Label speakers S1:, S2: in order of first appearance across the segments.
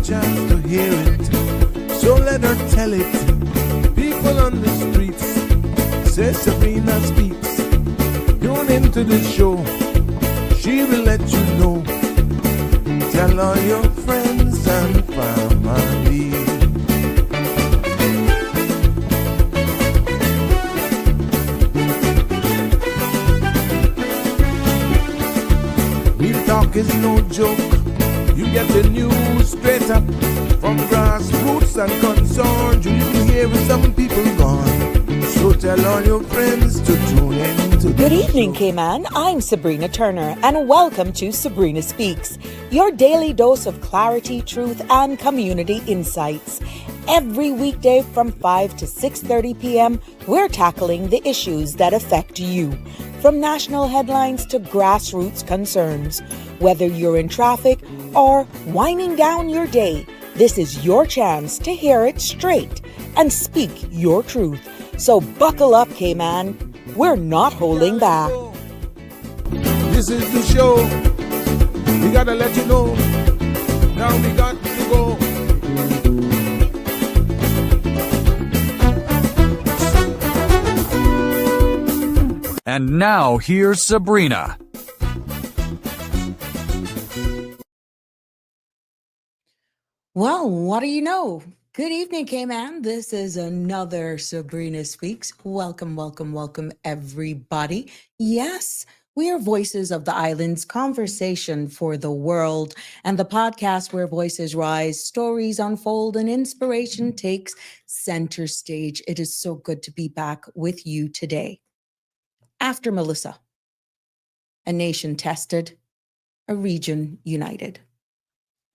S1: chance to hear it, so let her tell it. People on the streets say Sabrina speaks. Tune into the show, she will let you know. Tell all your friends and family. Real talk is no joke. You get the news straight up from grassroots and concerns. You will hear some people gone. So tell all your friends to tune in to
S2: Good evening, Cayman. I'm Sabrina Turner, and welcome to Sabrina Speaks, your daily dose of clarity, truth, and community insights. Every weekday from 5 to 6:30 p.m., we're tackling the issues that affect you, from national headlines to grassroots concerns. Whether you're in traffic or winding down your day, this is your chance to hear it straight and speak your truth. So buckle up, Cayman. We're not holding back.
S1: This is the show. We gotta let you know. Now we got to go.
S3: And now here's Sabrina.
S2: Well, what do you know? Good evening, Cayman. This is another Sabrina Speaks. Welcome, welcome, welcome, everybody. Yes, we are Voices of the Islands, conversation for the world, and the podcast where voices rise, stories unfold, and inspiration takes center stage. It is so good to be back with you today. After Melissa, a nation tested, a region united.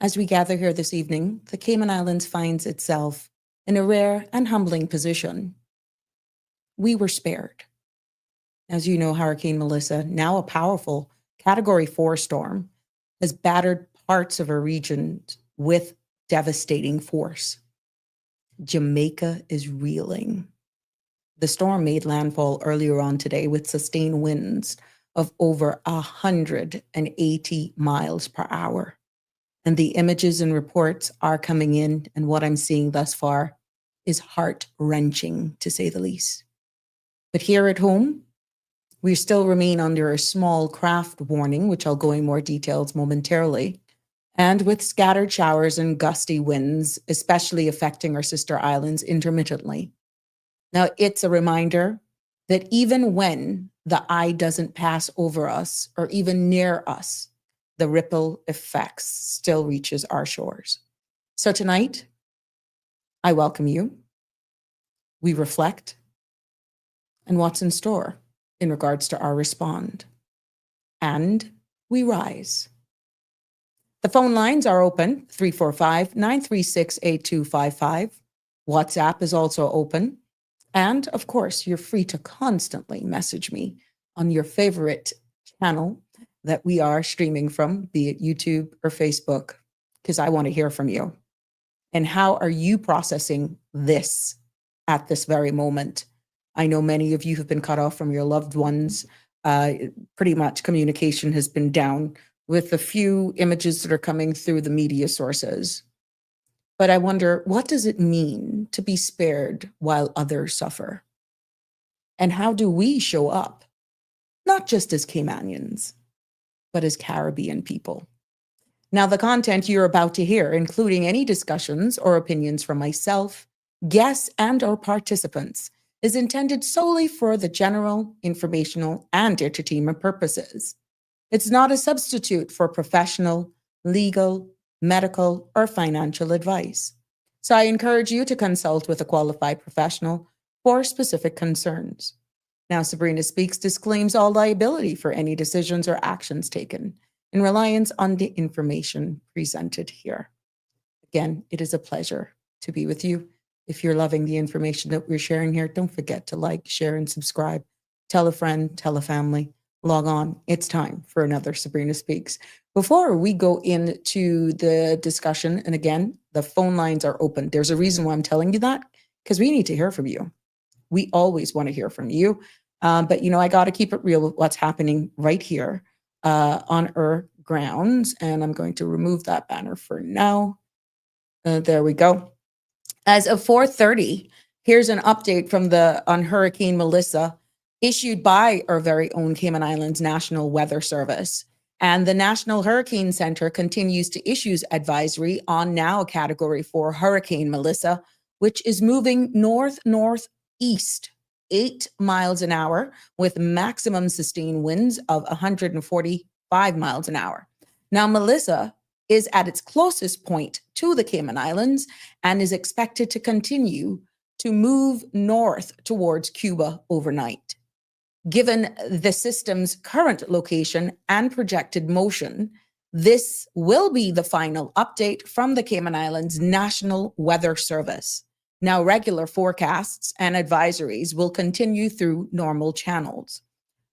S2: As we gather here this evening, the Cayman Islands finds itself in a rare and humbling position. We were spared. As you know, Hurricane Melissa, now a powerful Category 4 storm, has battered parts of our region with devastating force. Jamaica is reeling. The storm made landfall earlier on today with sustained winds of over 180 miles per hour. And the images and reports are coming in, and what I'm seeing thus far is heart-wrenching, to say the least. But here at home, we still remain under a small craft warning, which I'll go in more details momentarily, and with scattered showers and gusty winds, especially affecting our sister islands intermittently. Now, it's a reminder that even when the eye doesn't pass over us or even near us, the ripple effects still reaches our shores. So tonight, I welcome you. We reflect on what's in store in regards to our respond. And we rise. The phone lines are open, 345-936-8255. WhatsApp is also open. And of course, you're free to constantly message me on your favorite channel that we are streaming from, be it YouTube or Facebook, because I want to hear from you. And how are you processing this at this very moment? I know many of you have been cut off from your loved ones. Pretty much communication has been down with the few images that are coming through the media sources. But I wonder, what does it mean to be spared while others suffer? And how do we show up, not just as Caymanians, but as Caribbean people? Now, the content you're about to hear, including any discussions or opinions from myself, guests, and or participants, is intended solely for the general, informational, and entertainment purposes. It's not a substitute for professional, legal, medical, or financial advice. So I encourage you to consult with a qualified professional for specific concerns. Now, Sabrina Speaks disclaims all liability for any decisions or actions taken in reliance on the information presented here. Again, it is a pleasure to be with you. If you're loving the information that we're sharing here, don't forget to like, share, and subscribe. Tell a friend, tell a family, log on. It's time for another Sabrina Speaks. Before we go into the discussion, and again, the phone lines are open. There's a reason why I'm telling you that, because we need to hear from you. We always want to hear from you. But, you know, I got to keep it real with what's happening right here on our grounds. And I'm going to remove that banner for now. There we go. As of 4:30, here's an update from on Hurricane Melissa, issued by our very own Cayman Islands National Weather Service. And the National Hurricane Center continues to issue advisory on now Category 4 Hurricane Melissa, which is moving north-northeast 8 miles an hour with maximum sustained winds of 145 miles an hour. Now, Melissa is at its closest point to the Cayman Islands and is expected to continue to move north towards Cuba overnight. Given the system's current location and projected motion, this will be the final update from the Cayman Islands National Weather Service. Now, regular forecasts and advisories will continue through normal channels.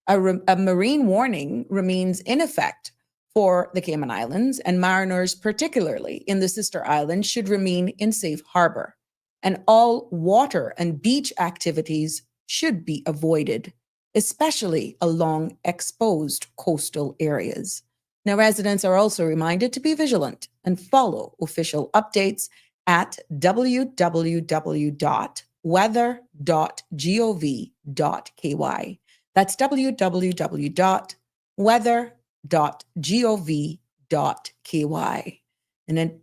S2: A marine warning remains in effect for the Cayman Islands, and mariners, particularly in the sister islands, should remain in safe harbor. And all water and beach activities should be avoided, especially along exposed coastal areas. Now, residents are also reminded to be vigilant and follow official updates at www.weather.gov.ky. That's www.weather.gov.ky. And then,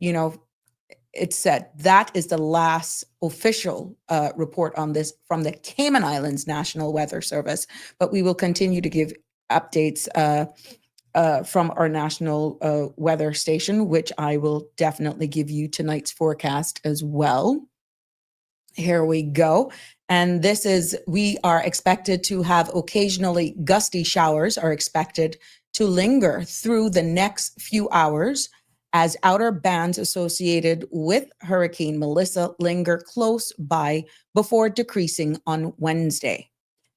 S2: it said that is the last official report on this from the Cayman Islands National Weather Service, but we will continue to give updates from our national weather station, which I will definitely give you tonight's forecast as well. Here we go. And we are expected to have occasionally gusty showers are expected to linger through the next few hours as outer bands associated with Hurricane Melissa linger close by before decreasing on Wednesday.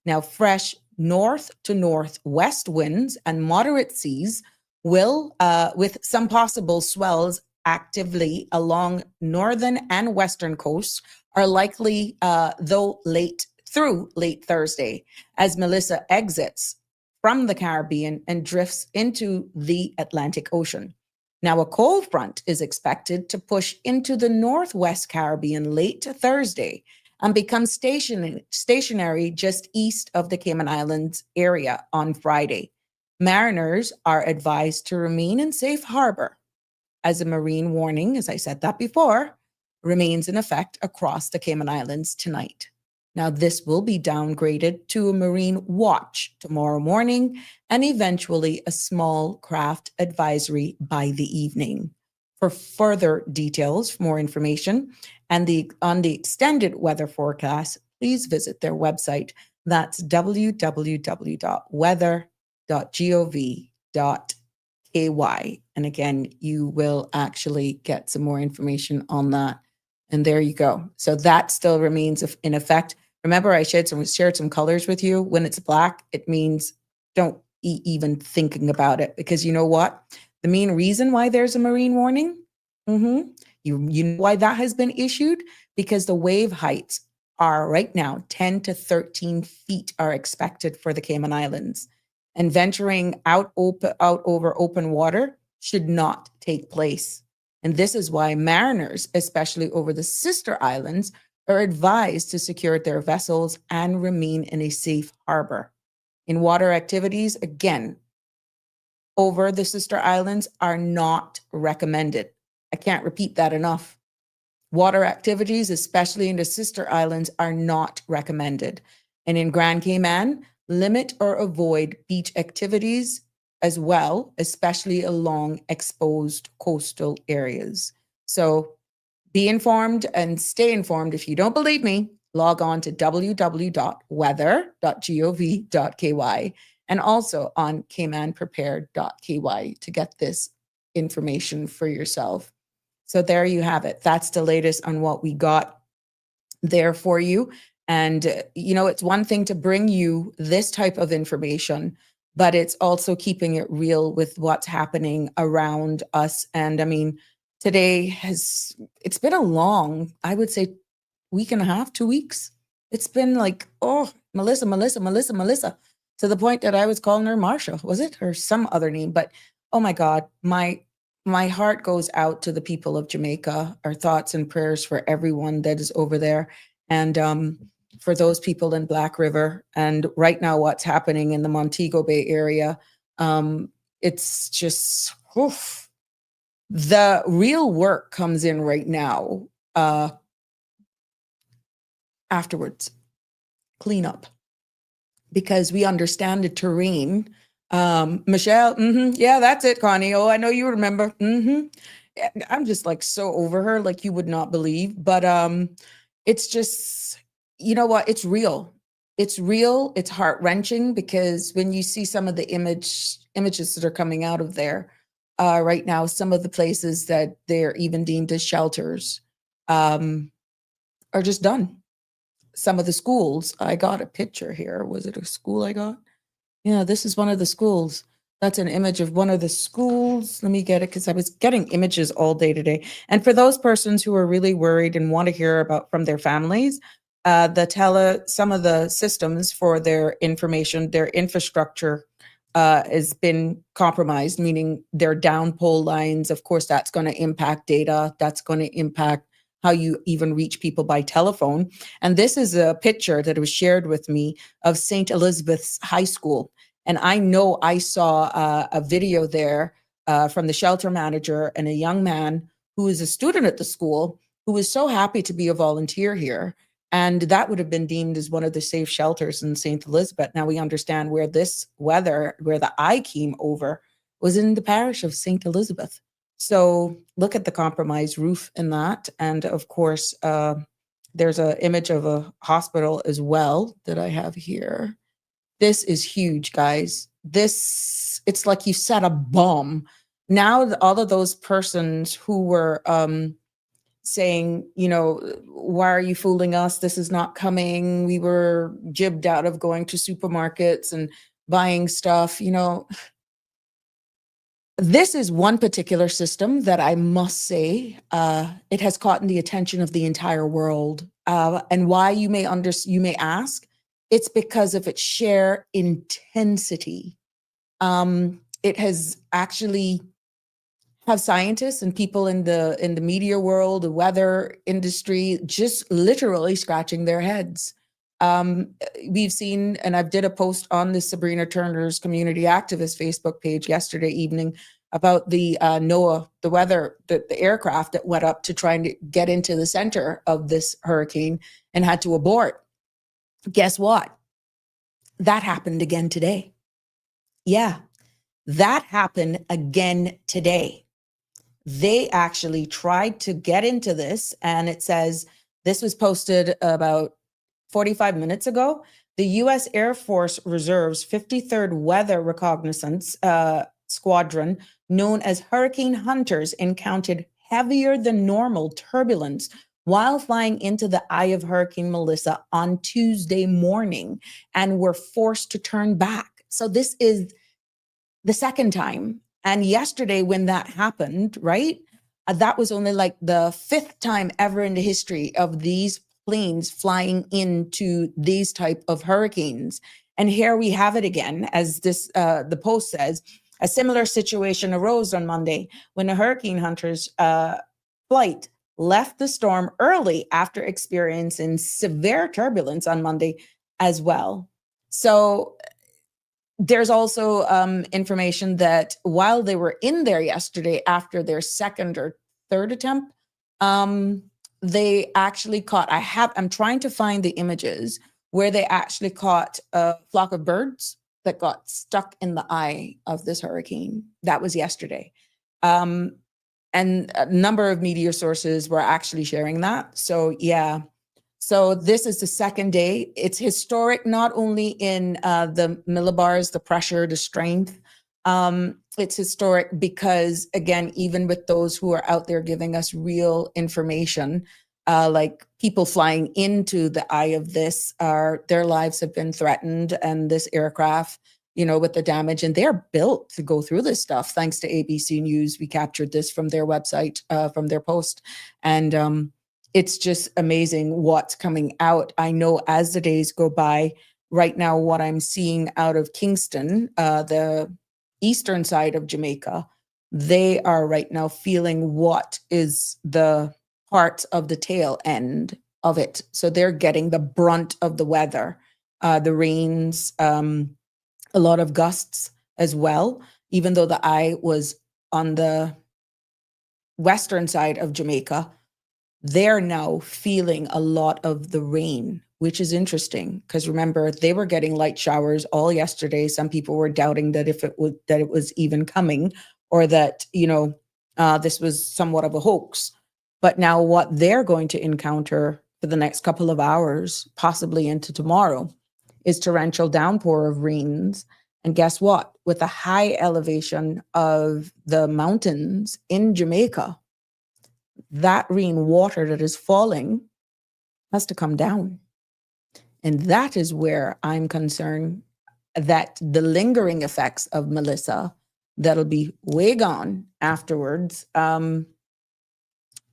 S2: Now, fresh north to northwest winds and moderate seas will, with some possible swells actively along northern and western coasts, are likely, though late Thursday, as Melissa exits from the Caribbean and drifts into the Atlantic Ocean. Now, a cold front is expected to push into the northwest Caribbean late Thursday and become stationary just east of the Cayman Islands area on Friday. Mariners are advised to remain in safe harbor, as a marine warning, as I said that before, remains in effect across the Cayman Islands tonight. Now, this will be downgraded to a marine watch tomorrow morning and eventually a small craft advisory by the evening. For further details, more information, and on the extended weather forecast, please visit their website. That's www.weather.gov.ky. And again, you will actually get some more information on that. And there you go. So that still remains in effect. Remember, I shared some colors with you. When it's black, it means don't even thinking about it, because you know what? The main reason why there's a marine warning, you know why that has been issued? Because the wave heights are right now 10 to 13 feet are expected for the Cayman Islands, and venturing out over open water should not take place. And this is why mariners, especially over the sister islands, are advised to secure their vessels and remain in a safe harbor. In water activities, again, over the sister islands are not recommended. I can't repeat that enough. Water activities, especially in the sister islands, are not recommended. And in Grand Cayman, limit or avoid beach activities as well, especially along exposed coastal areas. So be informed and stay informed. If you don't believe me, log on to www.weather.gov.ky and also on caymanprepared.ky to get this information for yourself. So there you have it. That's the latest on what we got there for you. And, it's one thing to bring you this type of information, but it's also keeping it real with what's happening around us. And I mean, today it's been a long, I would say, week and a half, 2 weeks. It's been like, Melissa, to the point that I was calling her Marsha, was it? Or some other name. But oh my God, my my heart goes out to the people of Jamaica. Our thoughts and prayers for everyone that is over there. And for those people in Black River. And right now, what's happening in the Montego Bay area, it's just, oof. The real work comes in right now afterwards, cleanup, because we understand the terrain. Michelle, yeah, that's it, Connie. Oh, I know you remember. I'm just like so over her, like you would not believe. But it's just, you know what? It's real. It's real. It's heart wrenching, because when you see some of the images that are coming out of there right now, some of the places that they're even deemed as shelters are just done. Some of the schools, I got a picture here. Was it a school I got? Yeah, this is one of the schools. That's an image of one of the schools. Let me get it, because I was getting images all day today. And for those persons who are really worried and want to hear about from their families, some of the systems for their information, their infrastructure has been compromised, meaning they're down pole lines. Of course, that's going to impact data. That's going to impact how you even reach people by telephone. And this is a picture that was shared with me of St. Elizabeth's High School. And I know I saw a video there from the shelter manager and a young man who is a student at the school who was so happy to be a volunteer here. And that would have been deemed as one of the safe shelters in St. Elizabeth. Now we understand where this weather, where the eye came over, was in the parish of St. Elizabeth. So look at the compromised roof in that. And of course, there's an image of a hospital as well that I have here. This is huge, guys. It's like you set a bomb. Now, all of those persons who were saying, why are you fooling us? This is not coming. We were jibbed out of going to supermarkets and buying stuff, This is one particular system that I must say it has caught the attention of the entire world. And why, you may ask, it's because of its sheer intensity. It has actually have scientists and people in the media world, the weather industry, just literally scratching their heads. We've seen, and I did a post on the Sabrina Turner's community activist Facebook page yesterday evening about the NOAA, the weather, the aircraft that went up to try and get into the center of this hurricane and had to abort. Guess what? That happened again today. Yeah, that happened again today. They actually tried to get into this, and it says, this was posted about 45 minutes ago. The U.S. Air Force Reserve's 53rd Weather Reconnaissance Squadron, known as Hurricane Hunters, encountered heavier than normal turbulence while flying into the eye of Hurricane Melissa on Tuesday morning, and were forced to turn back. So this is the second time. And yesterday when that happened, right, that was only like the fifth time ever in the history of these planes flying into these type of hurricanes. And here we have it again, as this the post says. A similar situation arose on Monday when the Hurricane Hunters flight left the storm early after experiencing severe turbulence on Monday as well. So there's also information that while they were in there yesterday after their second or third attempt, they actually caught, I'm trying to find the images where they actually caught a flock of birds that got stuck in the eye of this hurricane. That was yesterday. And a number of media sources were actually sharing that. So yeah. So this is the second day. It's historic, not only in the millibars, the pressure, the strength. It's historic because, again, even with those who are out there giving us real information, like people flying into the eye of this, their lives have been threatened, and this aircraft, with the damage, and they're built to go through this stuff. Thanks to ABC News, we captured this from their website, from their post, and it's just amazing what's coming out. I know as the days go by, right now, what I'm seeing out of Kingston, the eastern side of Jamaica, they are right now feeling what is the part of the tail end of it. So they're getting the brunt of the weather, the rains, a lot of gusts as well, even though the eye was on the western side of Jamaica. They're now feeling a lot of the rain, which is interesting because remember they were getting light showers all yesterday. Some people were doubting that if it was even coming, or that this was somewhat of a hoax. But now what they're going to encounter for the next couple of hours, possibly into tomorrow, is torrential downpour of rains. And guess what? With the high elevation of the mountains in Jamaica, that rain water that is falling has to come down. And that is where I'm concerned that the lingering effects of Melissa, that'll be way gone afterwards,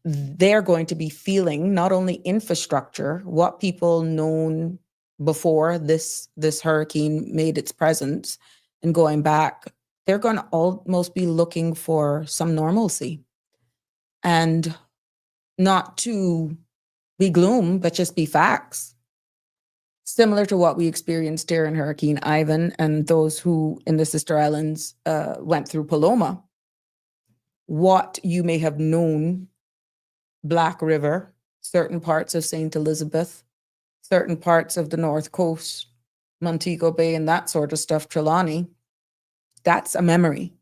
S2: they're going to be feeling not only infrastructure, what people known before this hurricane made its presence, and going back, they're going to almost be looking for some normalcy. And not to be gloom, but just be facts. Similar to what we experienced here in Hurricane Ivan and those who in the Sister Islands went through Paloma. What you may have known, Black River, certain parts of St. Elizabeth, certain parts of the North Coast, Montego Bay and that sort of stuff, Trelawney, that's a memory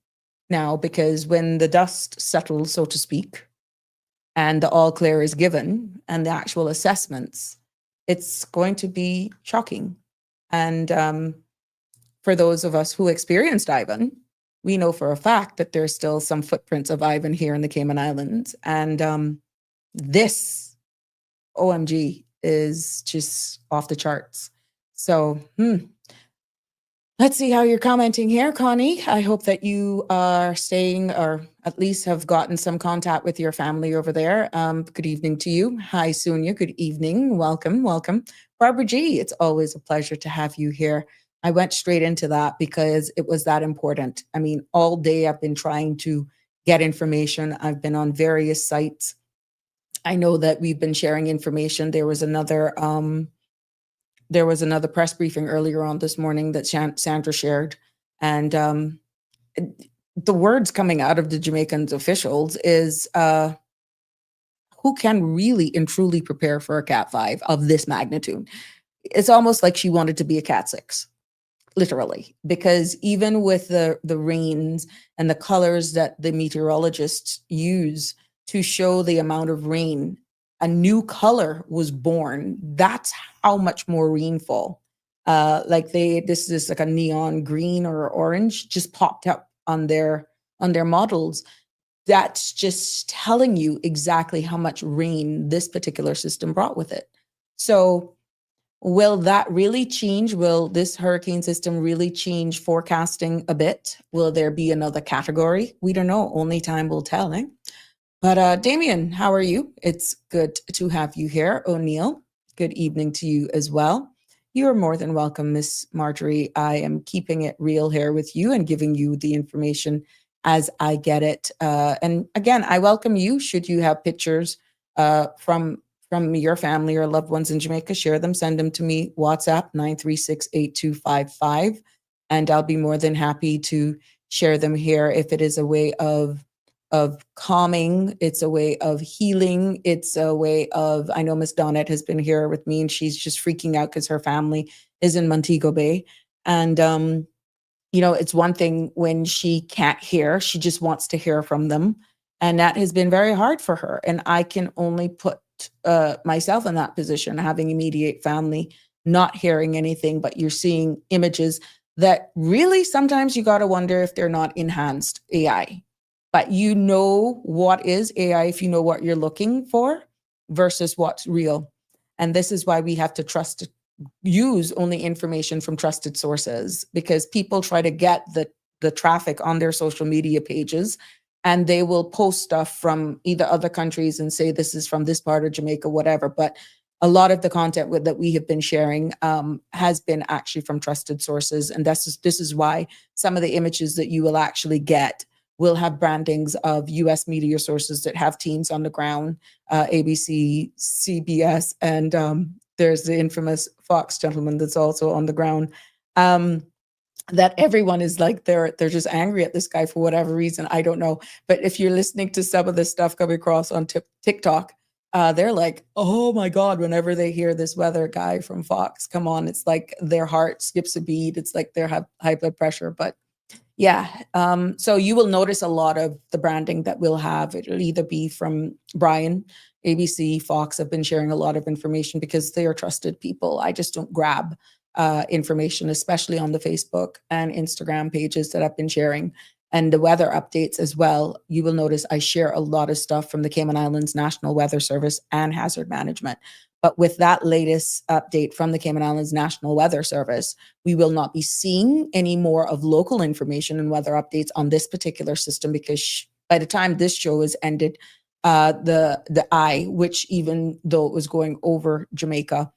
S2: now, because when the dust settles, so to speak, and the all clear is given and the actual assessments, it's going to be shocking. And for those of us who experienced Ivan, we know for a fact that there's still some footprints of Ivan here in the Cayman Islands. And this OMG is just off the charts. So, let's see how you're commenting here, Connie. I hope that you are staying, or at least have gotten some contact with your family over there. Good evening to you. Hi, Sonia. Good evening. Welcome, welcome. Barbara G, it's always a pleasure to have you here. I went straight into that because it was that important. I mean, all day I've been trying to get information. I've been on various sites. I know that we've been sharing information. There was another press briefing earlier on this morning that Sandra shared. And the words coming out of the Jamaican officials is, who can really and truly prepare for a Cat 5 of this magnitude? It's almost like she wanted to be a Cat 6, literally, because even with the rains and the colors that the meteorologists use to show the amount of rain, a new color was born. That's how much more rainfall. This is like a neon green or orange just popped up on their models. That's just telling you exactly how much rain this particular system brought with it. So will that really change? Will this hurricane system really change forecasting a bit? Will there be another category? We don't know. Only time will tell, eh? But Damien, how are you? It's good to have you here. O'Neill, good evening to you as well. You're more than welcome, Miss Marjorie. I am keeping it real here with you and giving you the information as I get it. And again, I welcome you. Should you have pictures from your family or loved ones in Jamaica, share them, send them to me, WhatsApp 936-8255. And I'll be more than happy to share them here if it is a way of calming, it's a way of healing, it's a way of, I know Miss Donette has been here with me and she's just freaking out because her family is in Montego Bay. And, it's one thing when she can't hear, she just wants to hear from them. And that has been very hard for her. And I can only put myself in that position, having immediate family, not hearing anything, but you're seeing images that really sometimes you got to wonder if they're not enhanced AI. But you know what is AI if you know what you're looking for versus what's real. And this is why we have to use only information from trusted sources, because people try to get the traffic on their social media pages and they will post stuff from either other countries and say this is from this part of Jamaica, whatever. But a lot of the content that we have been sharing has been actually from trusted sources. And this is why some of the images that you will actually get will have brandings of US media sources that have teams on the ground, ABC, CBS, and there's the infamous Fox gentleman that's also on the ground. That everyone is like they're just angry at this guy for whatever reason. I don't know. But if you're listening to some of this stuff coming across on TikTok, they're like, oh my God, whenever they hear this weather guy from Fox, come on, it's like their heart skips a beat. It's like they have high blood pressure. But yeah, so you will notice a lot of the branding that we'll have. It'll either be from Brian, ABC, Fox have been sharing a lot of information because they are trusted people. I just don't grab information, especially on the Facebook and Instagram pages that I've been sharing, and the weather updates as well. You will notice I share a lot of stuff from the Cayman Islands National Weather Service and Hazard Management. But with that latest update from the Cayman Islands National Weather Service, we will not be seeing any more of local information and weather updates on this particular system, because by the time this show is ended, the eye, which even though it was going over Jamaica,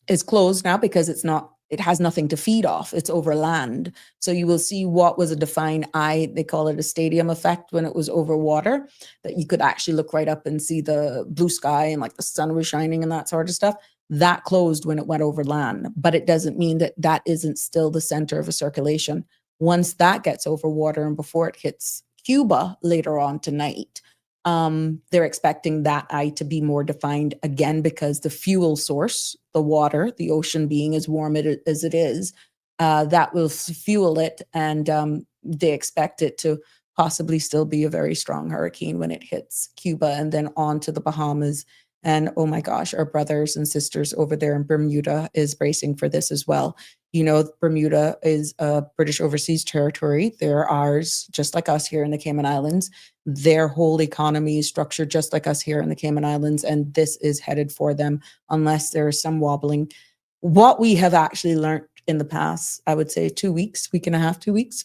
S2: is closed now because it has nothing to feed off. It's over land. So you will see what was a defined eye. They call it a stadium effect when it was over water, that you could actually look right up and see the blue sky and like the sun was shining and that sort of stuff. That closed when it went over land, but it doesn't mean that that isn't still the center of a circulation. Once that gets over water and before it hits Cuba later on tonight, they're expecting that eye to be more defined again, because the fuel source, the water, the ocean being as warm as it is, that will fuel it. And they expect it to possibly still be a very strong hurricane when it hits Cuba and then on to the Bahamas. And oh my gosh, our brothers and sisters over there in Bermuda is bracing for this as well. You know, Bermuda is a British overseas territory. They're ours, just like us here in the Cayman Islands. Their whole economy is structured just like us here in the Cayman Islands, and this is headed for them unless there is some wobbling. What we have actually learned in the past, I would say 2 weeks, week and a half, 2 weeks,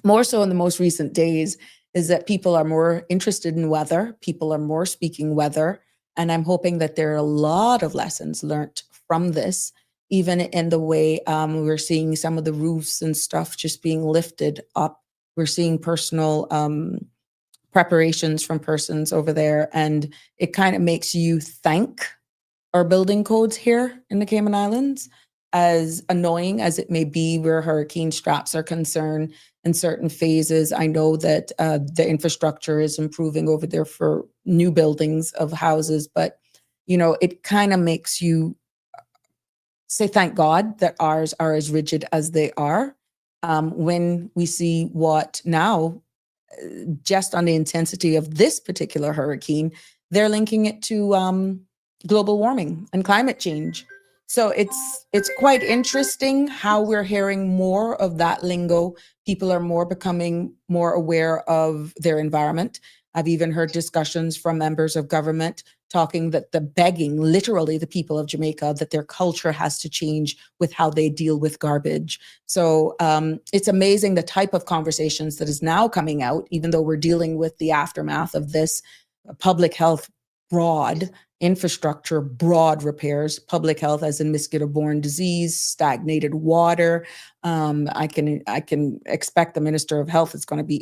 S2: more so in the most recent days, is that people are more interested in weather. People are more speaking weather. And I'm hoping that there are a lot of lessons learned from this, even in the way we're seeing some of the roofs and stuff just being lifted up. We're seeing personal preparations from persons over there. And it kind of makes you thank our building codes here in the Cayman Islands, as annoying as it may be where hurricane straps are concerned in certain phases. I know that the infrastructure is improving over there for new buildings of houses, but you know, it kind of makes you say thank God that ours are as rigid as they are. When we see what now, just on the intensity of this particular hurricane, they're linking it to global warming and climate change. So it's quite interesting how we're hearing more of that lingo. People are more becoming more aware of their environment. I've even heard discussions from members of government talking that the begging, literally the people of Jamaica, that their culture has to change with how they deal with garbage. So it's amazing the type of conversations that is now coming out, even though we're dealing with the aftermath of this public health broad infrastructure, broad repairs, public health as in mosquito-borne disease, stagnated water. I can expect the Minister of Health is going to be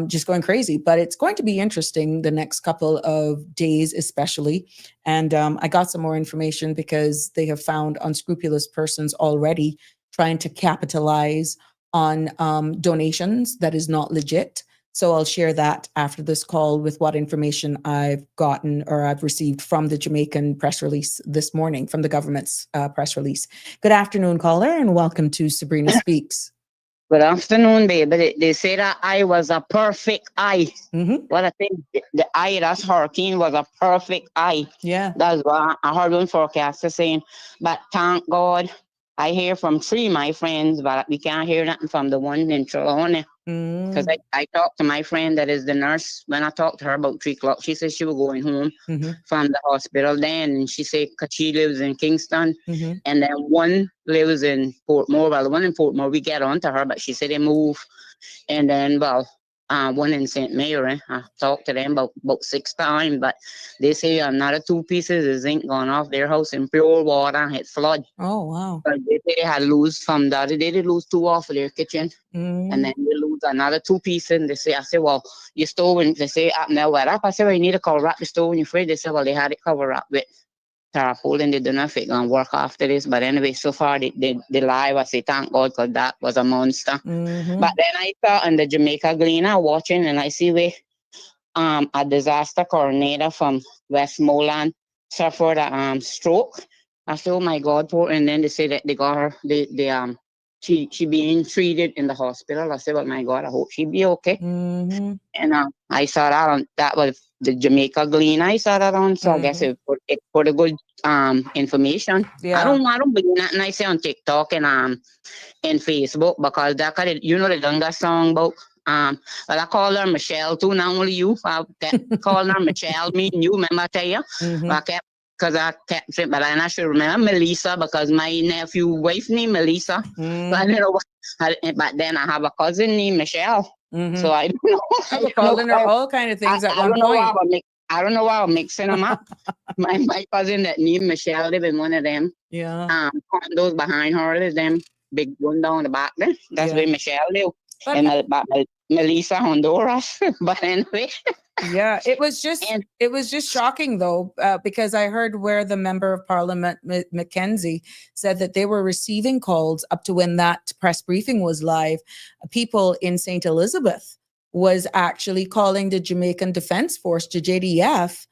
S2: just going crazy, but it's going to be interesting the next couple of days, especially. And I got some more information because they have found unscrupulous persons already trying to capitalize on donations that is not legit. So I'll share that after this call with what information I've gotten or I've received from the Jamaican press release this morning, from the government's press release. Good afternoon, caller, and welcome to Sabrina Speaks.
S4: Good afternoon, babe. They say that eye was a perfect eye.
S2: Mm-hmm.
S4: What I think, the eye that's hurricane was a perfect eye.
S2: Yeah.
S4: That's what I heard one forecaster saying. But thank God, I hear from 3 my friends, but we can't hear nothing from the one in Trelawney. Because I talked to my friend that is the nurse. When I talked to her about 3 o'clock, she said she was going home from the hospital then. And she said, because she lives in Kingston. And then one lives in Portmore. Well, the one in Portmore, we get on to her, but she said they move. And then, well, one in St. Mary. I talked to them about 6 times, but they say another 2 pieces of zinc gone off their house in pure water. It flood.
S2: Oh, wow.
S4: But they had lose from the other day. They lose 2 off of their kitchen. And then they lose another 2 pieces. And they say, I said, well, your stove, and they say, up now, wet up. I said, well, you need to cover up the stove in your fridge. They said, well, they had it covered up with tarpaulin, and they don't know if it's gonna work after this. But anyway, so far they live. I say thank God, because that was a monster. But then I saw on the Jamaica Gleaner watching, and I see where a disaster coordinator from Westmoreland suffered a stroke. I said, oh my God, poor. And then they say that they got her, she being treated in the hospital. I said, well, my God, I hope she be okay. And I saw that on, that was the Jamaica Glean. I saw that on, so I guess it put a good information.
S2: Yeah.
S4: I don't believe nothing I say on TikTok and Facebook, because that kind of, you know, they done that song about well, I call her Michelle too, not only you. I kept calling her Michelle, me and you, remember I tell you? But I kept saying, but I should remember Melissa, because my nephew wife named Melissa. So I don't know what, but then I have a cousin named Michelle. So I don't know.
S2: I calling her all kind of things at one point.
S4: I don't know why I'm mixing them up. My cousin that named Michelle live in one of them.
S2: Yeah.
S4: Condos behind her, is them big one down the back there. That's where Michelle live.
S2: But
S4: And Melissa Honduras. But anyway.
S2: Yeah, it was just shocking though, because I heard where the member of Parliament Mackenzie said that they were receiving calls up to when that press briefing was live. People in St. Elizabeth was actually calling the Jamaican Defence Force, the JDF,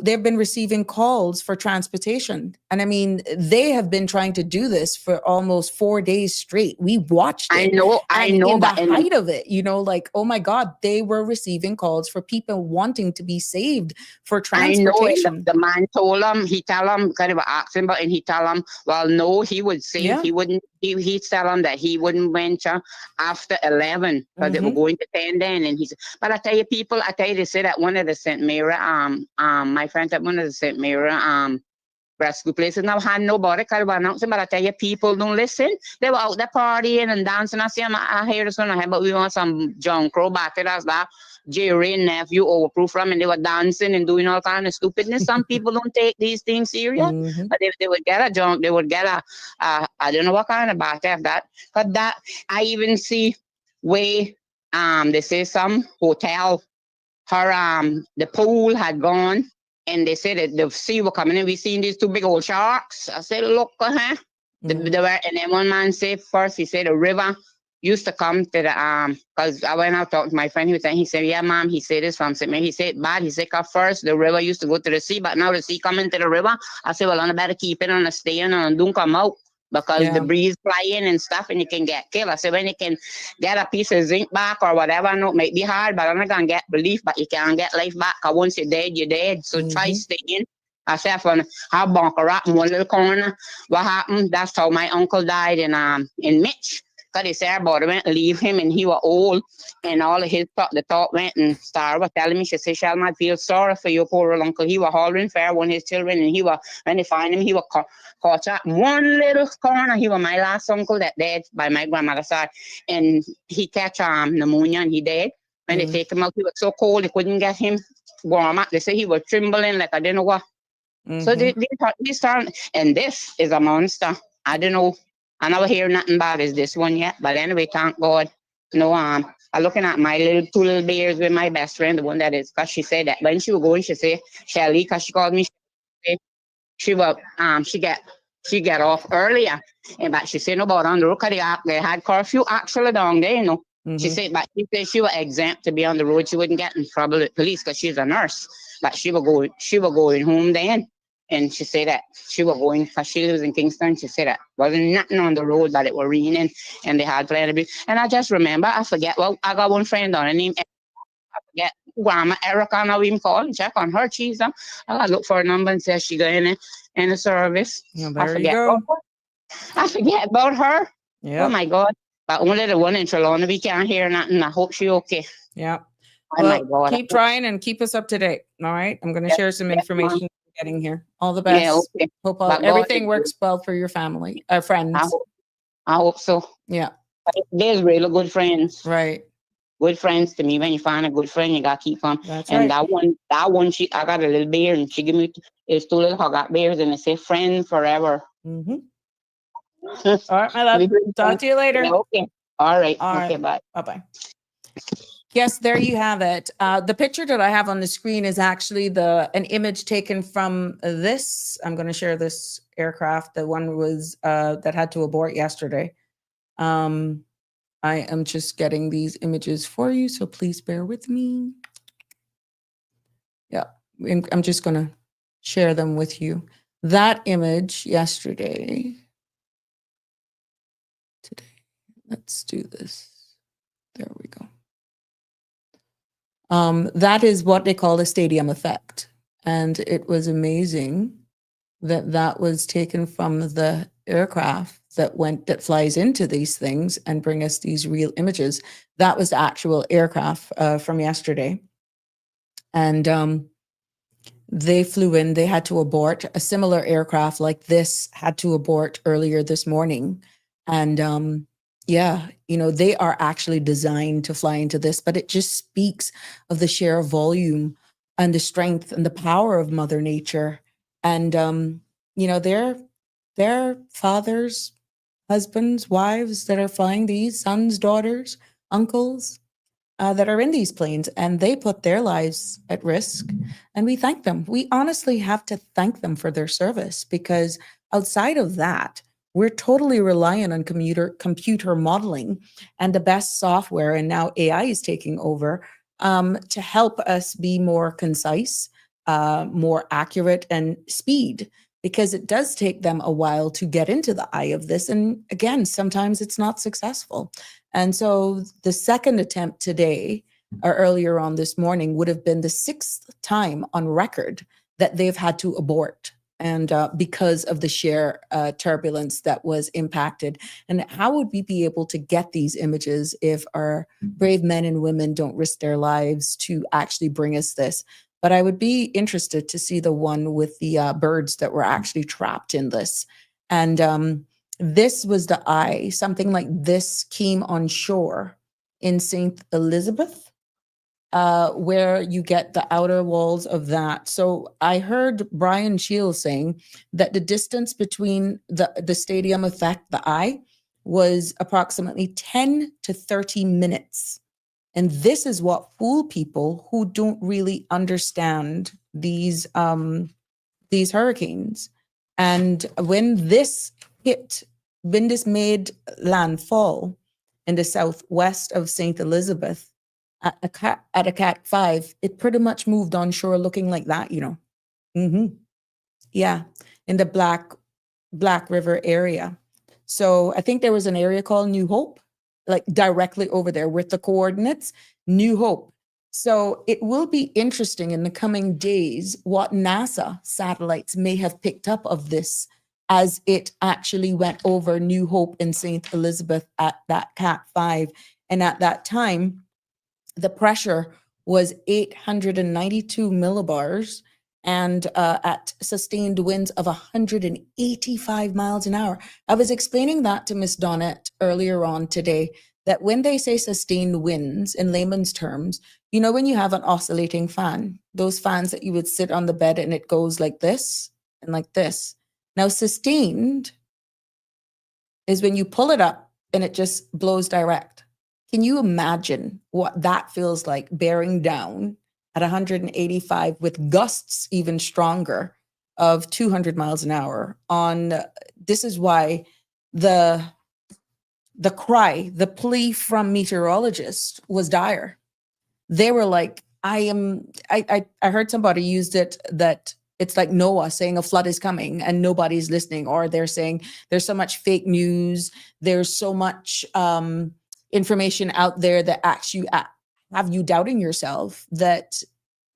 S2: they've been receiving calls for transportation. And I mean, they have been trying to do this for almost 4 days straight. We watched it.
S4: I know.
S2: In the height of it, you know, like, oh my God, they were receiving calls for people wanting to be saved for transportation.
S4: I know. The man told him, he tell him, kind of asked him, and he tell him, well, no, he would say he wouldn't. He tell him that he wouldn't venture after 11, because they were going to 10 then. And he said, but I tell you, they said that one of the St. Mary, my friends at one of the St. Mary, rescue places now had nobody kind of announcing, but I tell you, people don't listen. They were out there partying and dancing. I see them, I hear this one, but we want some John Crow battered as that. Jerry and nephew overproof from, and they were dancing and doing all kind of stupidness. Some people don't take these things serious, but if they would get a junk, they would get a I don't know what kind of batter that. But that I even see where they say some hotel, her the pool had gone, and they said that the sea were coming in. We seen these 2 big old sharks. I said, look, and then one man said first, he said the river used to come to the because I went out talking to my friend. He said, yeah, mom. He said this from St. Mary. He said bad. He said, cause first the river used to go to the sea, but now the sea coming to the river. I said, well, I better keep it on a staying and don't come out, because the breeze flying and stuff, and you can get killed. I said, when you can get a piece of zinc back or whatever, I know it might be hard, but I'm not gonna get belief, but you can't get life back. Cause once you're dead, you're dead. So try staying. I said, how bunker up in one little corner. What happened? That's how my uncle died in Mitch. Because they said about went leave him, and he was old, and all of his the thought went, and Star was telling me, she said, Shelma, I feel sorry for your poor uncle. He was hollering for one of his children, and he was, when they find him, he was caught up in one little corner. He was my last uncle that died by my grandmother's side, and he catch pneumonia, and he died. When they take him out, he was so cold, they couldn't get him warm up. They say he was trembling like I didn't know what. So they start, and this is a monster. I don't know. I never hear nothing bad as this one yet. But anyway, thank God. No, I'm looking at my 2 little bears with my best friend, the one that is, because she said that when she was going, she said, Shelly, because she called me, she was, she get off earlier. But she said, no, but on the road, because they had curfew actually down there, you know. She said, but she said she was exempt to be on the road. She wouldn't get in trouble with police because she's a nurse. But she was going home then. And she said that she was going, because she lives in Kingston, she said that wasn't nothing on the road, but it was raining, and they had plenty of. And I just remember, I forget, well, I got one friend on her name, I forget, Grandma Erica, and I even call and check on her. I got to look for a number and say she got in the service.
S2: I
S4: forget about her.
S2: Yeah.
S4: Oh my God. But only the one in Trelawney, we can't hear nothing. I hope she okay.
S2: Yeah.
S4: Oh
S2: well,
S4: my God.
S2: Keep trying and keep us up to date. All right. I'm going to share some information getting here. All the best.
S4: Yeah, okay.
S2: Hope everything works well for your family, friends.
S4: I hope so.
S2: Yeah.
S4: They're really good friends.
S2: Right.
S4: good friends to me. When you find a good friend, you gotta keep them.
S2: That's
S4: And
S2: right.
S4: that one, I got a little bear, and she give me it's two little hog bears, and it say "friend forever."
S2: Mm-hmm. All right, my love.
S4: We good
S2: Talk
S4: friends.
S2: to you later.
S4: Yeah, okay. All right.
S2: All
S4: Okay.
S2: right.
S4: Bye.
S2: Bye-bye. Yes, there you have it. The picture that I have on the screen is actually an image taken from this. I'm going to share this aircraft. The one was that had to abort yesterday. I am just getting these images for you, so please bear with me. Yeah, I'm just going to share them with you. That image yesterday. Today, let's do this. There we go. That is what they call the stadium effect. And it was amazing that was taken from the aircraft that flies into these things and bring us these real images. That was the actual aircraft from yesterday. And they flew in, they had to abort. A similar aircraft like this had to abort earlier this morning. And yeah, they are actually designed to fly into this, but it just speaks of the sheer volume and the strength and the power of Mother Nature. And their fathers, husbands, wives that are flying these, sons, daughters, uncles, that are in these planes, and they put their lives at risk. And we thank them. We honestly have to thank them for their service, because outside of that, we're totally reliant on computer modeling and the best software. And now AI is taking over to help us be more concise, more accurate, and speed, because it does take them a while to get into the eye of this. And again, sometimes it's not successful. And so the second attempt today, or earlier on this morning, would have been the sixth time on record that they've had to abort, and because of the sheer turbulence that was impacted. And how would we be able to get these images if our brave men and women don't risk their lives to actually bring us this? But I would be interested to see the one with the birds that were actually trapped in this. And this was the eye. Something like this came on shore in St. Elizabeth, where you get the outer walls of that. So I heard Brian Shields saying that the distance between the stadium effect, the eye, was approximately 10 to 30 minutes. And this is what fool people who don't really understand these hurricanes. And when this made landfall in the southwest of St. Elizabeth at a Cat 5, it pretty much moved on shore looking like that, Yeah, in the Black River area. So I think there was an area called New Hope, like directly over there with the coordinates, New Hope. So it will be interesting in the coming days what NASA satellites may have picked up of this as it actually went over New Hope in St. Elizabeth at that Cat 5. And at that time, the pressure was 892 millibars and at sustained winds of 185 miles an hour. I was explaining that to Miss Donnett earlier on today, that when they say sustained winds in layman's terms, when you have an oscillating fan, those fans that you would sit on the bed and it goes like this and like this. Now, sustained is when you pull it up and it just blows direct. Can you imagine what that feels like, bearing down at 185 with gusts even stronger of 200 miles an hour on? This is why the plea from meteorologists was dire. They were like, I heard somebody used it that it's like Noah saying a flood is coming and nobody's listening, or they're saying there's so much fake news, there's so much information out there that actually have you doubting yourself, that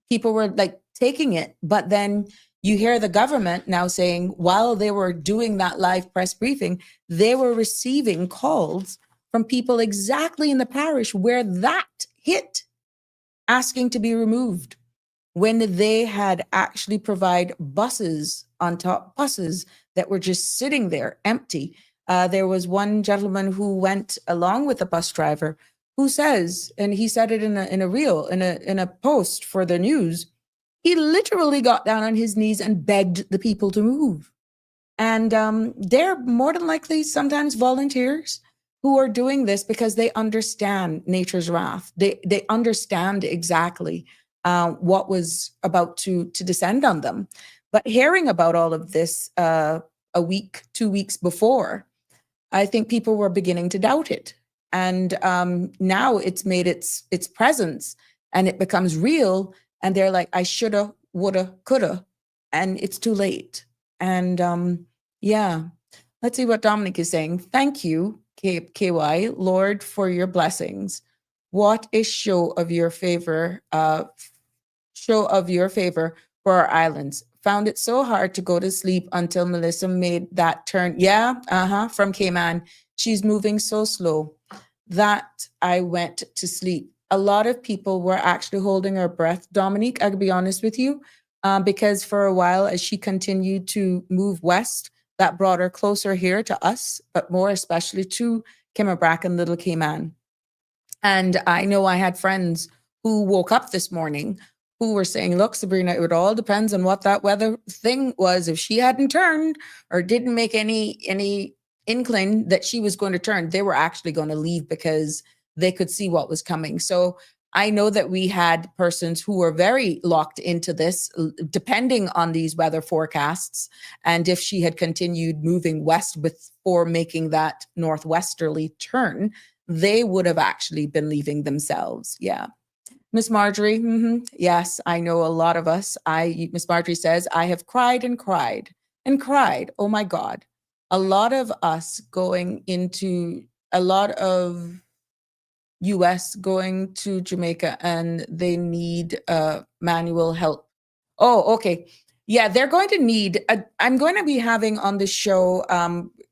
S2: people were like taking it. But then you hear the government now saying, while they were doing that live press briefing, they were receiving calls from people exactly in the parish where that hit, asking to be removed, when they had actually provide buses that were just sitting there empty. There was one gentleman who went along with the bus driver who says, and he said it in a reel, in a post for the news, he literally got down on his knees and begged the people to move. And they're more than likely sometimes volunteers who are doing this because they understand nature's wrath. They understand exactly what was about to descend on them. But hearing about all of this a week, 2 weeks before, I think people were beginning to doubt it. And now it's made its presence and it becomes real. And they're like, I shoulda, woulda, coulda, and it's too late. And yeah, let's see what Dominic is saying. Thank you, KY, Lord, for your blessings. What a show of your favor for our islands. Found it so hard to go to sleep until Melissa made that turn. Yeah, from Cayman. She's moving so slow that I went to sleep. A lot of people were actually holding her breath, Dominique, I could be honest with you, because for a while, as she continued to move west, that brought her closer here to us, but more especially to Kimmebrack and Little Cayman. And I know I had friends who woke up this morning who were saying, look, Sabrina, it all depends on what that weather thing was. If she hadn't turned or didn't make any inkling that she was going to turn, they were actually going to leave because they could see what was coming. So I know that we had persons who were very locked into this, depending on these weather forecasts. And if she had continued moving west before making that northwesterly turn, they would have actually been leaving themselves. Yeah. Miss Marjorie, yes, I know a lot of us. Miss Marjorie says, I have cried and cried and cried. Oh my God. A lot of us going into a lot of US going to Jamaica and they need manual help. Oh, okay. Yeah, they're going to need, I'm going to be having on the show,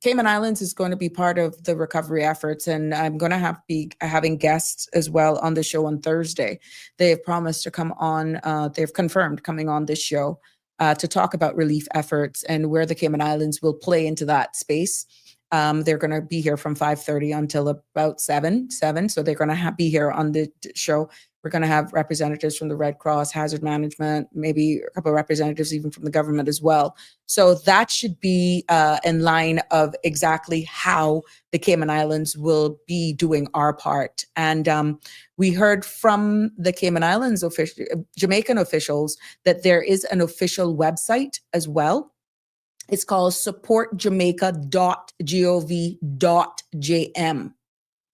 S2: Cayman Islands is going to be part of the recovery efforts, and I'm going to be having guests as well on the show on Thursday. They have promised to come on, they've confirmed coming on this show to talk about relief efforts and where the Cayman Islands will play into that space. They're going to be here from 5:30 until about 7. So they're going to be here on the show. We're going to have representatives from the Red Cross, Hazard Management, maybe a couple of representatives even from the government as well. So that should be in line of exactly how the Cayman Islands will be doing our part. And we heard from the Cayman Islands Jamaican officials that there is an official website as well. It's called supportjamaica.gov.jm.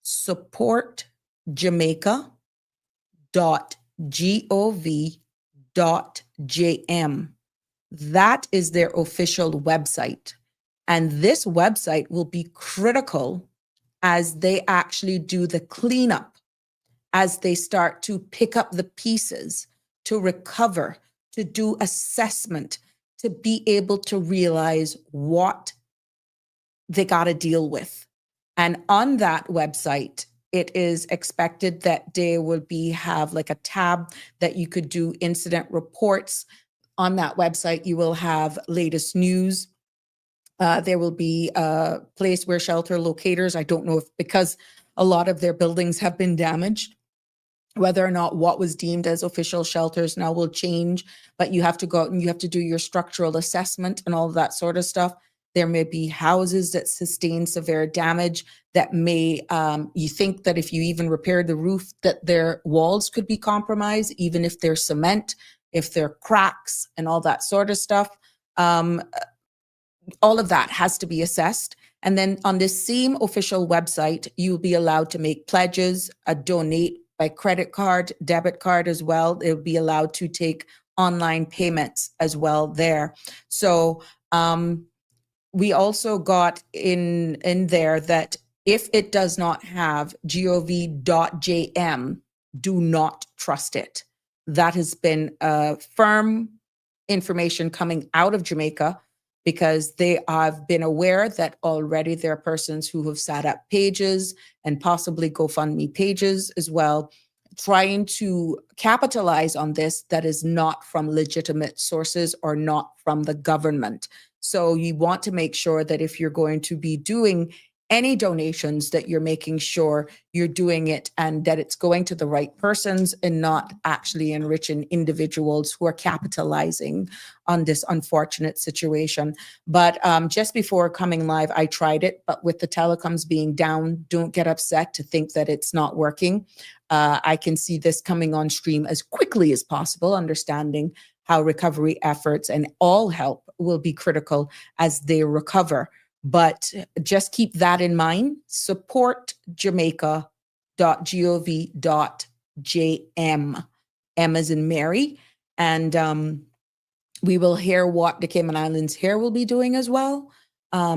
S2: Supportjamaica.gov.jm. That is their official website. And this website will be critical as they actually do the cleanup, as they start to pick up the pieces, to recover, to do assessment, to be able to realize what they got to deal with. And on that website, it is expected that they will have like a tab that you could do incident reports. On that website, you will have latest news. There will be a place where shelter locators, I don't know if because a lot of their buildings have been damaged, whether or not what was deemed as official shelters now will change, but you have to go out and you have to do your structural assessment and all of that sort of stuff. There may be houses that sustain severe damage that may, you think that if you even repair the roof, that their walls could be compromised, even if they're cement, if they're cracks and all that sort of stuff. All of that has to be assessed. And then on this same official website, you'll be allowed to make pledges, donate by credit card, debit card as well. They'll be allowed to take online payments as well there. So we also got in there that if it does not have gov.jm, do not trust it. That has been firm information coming out of Jamaica, because they have been aware that already there are persons who have set up pages and possibly GoFundMe pages as well, trying to capitalize on this that is not from legitimate sources or not from the government. So you want to make sure that if you're going to be doing any donations, that you're making sure you're doing it and that it's going to the right persons and not actually enriching individuals who are capitalizing on this unfortunate situation. But just before coming live, I tried it, but with the telecoms being down, don't get upset to think that it's not working. I can see this coming on stream as quickly as possible, understanding how recovery efforts and all help will be critical as they recover. But just keep that in mind. Support jamaica.gov.jm. M as in Mary. And we will hear what the Cayman Islands here will be doing as well.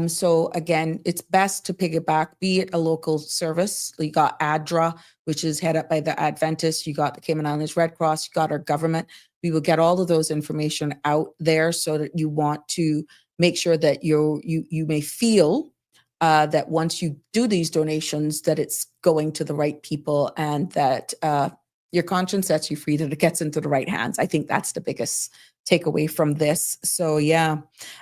S2: So again, it's best to piggyback, be it a local service. You got ADRA, which is head up by the Adventists. You got the Cayman Islands Red Cross. You got our government. We will get all of those information out there so that you want to make sure that you may feel that once you do these donations, that it's going to the right people and that your conscience sets you free, that it gets into the right hands. I think that's the biggest takeaway from this. So yeah,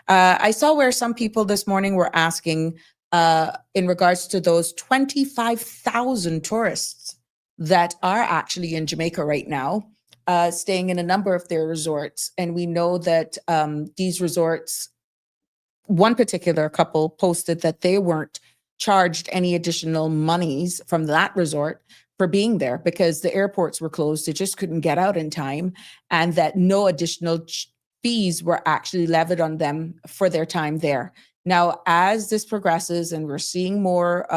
S2: I saw where some people this morning were asking in regards to those 25,000 tourists that are actually in Jamaica right now, staying in a number of their resorts. And we know that these resorts, one particular couple posted that they weren't charged any additional monies from that resort for being there because the airports were closed. They just couldn't get out in time, and that no additional fees were actually levied on them for their time there. Now, as this progresses and we're seeing more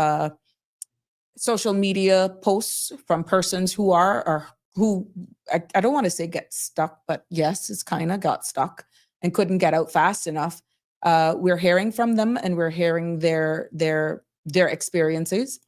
S2: social media posts from persons who I don't want to say get stuck, but yes, it's kind of got stuck and couldn't get out fast enough. We're hearing from them and we're hearing their experiences.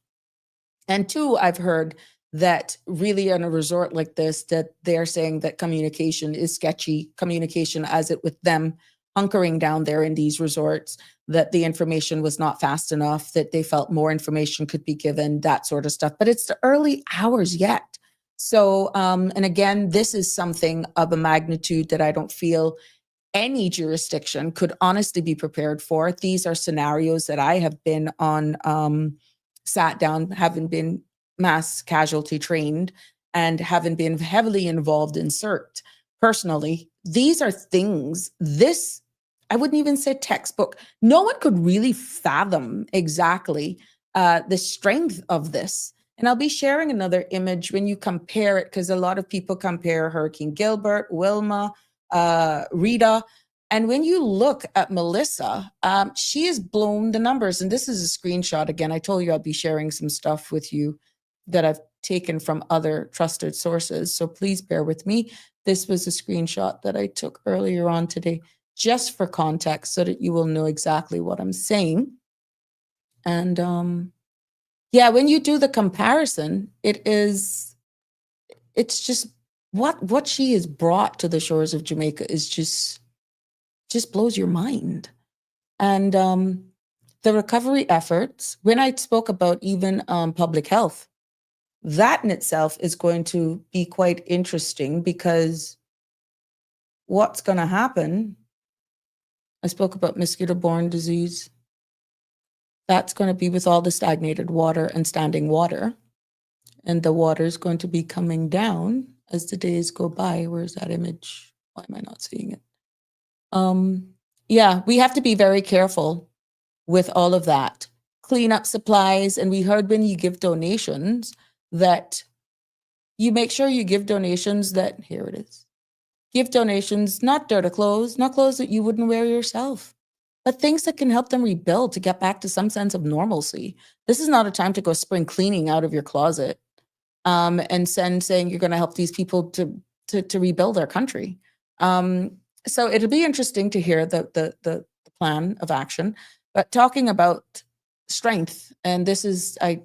S2: And two, I've heard that really on a resort like this, that they're saying that communication is sketchy, communication as it with them hunkering down there in these resorts, that the information was not fast enough, that they felt more information could be given, that sort of stuff. But it's the early hours yet. So, and again, this is something of a magnitude that I don't feel any jurisdiction could honestly be prepared for. These are scenarios that I have been on, sat down, having been mass casualty trained and having been heavily involved in CERT personally. These are things, I wouldn't even say textbook. No one could really fathom exactly the strength of this. And I'll be sharing another image when you compare it, because a lot of people compare Hurricane Gilbert, Wilma, Rita. And when you look at Melissa, she has blown the numbers. And this is a screenshot. Again, I told you I'll be sharing some stuff with you that I've taken from other trusted sources. So please bear with me. This was a screenshot that I took earlier on today, just for context, so that you will know exactly what I'm saying. And yeah, when you do the comparison, it's just what she has brought to the shores of Jamaica is just blows your mind. And the recovery efforts, when I spoke about even public health, that in itself is going to be quite interesting, because what's going to happen, I spoke about mosquito-borne disease. That's going to be with all the stagnated water and standing water. And the water is going to be coming down as the days go by. Where's that image? Why am I not seeing it? Yeah, we have to be very careful with all of that. Cleanup supplies. And we heard when you give donations that you make sure you give donations that, here it is. Give donations, not dirty clothes, not clothes that you wouldn't wear yourself, but things that can help them rebuild to get back to some sense of normalcy. This is not a time to go spring cleaning out of your closet and saying you're going to help these people to rebuild their country. So it'll be interesting to hear the plan of action. But talking about strength, and this is, I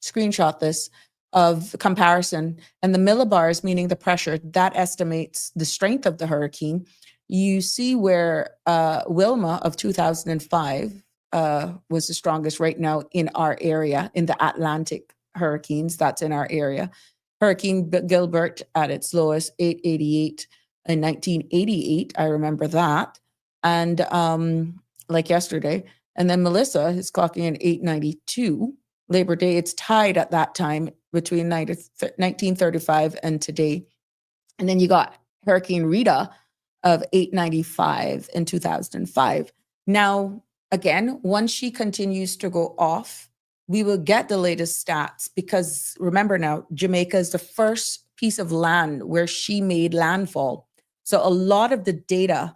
S2: screenshot this, of comparison, and the millibars, meaning the pressure, that estimates the strength of the hurricane. You see where Wilma of 2005 was the strongest right now in our area, in the Atlantic hurricanes, that's in our area. Hurricane Gilbert at its lowest, 888 in 1988. I remember that. And like yesterday. And then Melissa is clocking in 892. Labor Day, it's tied at that time between 1935 and today. And then you got Hurricane Rita of 895 in 2005. Now, again, once she continues to go off, we will get the latest stats because remember now, Jamaica is the first piece of land where she made landfall. So a lot of the data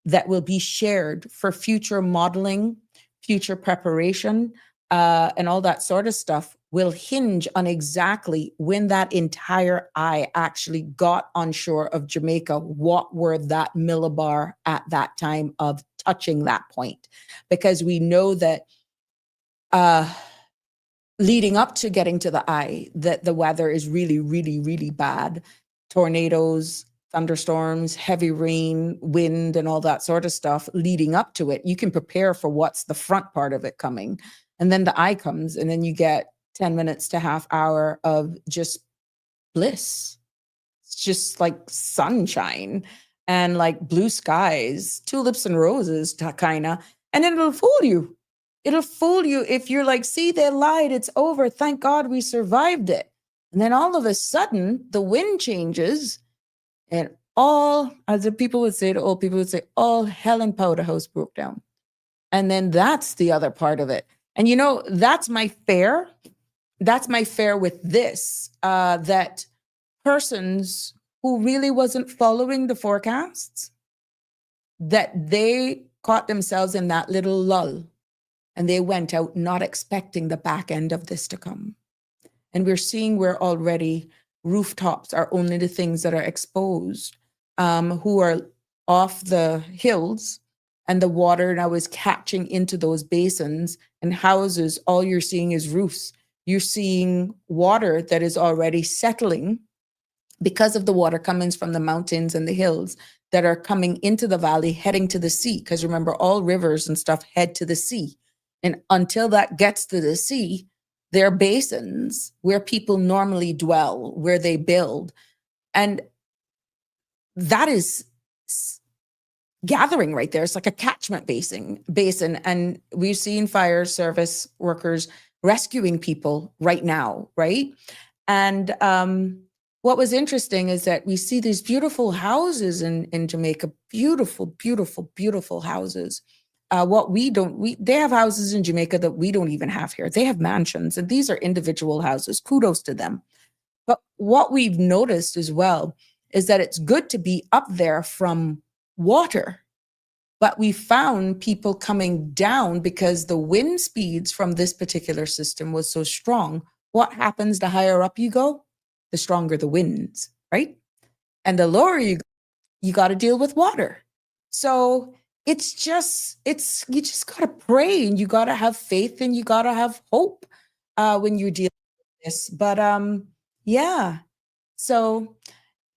S2: that will be shared for future modeling, future preparation, and all that sort of stuff will hinge on exactly when that entire eye actually got on shore of Jamaica. What were that millibar at that time of touching that point? Because we know that leading up to getting to the eye, that the weather is really, really, really bad. Tornadoes, thunderstorms, heavy rain, wind, and all that sort of stuff leading up to it. You can prepare for what's the front part of it coming. And then the eye comes, and then you get 10 minutes to half hour of just bliss. It's just like sunshine and like blue skies, tulips and roses, kind of. And then it'll fool you. It'll fool you if you're like, see, they lied. It's over. Thank God we survived it. And then all of a sudden, the wind changes and all, as the people would say, the old people would say, all hell and powder house broke down. And then that's the other part of it. And you know, that's my fear. That's my fear with this, that persons who really wasn't following the forecasts, that they caught themselves in that little lull and they went out not expecting the back end of this to come. And we're seeing where already rooftops are only the things that are exposed, who are off the hills, and the water now is catching into those basins and houses. All you're seeing is roofs. You're seeing water that is already settling because of the water coming from the mountains and the hills that are coming into the valley, heading to the sea. Because remember, all rivers and stuff head to the sea. And until that gets to the sea, there are basins where people normally dwell, where they build. And that is gathering right there. It's like a catchment basin. And we've seen fire service workers rescuing people right now, right? And what was interesting is that we see these beautiful houses in Jamaica, beautiful, beautiful, beautiful houses. They have houses in Jamaica that we don't even have here. They have mansions, and these are individual houses. Kudos to them. But what we've noticed as well is that it's good to be up there from water, but we found people coming down because the wind speeds from this particular system was so strong. What happens the higher up you go? The stronger the winds, right? And the lower you go, you got to deal with water. So you just got to pray, and you got to have faith, and you got to have hope when you deal with this. But yeah, so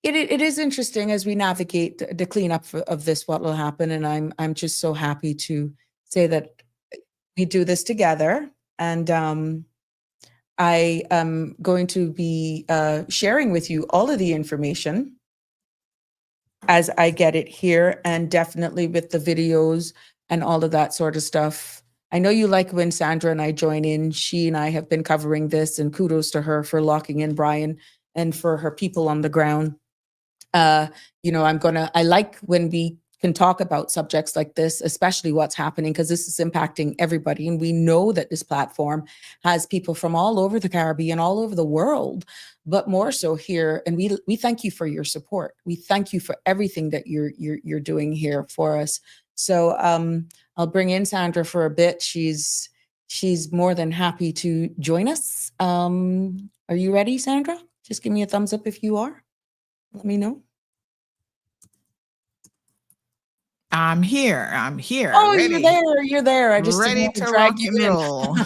S2: it is interesting as we navigate the cleanup of this, what will happen. And I'm just so happy to say that we do this together. And I am going to be sharing with you all of the information as I get it here, and definitely with the videos and all of that sort of stuff. I know you like when Sandra and I join in. She and I have been covering this, and kudos to her for locking in Brian and for her people on the ground. I like when we can talk about subjects like this, especially what's happening, because this is impacting everybody. And we know that this platform has people from all over the Caribbean, all over the world, but more so here. And we thank you for your support. We thank you for everything that you're doing here for us. So I'll bring in Sandra for a bit. She's more than happy to join us. Are you ready, Sandra? Just give me a thumbs up if you are. Let me know.
S5: I'm here.
S2: Oh,
S5: ready.
S2: You're there. I just
S5: ready
S2: didn't
S5: to
S2: drag
S5: rock
S2: you
S5: and
S2: in.
S5: roll.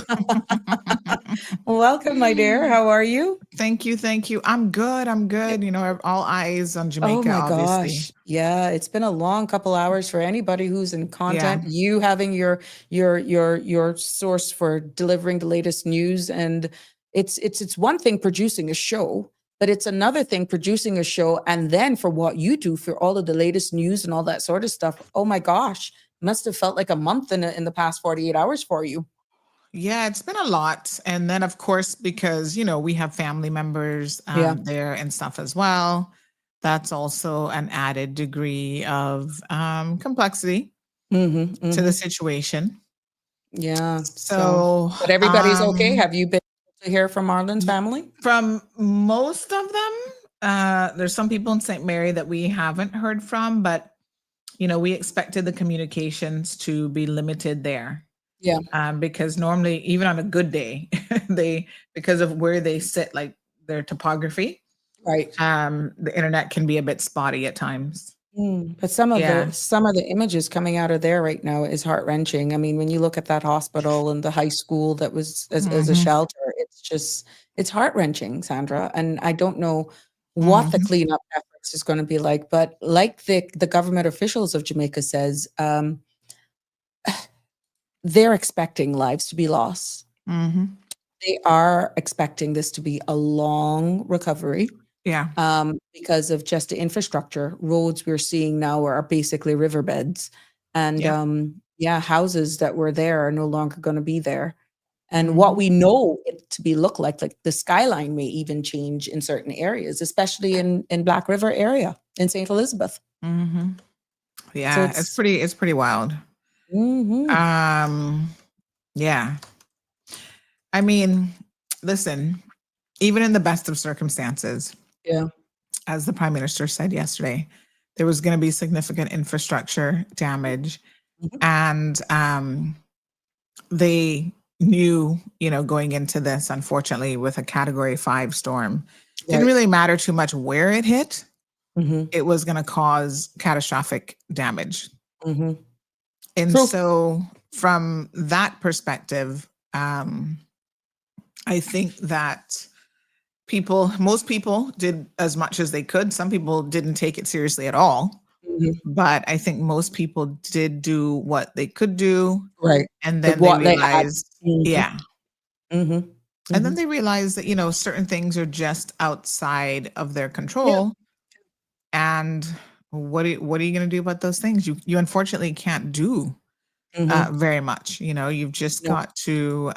S2: Welcome, my dear. How are you?
S5: Thank you. I'm good. All eyes on Jamaica,
S2: Oh my
S5: obviously.
S2: gosh. Yeah, it's been a long couple hours for anybody who's in content.
S5: Yeah.
S2: You having your source for delivering the latest news. And it's one thing producing a show, but it's another thing producing a show, and then for what you do for all of the latest news and all that sort of stuff. Oh my gosh, must have felt like a month in the past 48 hours for you.
S5: Yeah, it's been a lot. And then, of course, because, we have family members
S2: Yeah.
S5: there and stuff as well, that's also an added degree of complexity to the situation.
S2: Yeah.
S5: So,
S2: But everybody's okay. Have you been able to hear from Marlon's family?
S5: from most of them, there's some people in St. Mary that we haven't heard from, but, we expected the communications to be limited there.
S2: Yeah.
S5: Because normally, even on a good day, because of where they sit, like their topography,
S2: Right.
S5: the internet can be a bit spotty at times.
S2: But some of
S5: Yeah.
S2: the images coming out of there right now is heart-wrenching. I mean, when you look at that hospital and the high school that was as a
S5: Mhm.
S2: shelter, it's heart-wrenching, Sandra. And I don't know what the
S5: Mhm.
S2: cleanup efforts is going to be like, but like the government officials of Jamaica says, they're expecting lives to be lost.
S5: Mhm.
S2: They are expecting this to be a long recovery.
S5: Yeah.
S2: Because of just the infrastructure. Roads we're seeing now are basically riverbeds. And
S5: Yeah.
S2: houses that were there are no longer going to be there. And what
S5: Mhm.
S2: we know it to be look like the skyline may even change in certain areas, especially in Black River area in St. Elizabeth.
S5: Mhm.
S2: So
S5: Yeah,
S2: it's
S5: it's pretty wild.
S2: mhm.
S5: Yeah. I mean, listen, even in the best of circumstances,
S2: Yeah.
S5: as the prime minister said yesterday, there was going to be significant infrastructure damage.
S2: Mhm.
S5: And they knew, going into this, unfortunately, with a category 5 storm, didn't
S2: Right.
S5: really matter too much where it hit.
S2: Mhm.
S5: It was going to cause catastrophic damage.
S2: Mhm.
S5: And
S2: True.
S5: so, from that perspective, I think that most people did as much as they could. Some people didn't take it seriously at all.
S2: Mhm.
S5: But I think most people did do what they could do,
S2: Right.
S5: and
S2: The
S5: then they
S2: what they had.
S5: realized
S2: Mhm.
S5: yeah,
S2: Mhm.
S5: and then
S2: Mhm.
S5: they realized that, certain things are just outside of their
S2: Yeah.
S5: control, and what are you gonna do about those things? You unfortunately can't do,
S2: Mhm.
S5: very much, you've just
S2: No.
S5: got to,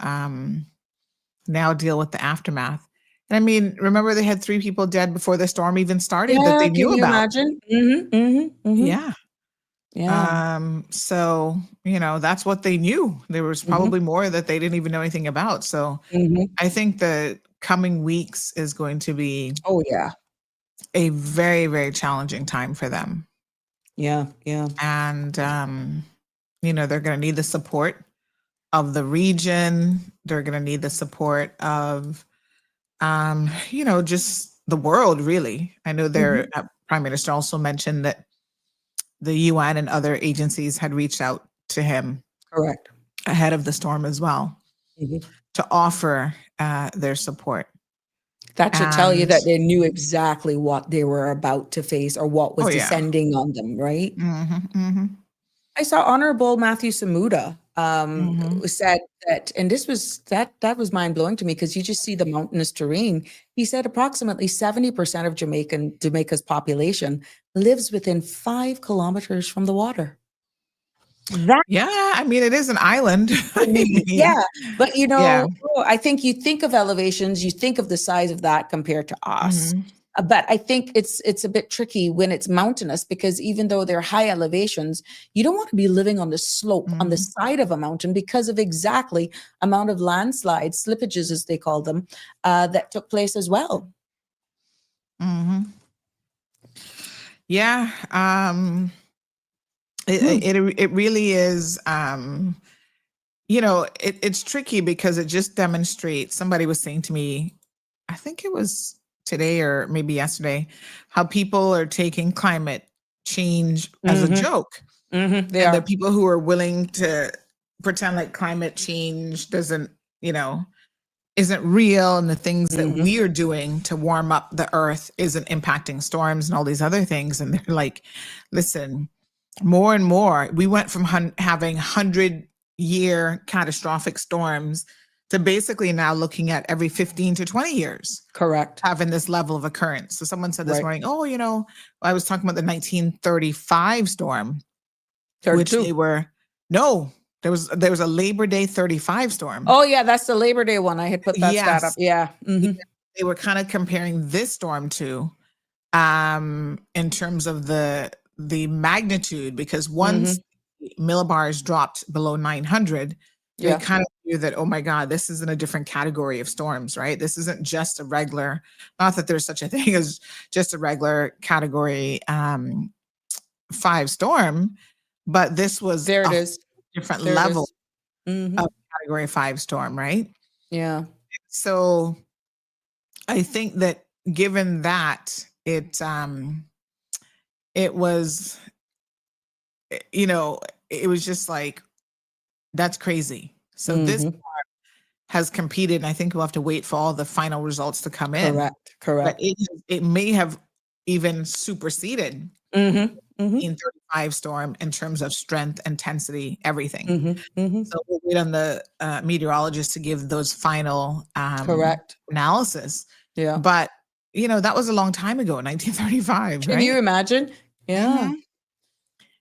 S5: now deal with the aftermath. And I mean, remember they had 3 people dead before the storm even started that
S2: Yeah,
S5: they
S2: can
S5: knew
S2: you
S5: about.
S2: imagine? Mhm. Mhm. Mhm.
S5: Yeah.
S2: Yeah.
S5: So, that's what they knew. There was
S2: Mhm.
S5: probably more that they didn't even know anything about. So
S2: Mhm.
S5: I think the coming weeks is going to be
S2: Oh, yeah.
S5: a very, very challenging time for them.
S2: Yeah, yeah.
S5: And, they're going to need the support of the region. They're going to need the support of, just the world, really. I know their
S2: Mhm.
S5: prime minister also mentioned that the UN and other agencies had reached out to him
S2: Correct.
S5: ahead of the storm as well
S2: Mhm.
S5: to offer their support.
S2: That should tell you
S5: And
S2: that they knew exactly what they were about to face or what was
S5: oh yeah.
S2: descending on them, right?
S5: Mhm, mhm,
S2: I saw Honorable Matthew Samuda
S5: mhm.
S2: said that, and this was that was mind blowing to me because you just see the mountainous terrain. He said approximately 70% of Jamaica's population lives within 5 kilometers from the water. That
S5: Yeah, I mean, it is an island.
S2: to
S5: I
S2: me,
S5: mean,
S2: yeah. But
S5: yeah.
S2: I think you think of elevations, you think of the size of that compared to us.
S5: Mhm,
S2: But I think it's a bit tricky when it's mountainous because even though they're high elevations, you don't want to be living on the slope on the
S5: mhm,
S2: side of a mountain because of exactly amount of landslides, slippages as they call them, that took place as well.
S5: mhm. Yeah,
S2: Hmm.
S5: it really is, it's tricky because it just demonstrates somebody was saying to me, I think it was today or maybe yesterday, how people are taking climate change as a
S2: Hmm.
S5: joke.
S2: Hmm. They
S5: And the
S2: are.
S5: people who are willing to pretend like climate change doesn't, isn't real, and the things that
S2: Hmm.
S5: we are doing to warm up the earth isn't impacting storms and all these other things. And they're like, listen, more and more, we went from having 100-year catastrophic storms to basically now looking at every 15 to 20 years
S2: Correct.
S5: having this level of occurrence. So someone said this
S2: Right.
S5: morning, oh, I was talking about the 1935 storm, which they
S2: 32.
S5: were No, there was a Labor Day 35 storm.
S2: Oh yeah, that's the Labor Day one. I had put that stat up.
S5: Yes.
S2: Yeah. Mhm.
S5: They were kind of comparing this storm to in terms of the magnitude, because once millibars dropped below 900, they
S2: Yeah.
S5: kind of knew that, oh my God, this is in a different category of storms, right? This isn't just a regular, not that there's such a thing as just a regular category 5 storm, but this was
S2: There it
S5: a
S2: is.
S5: different
S2: There it
S5: level
S2: is. Mhm.
S5: of category 5 storm, right?
S2: Yeah.
S5: So I think that given that it was, it was just like, that's crazy. So this has competed, and I think we'll have to wait for all the final results to come in.
S2: Correct.
S5: But
S2: Correct.
S5: it may have even superseded
S2: Mhm. Mhm.
S5: 35 storm in terms of strength, intensity, everything.
S2: Mhm. Mhm.
S5: So we'll wait on the meteorologists to give those final
S2: Correct.
S5: analysis.
S2: Yeah.
S5: But that was a long time ago, 1935,
S2: Can
S5: right?
S2: you imagine? Yeah.
S5: Mhm.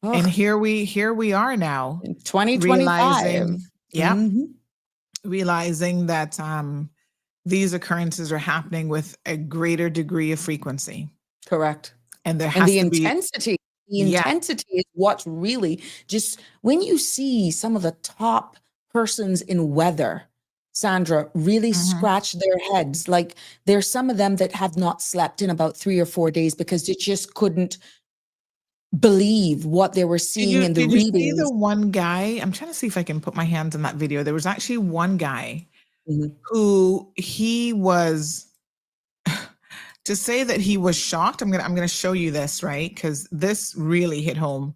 S5: And
S2: Ugh.
S5: here we are now,
S2: In 2025.
S5: realizing that these occurrences are happening with a greater degree of frequency,
S2: Correct.
S5: and there
S2: And
S5: has
S2: the
S5: to be
S2: intensity,
S5: Yeah.
S2: is what's really just when you see some of the top persons in weather, Sandra, really scratch their heads. Like there's some of them that have not slept in about 3 or 4 days because they just couldn't believe what they were seeing in the
S5: Did you see
S2: readings.
S5: the one guy? I'm trying to see if I can put my hands on that video. There was actually one guy
S2: Mhm.
S5: who he was to say that he was shocked. I'm gonna show you this, right? Because this really hit home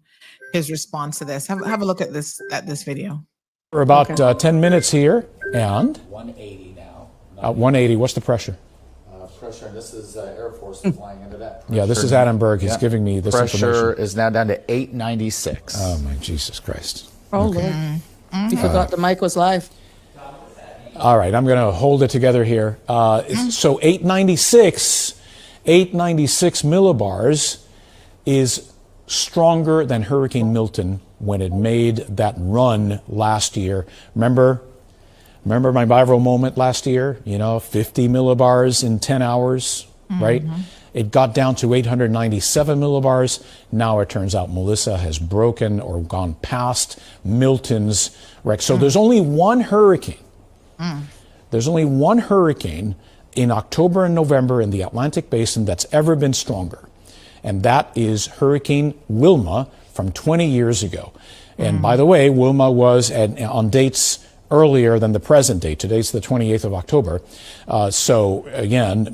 S5: his response to this. Have a look at this video.
S6: For about 10 minutes here, and 180 now. 180. What's the pressure?
S7: Pressure. This is Air Force flying into that.
S6: Yeah, this is Adam Berg. He's giving me this
S7: Pressure
S6: information.
S7: is now down to 896.
S6: Oh my Jesus Christ!
S2: Oh, Lord. You forgot the mic was live.
S6: All right, I'm going to hold it together here. So 896 millibars is stronger than Hurricane Milton when it made that run last year. Remember my viral moment last year? 50 millibars in 10 hours, right? It got down to 897 millibars. Now it turns out Melissa has broken or gone past Milton's wreck. So there's only one hurricane. There's only one hurricane in October and November in the Atlantic Basin that's ever been stronger. And that is Hurricane Wilma from 20 years ago. And by the way, Wilma was on dates earlier than the present date. Today's the 28th of October. So again,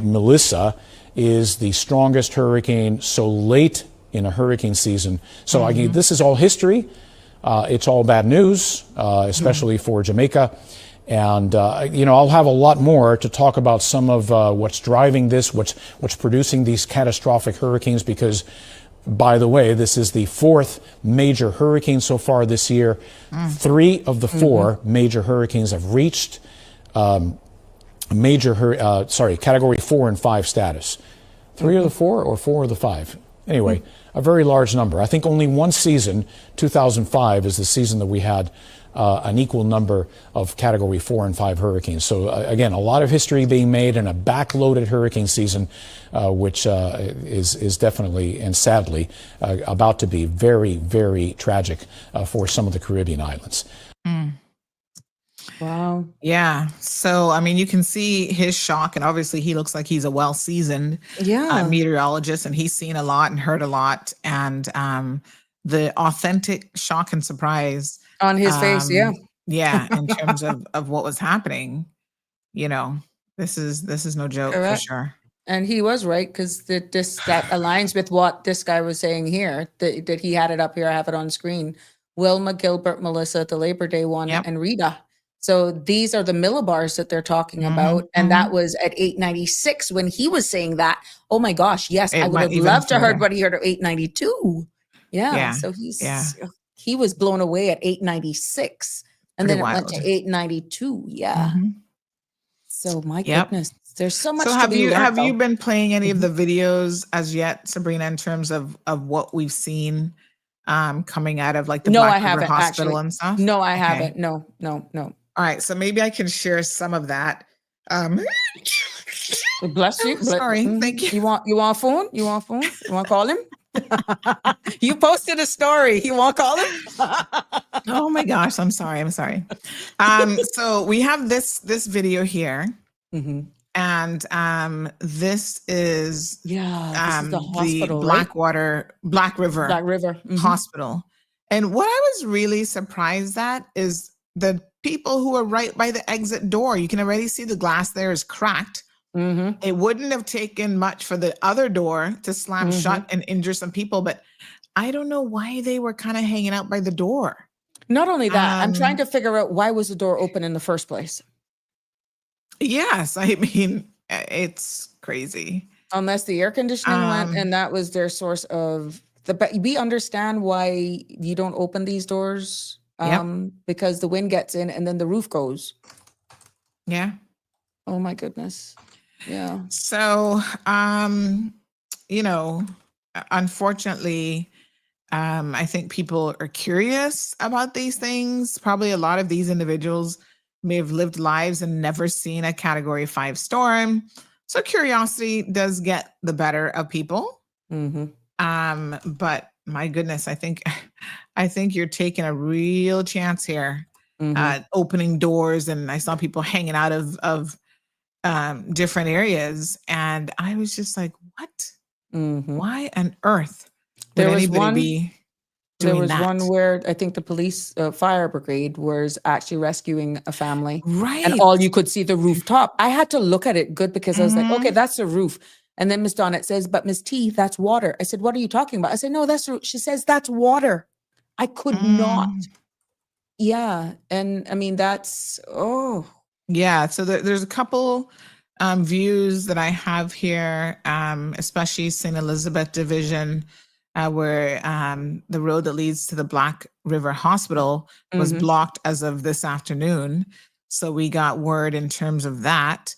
S6: Melissa is the strongest hurricane so late in a hurricane season. So this is all history. It's all bad news, especially for Jamaica. And, I'll have a lot more to talk about some of what's driving this, what's producing these catastrophic hurricanes, because, by the way, this is the 4th major hurricane so far this year. 3 of the 4 major hurricanes have reached category 4 and 5 status. 3 of the 4 or 4 of the 5? Anyway, a very large number. I think only one season, 2005, is the season that we had an equal number of category 4 and 5 hurricanes. So again, a lot of history being made in a backloaded hurricane season, which is definitely and sadly about to be very, very tragic for some of the Caribbean islands.
S2: Wow.
S5: Yeah. So, you can see his shock, and obviously he looks like he's a well-seasoned meteorologist, and he's seen a lot and heard a lot. And the authentic shock and surprise
S2: On his face, yeah.
S5: Yeah, in terms of what was happening, this is no joke.
S2: Correct.
S5: For sure.
S2: And he was right, because that aligns with what this guy was saying here, that he had it up here. I have it on screen. Wilma, Gilbert, Melissa, the Labor Day one, and Rita. So these are the millibars that they're talking about. And that was at 896 when he was saying that. Oh my gosh, yes, I would have loved to heard what he heard at 892. Yeah. So he was blown away at 896. And
S5: Pretty
S2: then it
S5: wild.
S2: went to 892. Yeah. So my goodness, there's so much.
S5: So
S2: to
S5: have
S2: be learned,
S5: you
S2: though.
S5: been playing any of the videos as yet, Sabrina, in terms of what we've seen coming out of like the
S2: No, I
S5: Black River
S2: haven't
S5: Hospital
S2: actually.
S5: and stuff?
S2: No, I
S5: Okay.
S2: haven't. No.
S5: All right. So maybe I can share some of that.
S2: Bless you.
S5: Sorry. Thank you.
S2: You want a phone? You want a phone? You want to call him? You posted a story. You want to call him?
S5: Oh my gosh. I'm sorry. So we have this video here.
S2: Mhm.
S5: And this is
S2: Yeah, this is the hospital, right?
S5: Black River
S2: Black River. Mhm.
S5: Hospital. And what I was really surprised at is the people who are right by the exit door. You can already see the glass there is cracked.
S2: Mhm.
S5: It wouldn't have taken much for the other door to slam shut and injure some people, but I don't know why they were kind of hanging out by the door.
S2: Not only that, I'm trying to figure out why was the door open in the first place?
S5: Yes, I mean, it's crazy.
S2: Unless the air conditioning went and that was their source of but we understand why you don't open these doors because the wind gets in and then the roof goes.
S5: Yeah.
S2: Oh my goodness. Yeah.
S5: So, you know, unfortunately, I think people are curious about these things. Probably a lot of these individuals may have lived lives and never seen a Category 5 storm. So curiosity does get the better of people. But my goodness, I think you're taking a real chance here, opening doors. And I saw people hanging out of different areas, and I was just like, what? Why on earth would anybody be doing that?
S2: One where I think the police fire brigade was actually rescuing a family.
S5: Right.
S2: And all you could see the rooftop. I had to look at it good because I was like, okay, that's the roof. And then Miss Donnett says, but Miss T, that's water. I said, what are you talking about? I said, no, that's she says, that's water. I could not. Yeah. And I mean, that's,
S5: Yeah. So there's a couple views that I have here, especially St. Elizabeth Division, where the road that leads to the Black River Hospital was blocked as of this afternoon. So we got word in terms of that.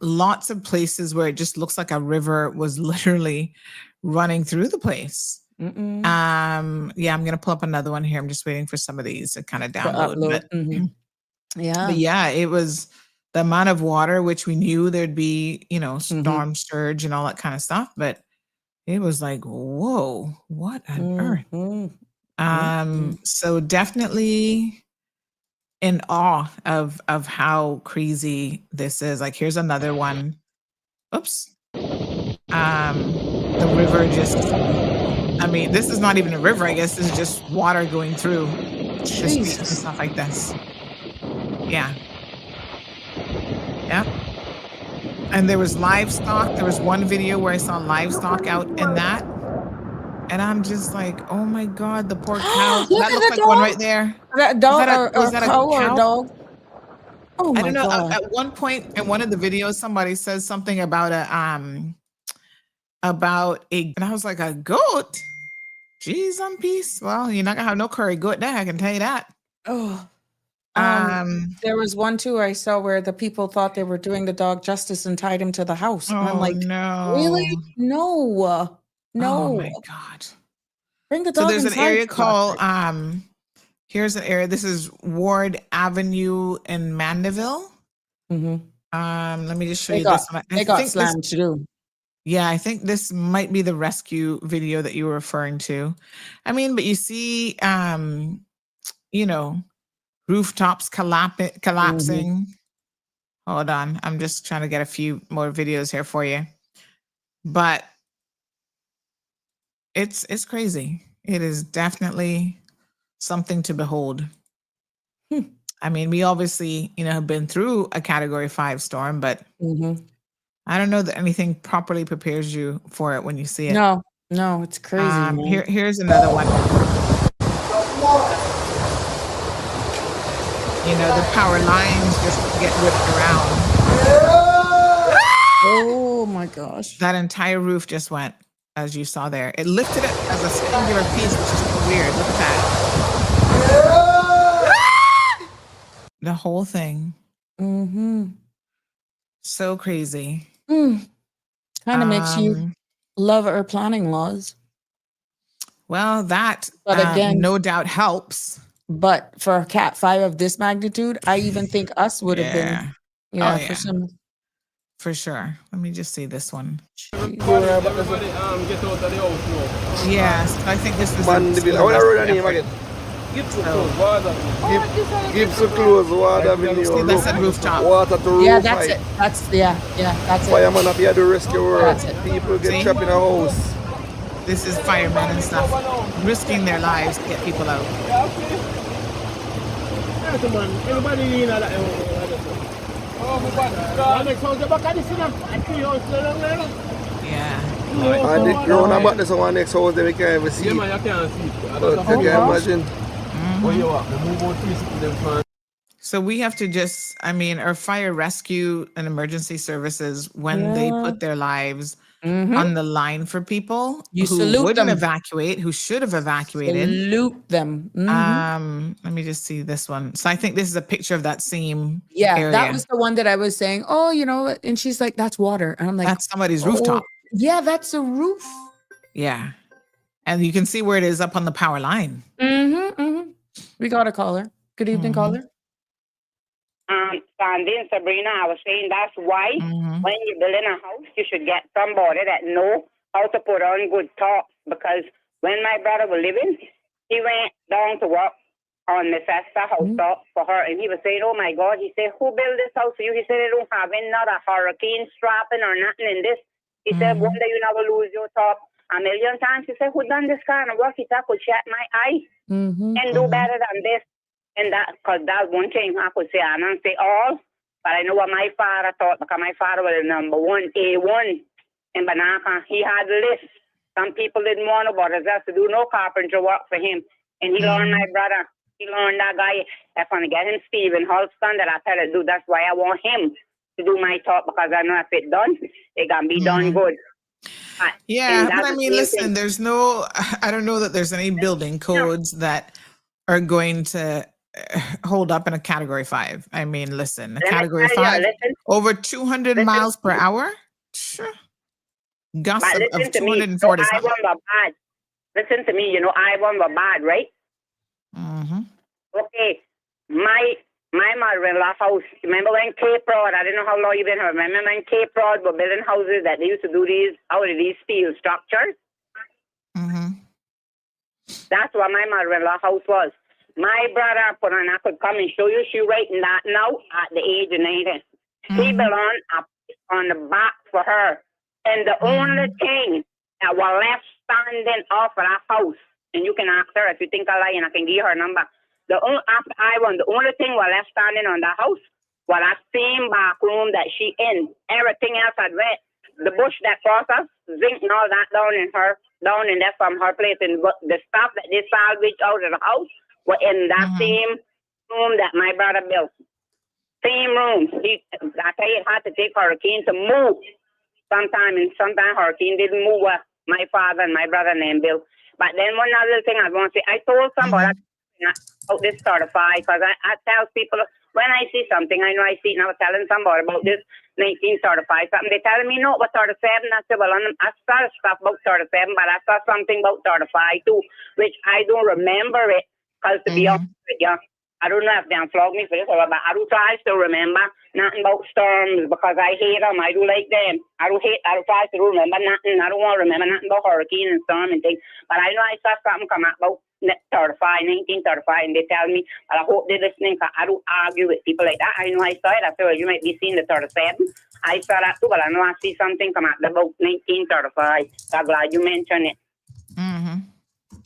S5: Lots of places where it just looks like a river was literally running through the place. Yeah, I'm gonna pull up another one here. I'm just waiting for some of these to kind of download. But yeah, it was the amount of water, which we knew there'd be, storm surge and all that kind of stuff. But it was like, whoa, what on earth? So definitely in awe of how crazy this is. Like, here's another one. Oops. The river just, I mean, this is not even a river, I guess. This is just water going through the streets and stuff like this. Yeah. Yep. And there was livestock. There was one video where I saw livestock out in that. And I'm just like, oh my God, the poor cows.
S2: Look
S5: That
S2: at
S5: looks
S2: the
S5: like
S2: dog.
S5: one right there.
S2: That dog
S5: Was that a
S2: cow or a
S5: cow?
S2: dog? Oh my
S5: I don't know.
S2: God.
S5: At one point in one of the videos, somebody says something about and I was like, a goat? Jeez, on peace. Well, you're not gonna have no curry goat there, I can tell you that.
S2: Oh. There was one too I saw where the people thought they were doing the dog justice and tied him to the house. And I'm like,
S5: no.
S2: really? No.
S5: Oh my God.
S2: Bring the dog
S5: So there's
S2: inside.
S5: an area called here's an area. This is Ward Avenue in Mandeville. Let me just show you this one.
S2: They got slammed too.
S5: Yeah, I think this might be the rescue video that you were referring to. I mean, but you see, rooftops collapsing. Hold on. I'm just trying to get a few more videos here for you. But it's crazy. It is definitely something to behold. I mean, we obviously, have been through a Category 5 storm, but I don't know that anything properly prepares you for it when you see it.
S2: No, it's crazy.
S5: Here's another one. The power lines just get whipped around.
S2: Oh my gosh.
S5: That entire roof just went, as you saw there. It lifted it as a singular piece, which is so weird. Look at that. The whole thing. So crazy.
S2: Kind of makes you love our planning laws.
S5: Well, that
S2: But again,
S5: no doubt helps.
S2: but for a Cat 5 of this magnitude, I even think us would have been,
S5: Yeah.
S2: yeah,
S5: Oh,
S2: for
S5: yeah.
S2: some.
S5: For sure. Let me just see this one.
S2: Jeez.
S8: Everybody get out of the house now.
S5: Yes, I think this is.
S7: Mandeville. What are the name again?
S8: Give some clothes, water.
S7: Give some clothes, water,
S5: See, that's at rooftop.
S7: water to roof.
S2: Yeah, that's it. That's, yeah, that's it.
S7: Fireman up here to rescue work.
S2: That's it.
S7: People get
S5: See?
S7: trapped in a house.
S5: This is firemen and stuff risking their lives to get people out.
S8: Everybody in that. Oh, my God. Next house, the back of this, you know. I see house there.
S5: Yeah.
S7: And the ground about this one next house that we can't even see.
S8: Yeah, man, you can't see it. I
S7: But
S8: don't
S7: you
S8: know.
S7: can imagine.
S8: Where you are? We move out 360 them fan.
S5: So we have to just, I mean, our fire rescue and emergency services, when they
S2: Yeah.
S5: put their lives
S2: Mhm.
S5: on the line for people
S2: You
S5: who
S2: salute
S5: wouldn't
S2: them.
S5: evacuate, who should have evacuated.
S2: Salute them. Mhm.
S5: Let me just see this one. So I think this is a picture of that same
S2: Yeah,
S5: area.
S2: that was the one that I was saying, oh, you know, and she's like, that's water. And I'm like,
S5: That's somebody's
S2: oh,
S5: rooftop.
S2: yeah, that's a roof.
S5: Yeah. And you can see where it is up on the power line.
S2: Mm-hmm, mm-hmm. We got a caller. Good evening,
S5: Mhm.
S2: caller.
S4: Sandy and Sabrina, I was saying that's why
S5: Mhm.
S4: when you're building a house, you should get somebody that know how to put on good talk. Because when my brother was living, he went down to work on the Festa house top for her, and he was saying, "Oh my God," he said, "Who built this house for you?" He said, "They don't have another hurricane strapping or nothing in this." He said, "One day you never lose your top a million times." He said, "Who done this kind of work?" He said, "I could shut my eye
S2: Mm-hmm.
S4: and do better than this." And that, because that's one thing I could say. I don't say all, but I know what my father thought, because my father was the number one, A1 in Banaka. He had a list. Some people didn't want to, but just to do no carpenter work for him. And he learned my brother. He learned that guy. If I'm going to get him Stephen Holston, that I tell him to do. That's why I want him to do my talk, because I know if it's done, it can be done good.
S5: Yeah, but
S4: that's
S5: I
S4: the
S5: mean,
S4: same
S5: listen,
S4: thing.
S5: there's no, I don't know that there's any building codes that are going to hold up in a category 5. I mean, listen, a
S4: Let me
S5: category
S4: tell you,
S5: 5
S4: listen.
S5: over 200
S4: Listen.
S5: miles per hour. Sure. Gusts
S4: But
S5: of
S4: listen to me.
S5: 240
S4: I
S5: something.
S4: want bad. Listen to me. You know, I want bad, right?
S5: Mm-hmm.
S4: Okay, my mother-in-law house. Remember when Cape Broad? I don't know how long you've been here. Remember when Cape Broad were building houses that they used to do these out of these steel structures?
S5: Mm-hmm.
S4: That's what my mother-in-law house was. My brother put on. I could come and show you. She writing that now at the age of 90. He built on the back for her, and the only thing that was left standing off of that house, and you can ask her if you think I lie, and I can give you her number. The only thing was left standing on the house was that same back room that she in. Everything else had went. The bush that crossed us, zinc and all that down in there from her place, and the stuff that they salvaged out of the house were in that same room that my brother built. Same room. I tell you, it had to take hurricane to move. Sometimes hurricane didn't move where my father and my brother named Bill. But then one other thing I want to say, I told somebody about this certified, because I tell people when I see something, I know I see it, and I was telling somebody about this 19 certified something. They telling me no, but 37. I said, well, I saw stuff about 37, but I saw something about 35 too, which I don't remember it, because to be honest with you, I don't know if they'll flog me for this, but I do try to remember nothing about storms, because I hate them. I do like them. I do try to remember nothing. I don't want to remember nothing about hurricane and storm and things. But I know I saw something come out about 1935, and they tell me, but I hope they're listening, because I don't argue with people like that. I know I saw it. I said, well, you might be seeing the 37. I saw that too, but I know I see something come out about 1935. So I'm glad you mentioned it.
S5: Mm-hmm.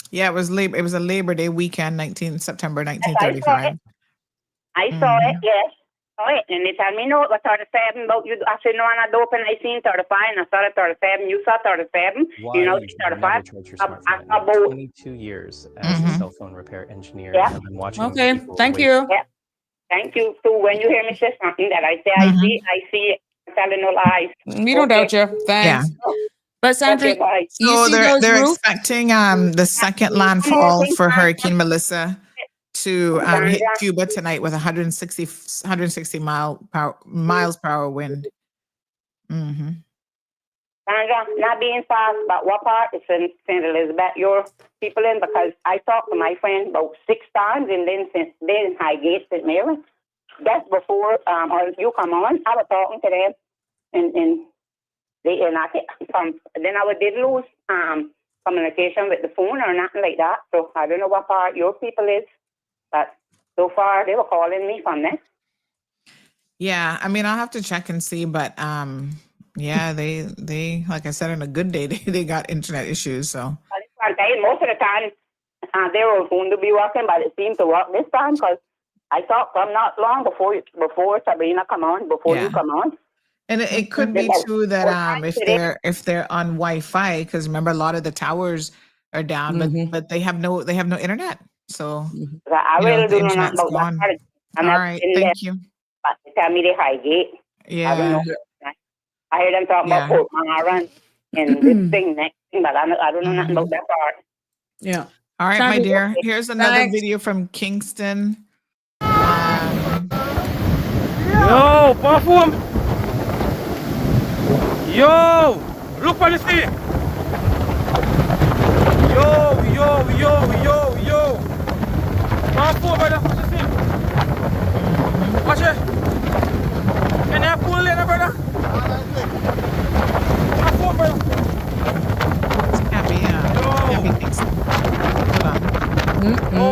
S5: Yeah, it was a Labor Day weekend, September
S4: I
S5: 1935.
S4: saw it, yes. Oh, and they tell me, no, it was 37 about you. I said, no, and I opened, I seen 35, and I saw it 37. You saw 37.
S9: Why
S4: You know,
S9: would you
S4: 35.
S9: never charge your smartphone at
S4: I
S9: night?
S4: both.
S9: 22 years as a cell phone repair engineer.
S4: Yeah.
S9: I've been watching
S2: Okay,
S9: people
S2: thank
S9: wait.
S2: you.
S4: Yeah. Thank you. So when you hear me say something that I say, I see it. I'm telling no lies.
S2: We don't doubt you.
S5: Yeah.
S2: Thanks. But Sandra,
S4: Okay, bye.
S2: you
S5: So
S2: see those
S5: they're
S2: roofs?
S5: expecting the second
S4: One more
S5: landfall
S4: thing,
S5: for
S4: Sandra.
S5: Hurricane Melissa to hit
S4: Sandra.
S5: Cuba tonight with 160 miles per hour wind. Mm-hmm.
S10: Sandra, not being fast, but what part is St. Elizabeth your people in? Because I talked to my friend about 6 times, and then Highgate, St. Mary. That's before or you come on. I was talking to them, and I think then I did lose communication with the phone or nothing like that. So I don't know what part your people is, but so far they were calling me from this.
S5: Yeah, I mean, I'll have to check and see, but yeah, they like I said, on a good day, they got internet issues. So
S10: most of the time they were going to be working, but it seemed to work this time because I thought from not long before Sabrina come on, you come on.
S5: And it could be too that if they're on Wi-Fi, because remember a lot of the towers are down, but they have no internet. So
S10: I really don't know nothing about
S5: gone.
S10: that.
S5: All right, thank you.
S10: But they tell me they Highgate.
S5: Yeah.
S10: I don't know. I heard them talking about Port Maharan and this thing next thing, but I don't know nothing about that part.
S2: Yeah.
S5: All right, my dear. Here's another video from Kingston.
S8: Yo, perfume. Yo, look for the sea. Yo. Perfume, brother. Watch the sea. Watch it. Can you pull in, brother? Perfume, brother.
S5: It's happy Kingston. Hold on.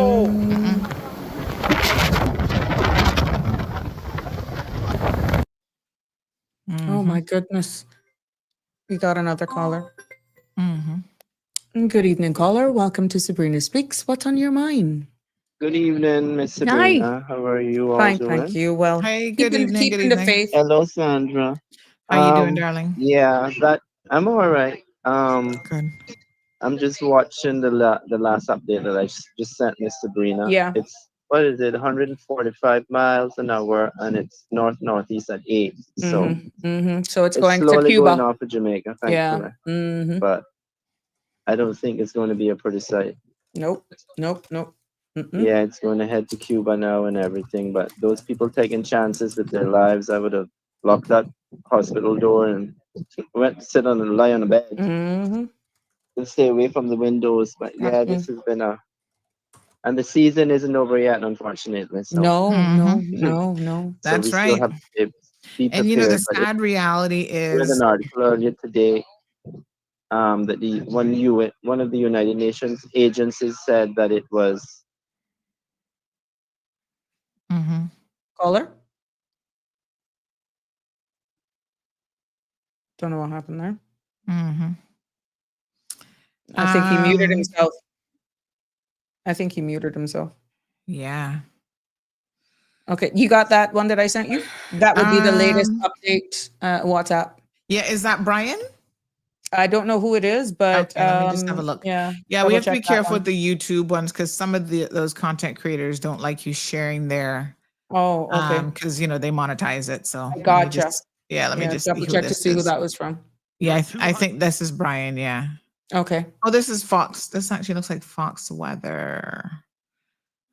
S2: Oh my goodness. We got another caller. Good evening, caller. Welcome to Sabrina Speaks. What's on your mind?
S11: Good evening, Miss Sabrina.
S2: Hi.
S11: How are you all
S2: Fine,
S11: doing?
S2: thank you. Well,
S5: hey, good evening.
S2: Keeping the faith.
S11: Hello, Sandra.
S5: How you doing, darling?
S11: Yeah, I'm all right.
S5: Good.
S11: I'm just watching the last update that I just sent Miss Sabrina.
S2: Yeah.
S11: It's what is it? 145 miles an hour, and it's northeast at 8. So
S2: So it's going to
S11: slowly
S2: Cuba.
S11: going off of Jamaica, thankfully.
S2: Yeah.
S11: But I don't think it's going to be a pretty sight.
S2: Nope.
S11: Yeah, it's going to head to Cuba now and everything. But those people taking chances with their lives, I would have locked that hospital door and went to sit on and lie on the bed and stay away from the windows. But yeah, this has been and the season isn't over yet, unfortunately. So.
S2: No.
S5: That's
S11: so we
S5: right.
S11: still have to be prepared.
S5: And you know, the sad reality is.
S11: Read an article earlier today that one of the United Nations agencies said that it was.
S2: Caller? Don't know what happened there. I think he muted himself.
S5: Yeah.
S2: Okay, you got that one that I sent you? That would be the latest update WhatsApp.
S5: Yeah, is that Brian?
S2: I don't know who it is, but
S5: okay, let me just have a look.
S2: Yeah,
S5: we have to be careful with the YouTube ones because some of those content creators don't like you sharing their.
S2: Oh, okay.
S5: Because they monetize it. So
S2: gotcha.
S5: Let me just
S2: double check to see who that was from.
S5: Yeah, I think this is Brian. Yeah.
S2: Okay.
S5: Oh, this is Fox. This actually looks like Fox Weather.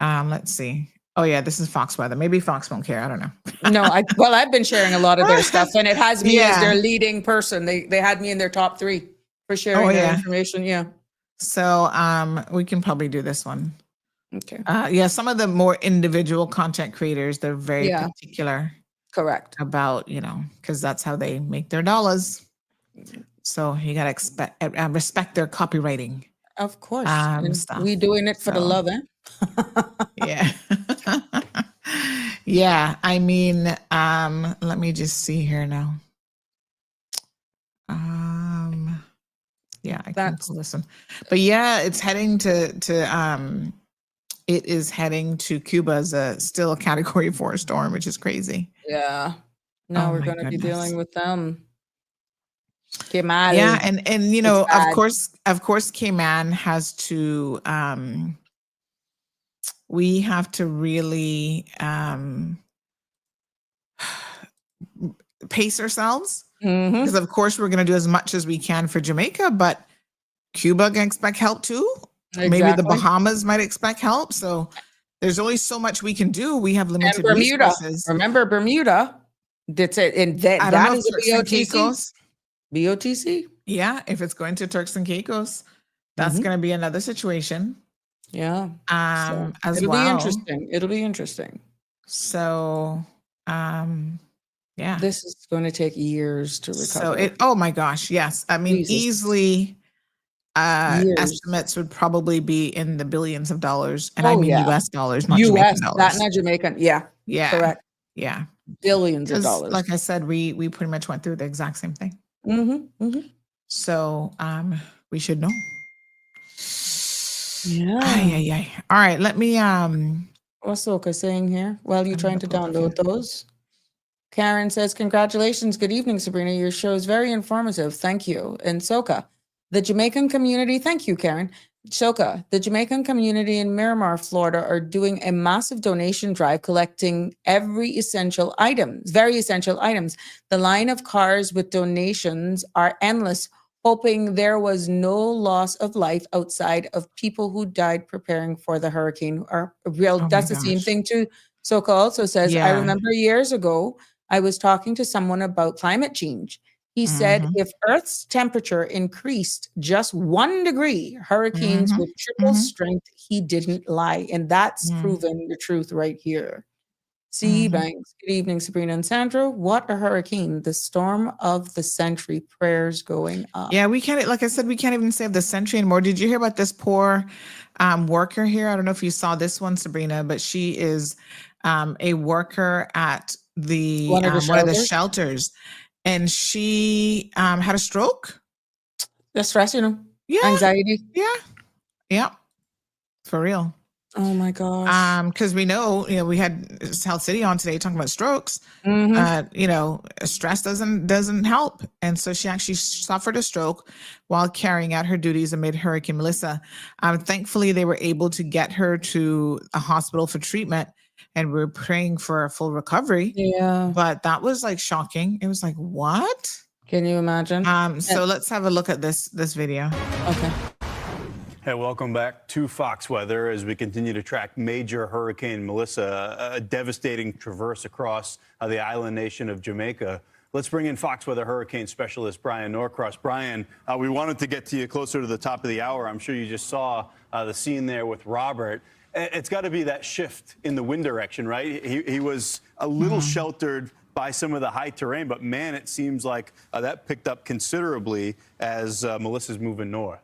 S5: Let's see. Oh yeah, this is Fox Weather. Maybe Fox won't care. I don't know.
S2: No, I've been sharing a lot of their stuff, and it has me as their leading person. They had me in their top 3 for sharing their information. Yeah.
S5: So we can probably do this one.
S2: Okay.
S5: Some of the more individual content creators, they're very particular.
S2: Correct.
S5: About because that's how they make their dollars. So you gotta respect their copywriting.
S2: Of course.
S5: Stuff.
S2: We doing it for the love, eh?
S5: Yeah. Yeah. I mean, let me just see here now. Yeah, I can pull this one. But yeah, it's heading it is heading to Cuba as still a Category 4 storm, which is crazy.
S2: Yeah. Now we're going to be dealing with them. Cayman.
S5: Yeah, and of course, Cayman has to. We have to really pace ourselves because, of course, we're going to do as much as we can for Jamaica, but Cuba can expect help too. Exactly. Maybe the Bahamas might expect help. So there's only so much we can do. We have limited resources.
S2: Remember Bermuda? That's it. And that is a BOTC. BOTC?
S5: Yeah, if it's going to Turks and Caicos, that's going to be another situation.
S2: Yeah. So
S5: As
S2: it'll
S5: well.
S2: be interesting. It'll be interesting.
S5: So, yeah.
S2: This is going to take years to recover.
S5: Oh my gosh, yes. I mean,
S2: Jesus.
S5: easily
S2: Years.
S5: estimates would probably be in the billions of dollars. And I mean US dollars, not
S2: US,
S5: Jamaican dollars.
S2: that not Jamaican. Yeah.
S5: Yeah.
S2: Correct.
S5: Yeah.
S2: Billions of dollars.
S5: Like I said, we pretty much went through the exact same thing. So we should know.
S2: Yeah.
S5: Ay. All right, let me
S2: What's Soka saying here? While you're trying to download those. Karen says, congratulations. Good evening, Sabrina. Your show is very informative. Thank you. And Soka, the Jamaican community, thank you, Karen. Soka, the Jamaican community in Miramar, Florida, are doing a massive donation drive collecting very essential items. The line of cars with donations are endless, hoping there was no loss of life outside of people who died preparing for the hurricane. That's the same thing too. Soka also says, I remember years ago, I was talking to someone about climate change. He said if Earth's temperature increased just 1 degree, hurricanes would triple strength. He didn't lie. And that's proven the truth right here. C. Banks. Good evening, Sabrina and Sandra. What a hurricane. The storm of the century. Prayers going up.
S5: Yeah, we can't, like I said, we can't even save the century anymore. Did you hear about this poor worker here? I don't know if you saw this one, Sabrina, but she is a worker at one of the shelters. And she had a stroke.
S2: The stress,
S5: Yeah.
S2: Anxiety.
S5: Yeah. For real.
S2: Oh my gosh.
S5: Because we know, we had South City on today talking about strokes. Stress doesn't help. And so she actually suffered a stroke while carrying out her duties amid Hurricane Melissa. Thankfully, they were able to get her to a hospital for treatment. And we're praying for a full recovery.
S2: Yeah.
S5: But that was like shocking. It was like, what?
S2: Can you imagine?
S5: So let's have a look at this video.
S2: Okay.
S12: Hey, welcome back to Fox Weather as we continue to track major Hurricane Melissa, a devastating traverse across the island nation of Jamaica. Let's bring in Fox Weather hurricane specialist Brian Norcross. Brian, we wanted to get to you closer to the top of the hour. I'm sure you just saw the scene there with Robert. It's got to be that shift in the wind direction, right? He was a little sheltered by some of the high terrain, but man, it seems like that picked up considerably as Melissa's moving north.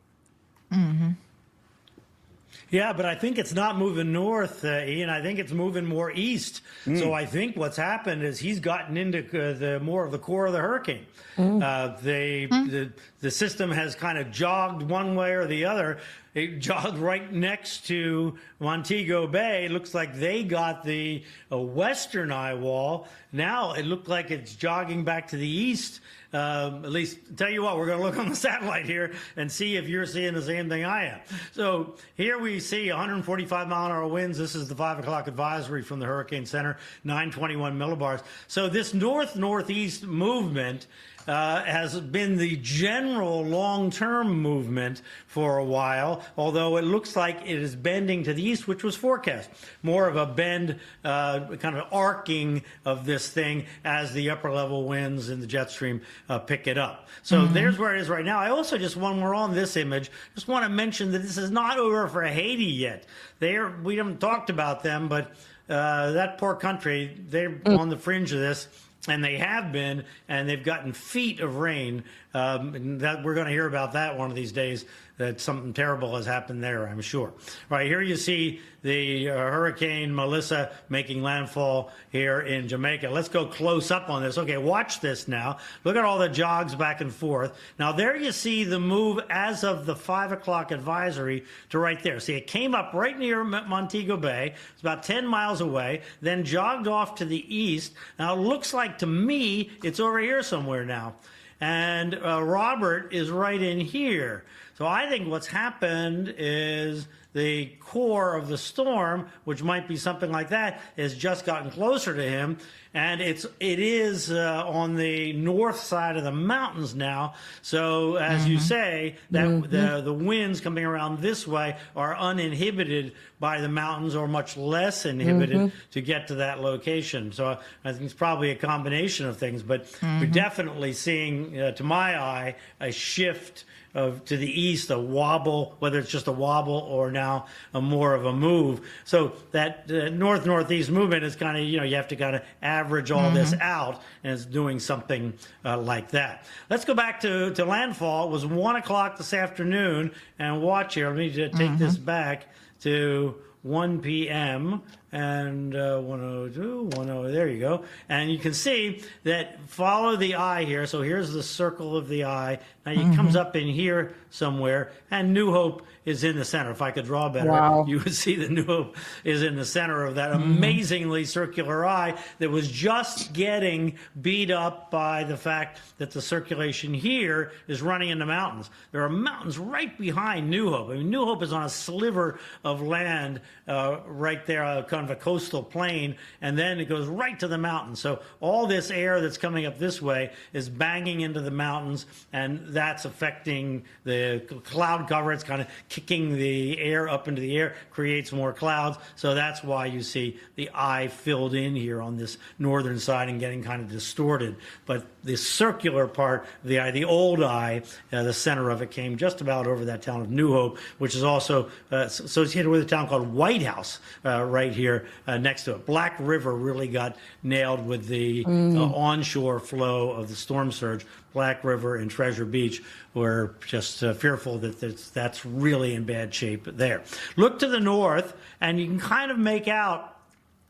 S13: Yeah, but I think it's not moving north, Ian. I think it's moving more east. So I think what's happened is he's gotten into the more of the core of the hurricane. The system has kind of jogged one way or the other. It jogged right next to Montego Bay. It looks like they got the western eye wall. Now it looked like it's jogging back to the east. At least, tell you what, we're going to look on the satellite here and see if you're seeing the same thing I am. So here we see 145-mile-an-hour winds. This is the 5 o'clock advisory from the Hurricane Center, 921 millibars. So this north-northeast movement has been the general long-term movement for a while, although it looks like it is bending to the east, which was forecast. More of a bend, kind of arcing of this thing as the upper-level winds in the jet stream pick it up. So there's where it is right now. I also just, when we're on this image, just want to mention that this is not over for Haiti yet. We haven't talked about them, but that poor country, they're on the fringe of this. And they have been, and they've gotten feet of rain. And that we're going to hear about that one of these days, that something terrible has happened there, I'm sure. Right here you see the Hurricane Melissa making landfall here in Jamaica. Let's go close up on this. Okay, watch this now. Look at all the jogs back and forth. Now there you see the move as of the 5 o'clock advisory to right there. See, it came up right near Montego Bay. It's about 10 miles away, then jogged off to the east. Now it looks like to me it's over here somewhere now. And Robert is right in here. So I think what's happened is the core of the storm, which might be something like that, has just gotten closer to him. and it is on the north side of the mountains now. So as you say, that the winds coming around this way are uninhibited by the mountains, or much less inhibited to get to that location. So I think it's probably a combination of things, but we're definitely seeing, to my eye, a shift to the east, a wobble, whether it's just a wobble or now a more of a move. So that north-northeast movement is kind of, you have to kind of average all this out, and it's doing something like that. Let's go back to landfall. It was 1 o'clock this afternoon, and watch here. Let me just take this back to 1 p.m. and 102, 10, there you go. And you can see that follow the eye here. So here's the circle of the eye. Now it comes up in here somewhere, and New Hope is in the center. If I could draw better, you would see that New Hope is in the center of that amazingly circular eye that was just getting beat up by the fact that the circulation here is running in the mountains. There are mountains right behind New Hope. I mean, New Hope is on a sliver of land right there, kind of a coastal plain, and then it goes right to the mountains. So all this air that's coming up this way is banging into the mountains, and that's affecting the cloud cover. It's kind of kicking the air up into the air, creates more clouds. So that's why you see the eye filled in here on this northern side and getting kind of distorted. But the circular part of the eye, the old eye, the center of it came just about over that town of New Hope, which is also associated with a town called White House right here next to it. Black River really got nailed with the onshore flow of the storm surge. Black River and Treasure Beach were just fearful that that's really in bad shape there. Look to the north, and you can kind of make out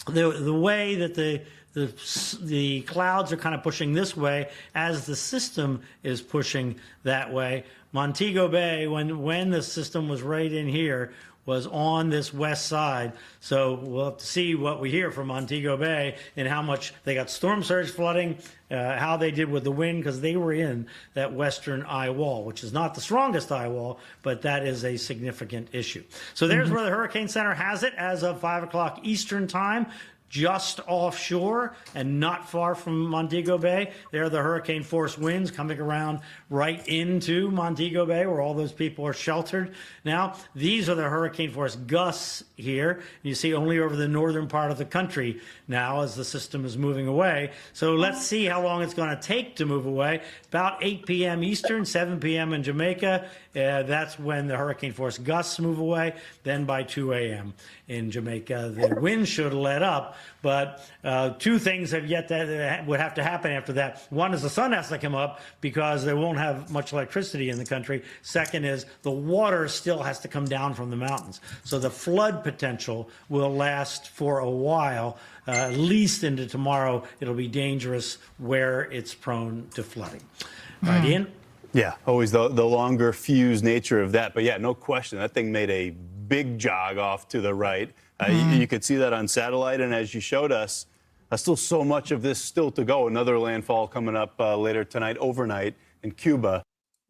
S13: the way that the clouds are kind of pushing this way as the system is pushing that way. Montego Bay, when the system was right in here, was on this west side. So we'll have to see what we hear from Montego Bay and how much they got storm surge flooding, how they did with the wind, because they were in that western eye wall, which is not the strongest eye wall, but that is a significant issue. So there's where the Hurricane Center has it as of 5 o'clock Eastern time. Just offshore and not far from Montego Bay. There are the hurricane force winds coming around right into Montego Bay, where all those people are sheltered. Now, these are the hurricane force gusts here. You see only over the northern part of the country now as the system is moving away. So let's see how long it's going to take to move away. About 8 p.m. Eastern, 7 p.m. in Jamaica. That's when the hurricane force gusts move away. Then by 2 a.m. in Jamaica, the wind should let up. But two things have yet that would have to happen after that. One is the sun has to come up because they won't have much electricity in the country. Second is the water still has to come down from the mountains. So the flood potential will last for a while, at least into tomorrow. It'll be dangerous where it's prone to flooding. All right, Ian?
S12: Yeah, always the longer fuse nature of that. But yeah, no question, that thing made a big jog off to the right. You could see that on satellite, and as you showed us, still so much of this still to go. Another landfall coming up later tonight, overnight in Cuba.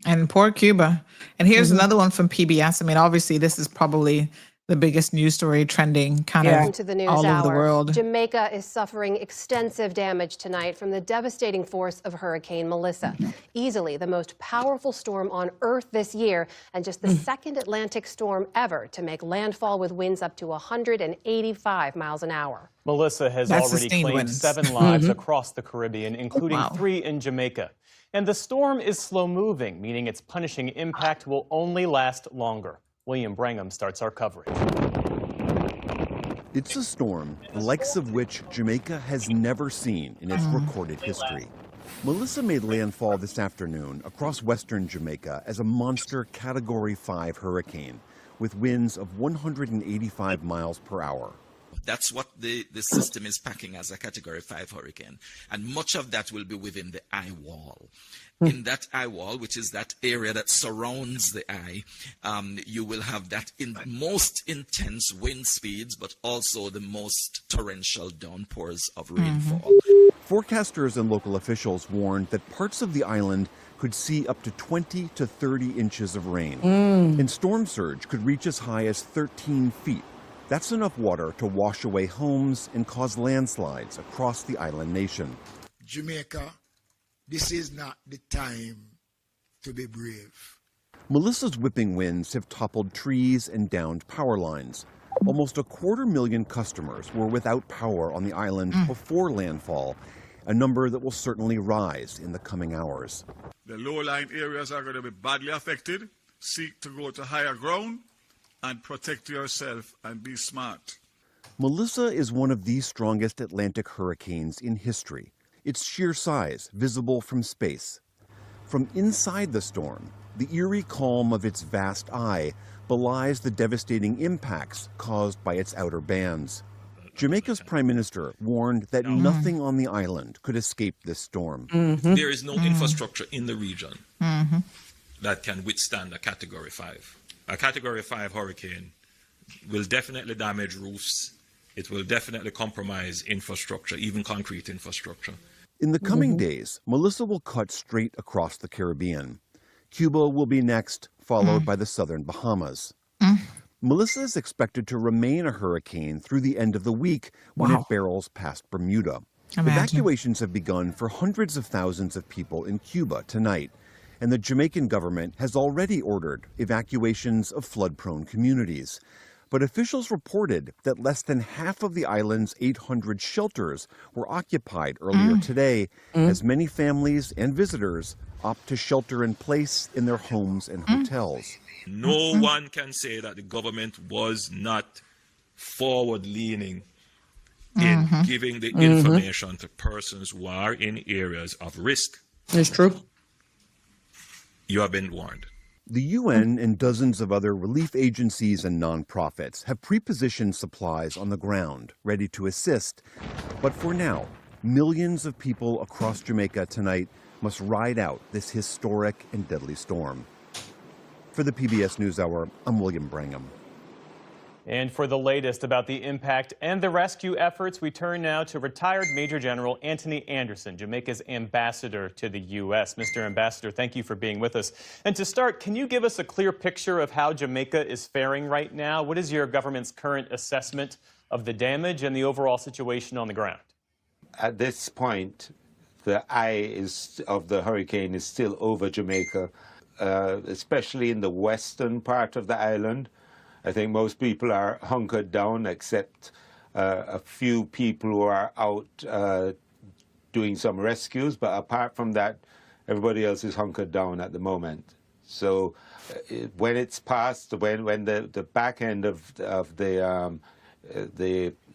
S5: And poor Cuba. And here's another one from PBS. I mean, obviously, this is probably the biggest news story trending kind of
S14: to the news
S5: all
S14: hour.
S5: over the world.
S14: Jamaica is suffering extensive damage tonight from the devastating force of Hurricane Melissa. Easily the most powerful storm on Earth this year, and just the second Atlantic storm ever to make landfall with winds up to 185 miles an hour.
S9: Melissa has already claimed 7 lives across the Caribbean, including 3 in Jamaica. And the storm is slow-moving, meaning its punishing impact will only last longer. William Brangham starts our coverage.
S15: It's a storm, the likes of which Jamaica has never seen in its recorded history. Melissa made landfall this afternoon across western Jamaica as a monster Category 5 hurricane with winds of 185 miles per hour.
S16: That's what the system is packing as a Category 5 hurricane. And much of that will be within the eye wall. In that eye wall, which is that area that surrounds the eye, you will have that most intense wind speeds, but also the most torrential downpours of rainfall.
S15: Forecasters and local officials warned that parts of the island could see up to 20 to 30 inches of rain. And storm surge could reach as high as 13 feet. That's enough water to wash away homes and cause landslides across the island nation.
S17: Jamaica, this is not the time to be brave.
S15: Melissa's whipping winds have toppled trees and downed power lines. Almost 250,000 customers were without power on the island before landfall, a number that will certainly rise in the coming hours.
S18: The low-lying areas are going to be badly affected. Seek to go to higher ground and protect yourself and be smart.
S15: Melissa is one of the strongest Atlantic hurricanes in history. Its sheer size visible from space. From inside the storm, the eerie calm of its vast eye belies the devastating impacts caused by its outer bands. Jamaica's prime minister warned that nothing on the island could escape this storm.
S19: There is no infrastructure in the region that can withstand a Category 5. A Category 5 hurricane will definitely damage roofs. It will definitely compromise infrastructure, even concrete infrastructure.
S15: In the coming days, Melissa will cut straight across the Caribbean. Cuba will be next, followed by the southern Bahamas. Melissa is expected to remain a hurricane through the end of the week when it barrels past Bermuda. Evacuations have begun for hundreds of thousands of people in Cuba tonight, and the Jamaican government has already ordered evacuations of flood-prone communities. But officials reported that less than half of the island's 800 shelters were occupied earlier today, as many families and visitors opt to shelter in place in their homes and hotels.
S19: No one can say that the government was not forward-leaning in giving the information to persons who are in areas of risk.
S2: It's true.
S19: You have been warned.
S15: The UN and dozens of other relief agencies and nonprofits have pre-positioned supplies on the ground, ready to assist. But for now, millions of people across Jamaica tonight must ride out this historic and deadly storm. For the PBS NewsHour, I'm William Brangham.
S9: And for the latest about the impact and the rescue efforts, we turn now to retired Major General Anthony Anderson, Jamaica's ambassador to the U.S. Mr. Ambassador, thank you for being with us. And to start, can you give us a clear picture of how Jamaica is faring right now? What is your government's current assessment of the damage and the overall situation on the ground?
S20: At this point, the eye of the hurricane is still over Jamaica, especially in the western part of the island. I think most people are hunkered down, except a few people who are out doing some rescues. But apart from that, everybody else is hunkered down at the moment. So when it's past, when the back end of the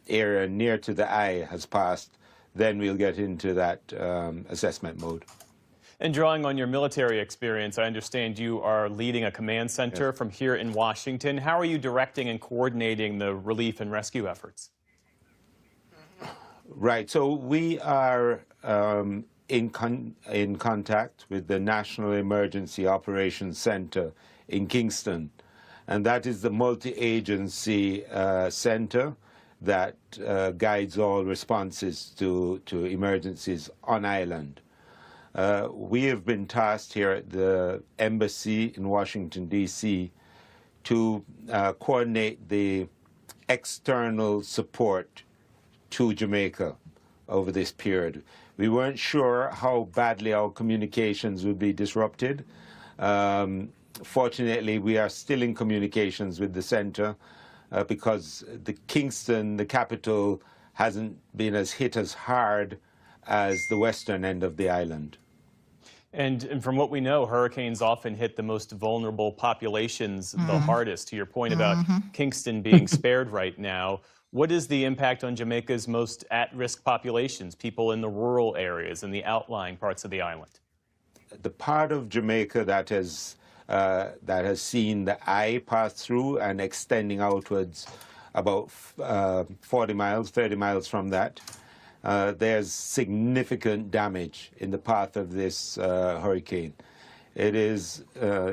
S20: area near to the eye has passed, then we'll get into that assessment mode.
S9: And drawing on your military experience, I understand you are leading a command center from here in Washington. How are you directing and coordinating the relief and rescue efforts?
S20: Right. So we are in contact with the National Emergency Operations Center in Kingston. And that is the multi-agency center that guides all responses to emergencies on island. We have been tasked here at the embassy in Washington, D.C. to coordinate the external support to Jamaica over this period. We weren't sure how badly our communications would be disrupted. Fortunately, we are still in communications with the center because the Kingston, the capital, hasn't been as hit as hard as the western end of the island.
S9: And from what we know, hurricanes often hit the most vulnerable populations the hardest. To your point about Kingston being spared right now, what is the impact on Jamaica's most at-risk populations, people in the rural areas and the outlying parts of the island?
S20: The part of Jamaica that has seen the eye pass through and extending outwards about 40 miles, 30 miles from that, there's significant damage in the path of this hurricane. It is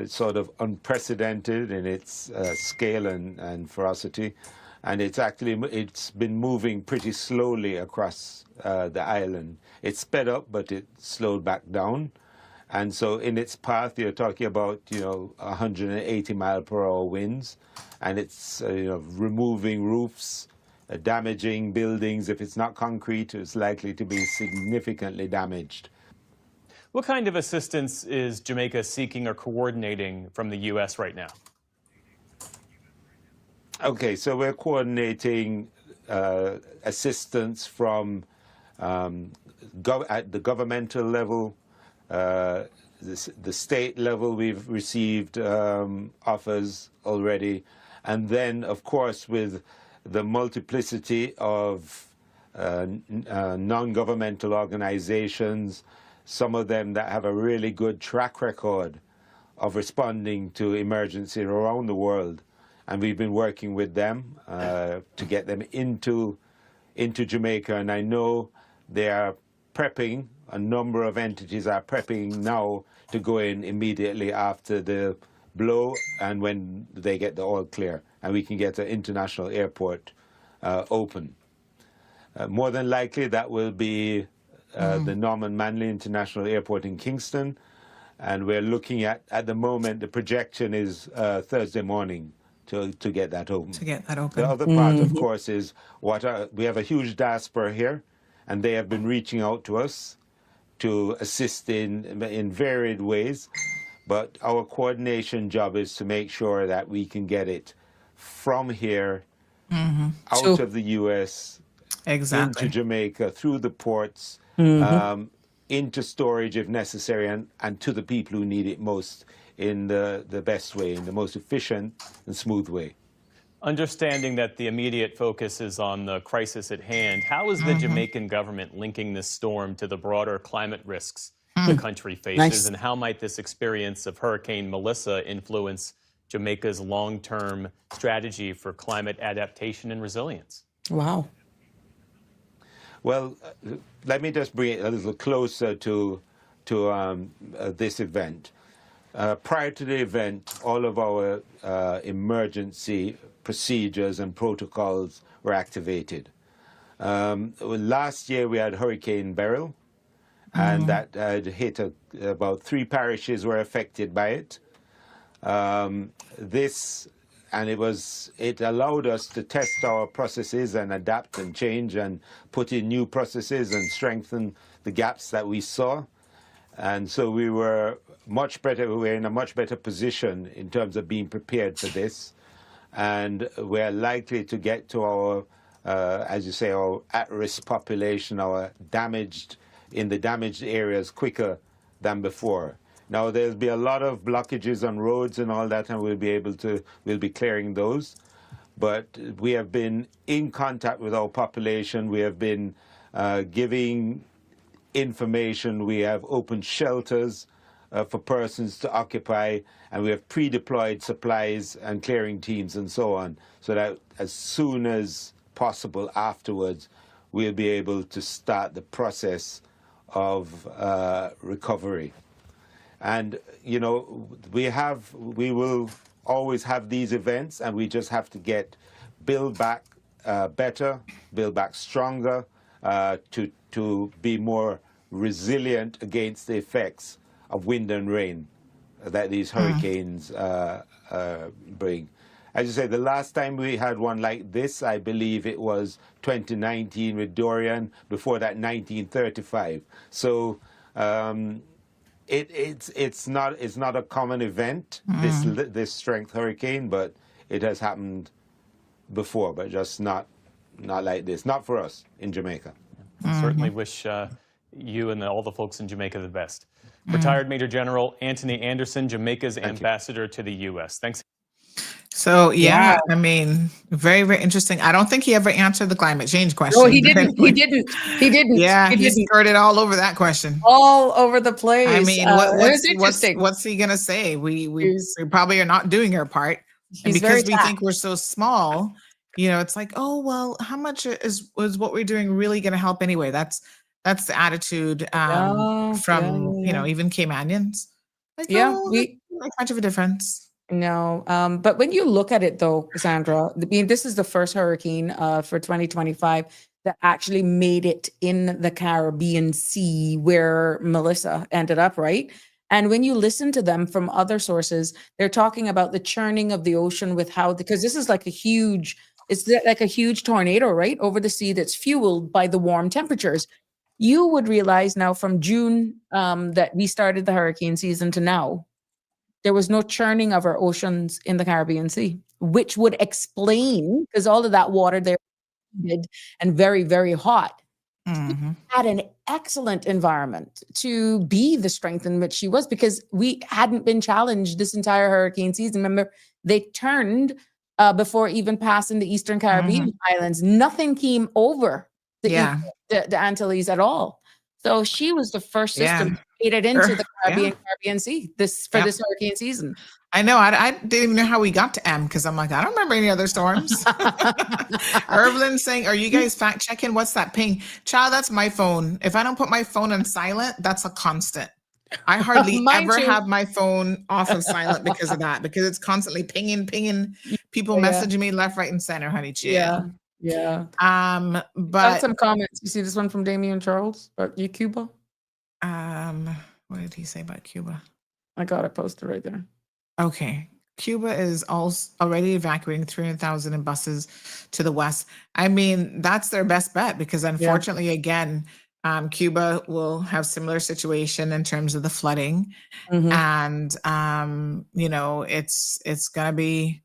S20: sort of unprecedented in its scale and ferocity, and it's been moving pretty slowly across the island. It sped up, but it slowed back down, And so in its path, you're talking about, 180-mile-per-hour winds, and it's, removing roofs, damaging buildings. If it's not concrete, it's likely to be significantly damaged.
S9: What kind of assistance is Jamaica seeking or coordinating from the U.S. right now?
S20: Okay, so we're coordinating assistance from at the governmental level, the state level. We've received offers already, and then, of course, with the multiplicity of non-governmental organizations, some of them that have a really good track record of responding to emergency around the world. And we've been working with them to get them into Jamaica. And I know they are prepping, a number of entities are prepping now to go in immediately after the blow and when they get the all clear and we can get the international airport open. More than likely that will be the Norman Manley International Airport in Kingston. And we're looking at the moment, the projection is Thursday morning to get that open. The other part, of course, is we have a huge diaspora here, and they have been reaching out to us to assist in varied ways. But our coordination job is to make sure that we can get it from here out of the U.S. into Jamaica, through the ports, into storage if necessary, and to the people who need it most in the best way, in the most efficient and smooth way.
S9: Understanding that the immediate focus is on the crisis at hand, how is the Jamaican government linking this storm to the broader climate risks the country faces, and how might this experience of Hurricane Melissa influence Jamaica's long-term strategy for climate adaptation and resilience?
S2: Wow.
S20: Well, let me just bring it a little closer to this event. Prior to the event, all of our emergency procedures and protocols were activated. Last year we had Hurricane Beryl, and that had hit about 3 parishes were affected by it. It allowed us to test our processes and adapt and change and put in new processes and strengthen the gaps that we saw. And so we were we're in a much better position in terms of being prepared for this. And we're likely to get to our, as you say, our at-risk population, our damaged areas quicker than before. Now, there'll be a lot of blockages on roads and all that, and we'll be clearing those. But we have been in contact with our population. We have been giving information. We have opened shelters for persons to occupy, and we have pre-deployed supplies and clearing teams and so on, so that as soon as possible afterwards, we'll be able to start the process of recovery. And, we will always have these events, and we just have to build back better, build back stronger, to be more resilient against the effects of wind and rain that these hurricanes bring. As you say, the last time we had one like this, I believe it was 2019 with Dorian, before that 1935. So it's not a common event, this strength hurricane, but it has happened before, but just not like this, not for us in Jamaica.
S9: Certainly wish you and all the folks in Jamaica the best. Retired Major General Anthony Anderson, Jamaica's ambassador to the U.S. Thanks.
S5: So, yeah, I mean, very, very interesting. I don't think he ever answered the climate change question.
S2: No, he didn't. He didn't.
S5: Yeah, he skirted all over that question.
S2: All over the place.
S5: I mean, what's he going to say? We probably are not doing our part. And because we think we're so small, it's like, oh, well, how much is what we're doing really going to help anyway? That's the attitude from, even Caymanians. Like, we make much of a difference.
S2: No, but when you look at it, though, Sandra, I mean, this is the first hurricane for 2025 that actually made it in the Caribbean Sea where Melissa ended up, right? And when you listen to them from other sources, they're talking about the churning of the ocean with how, because this is like it's like a huge tornado, right? Over the sea that's fueled by the warm temperatures. You would realize now from June that we started the hurricane season to now, there was no churning of our oceans in the Caribbean Sea, which would explain, because all of that water there and very, very hot. Had an excellent environment to be the strength in which she was, because we hadn't been challenged this entire hurricane season. Remember, they turned before even passing the Eastern Caribbean islands. Nothing came over the Antilles at all. So she was the first system made it into the Caribbean Sea this hurricane season.
S5: I know. I didn't even know how we got to M, because I'm like, I don't remember any other storms. Irvlin saying, are you guys fact checking? What's that ping? Child, that's my phone. If I don't put my phone on silent, that's a constant. I hardly ever have my phone off of silent because of that, because it's constantly pinging, people messaging me left, right, and center, honey. Chill.
S2: Yeah.
S5: But
S2: some comments. You see this one from Damian Charles about Cuba?
S5: What did he say about Cuba?
S2: I got it posted right there.
S5: Okay. Cuba is already evacuating 300,000 in buses to the west. I mean, that's their best bet, because unfortunately, again, Cuba will have similar situation in terms of the flooding. And, you know, it's going to be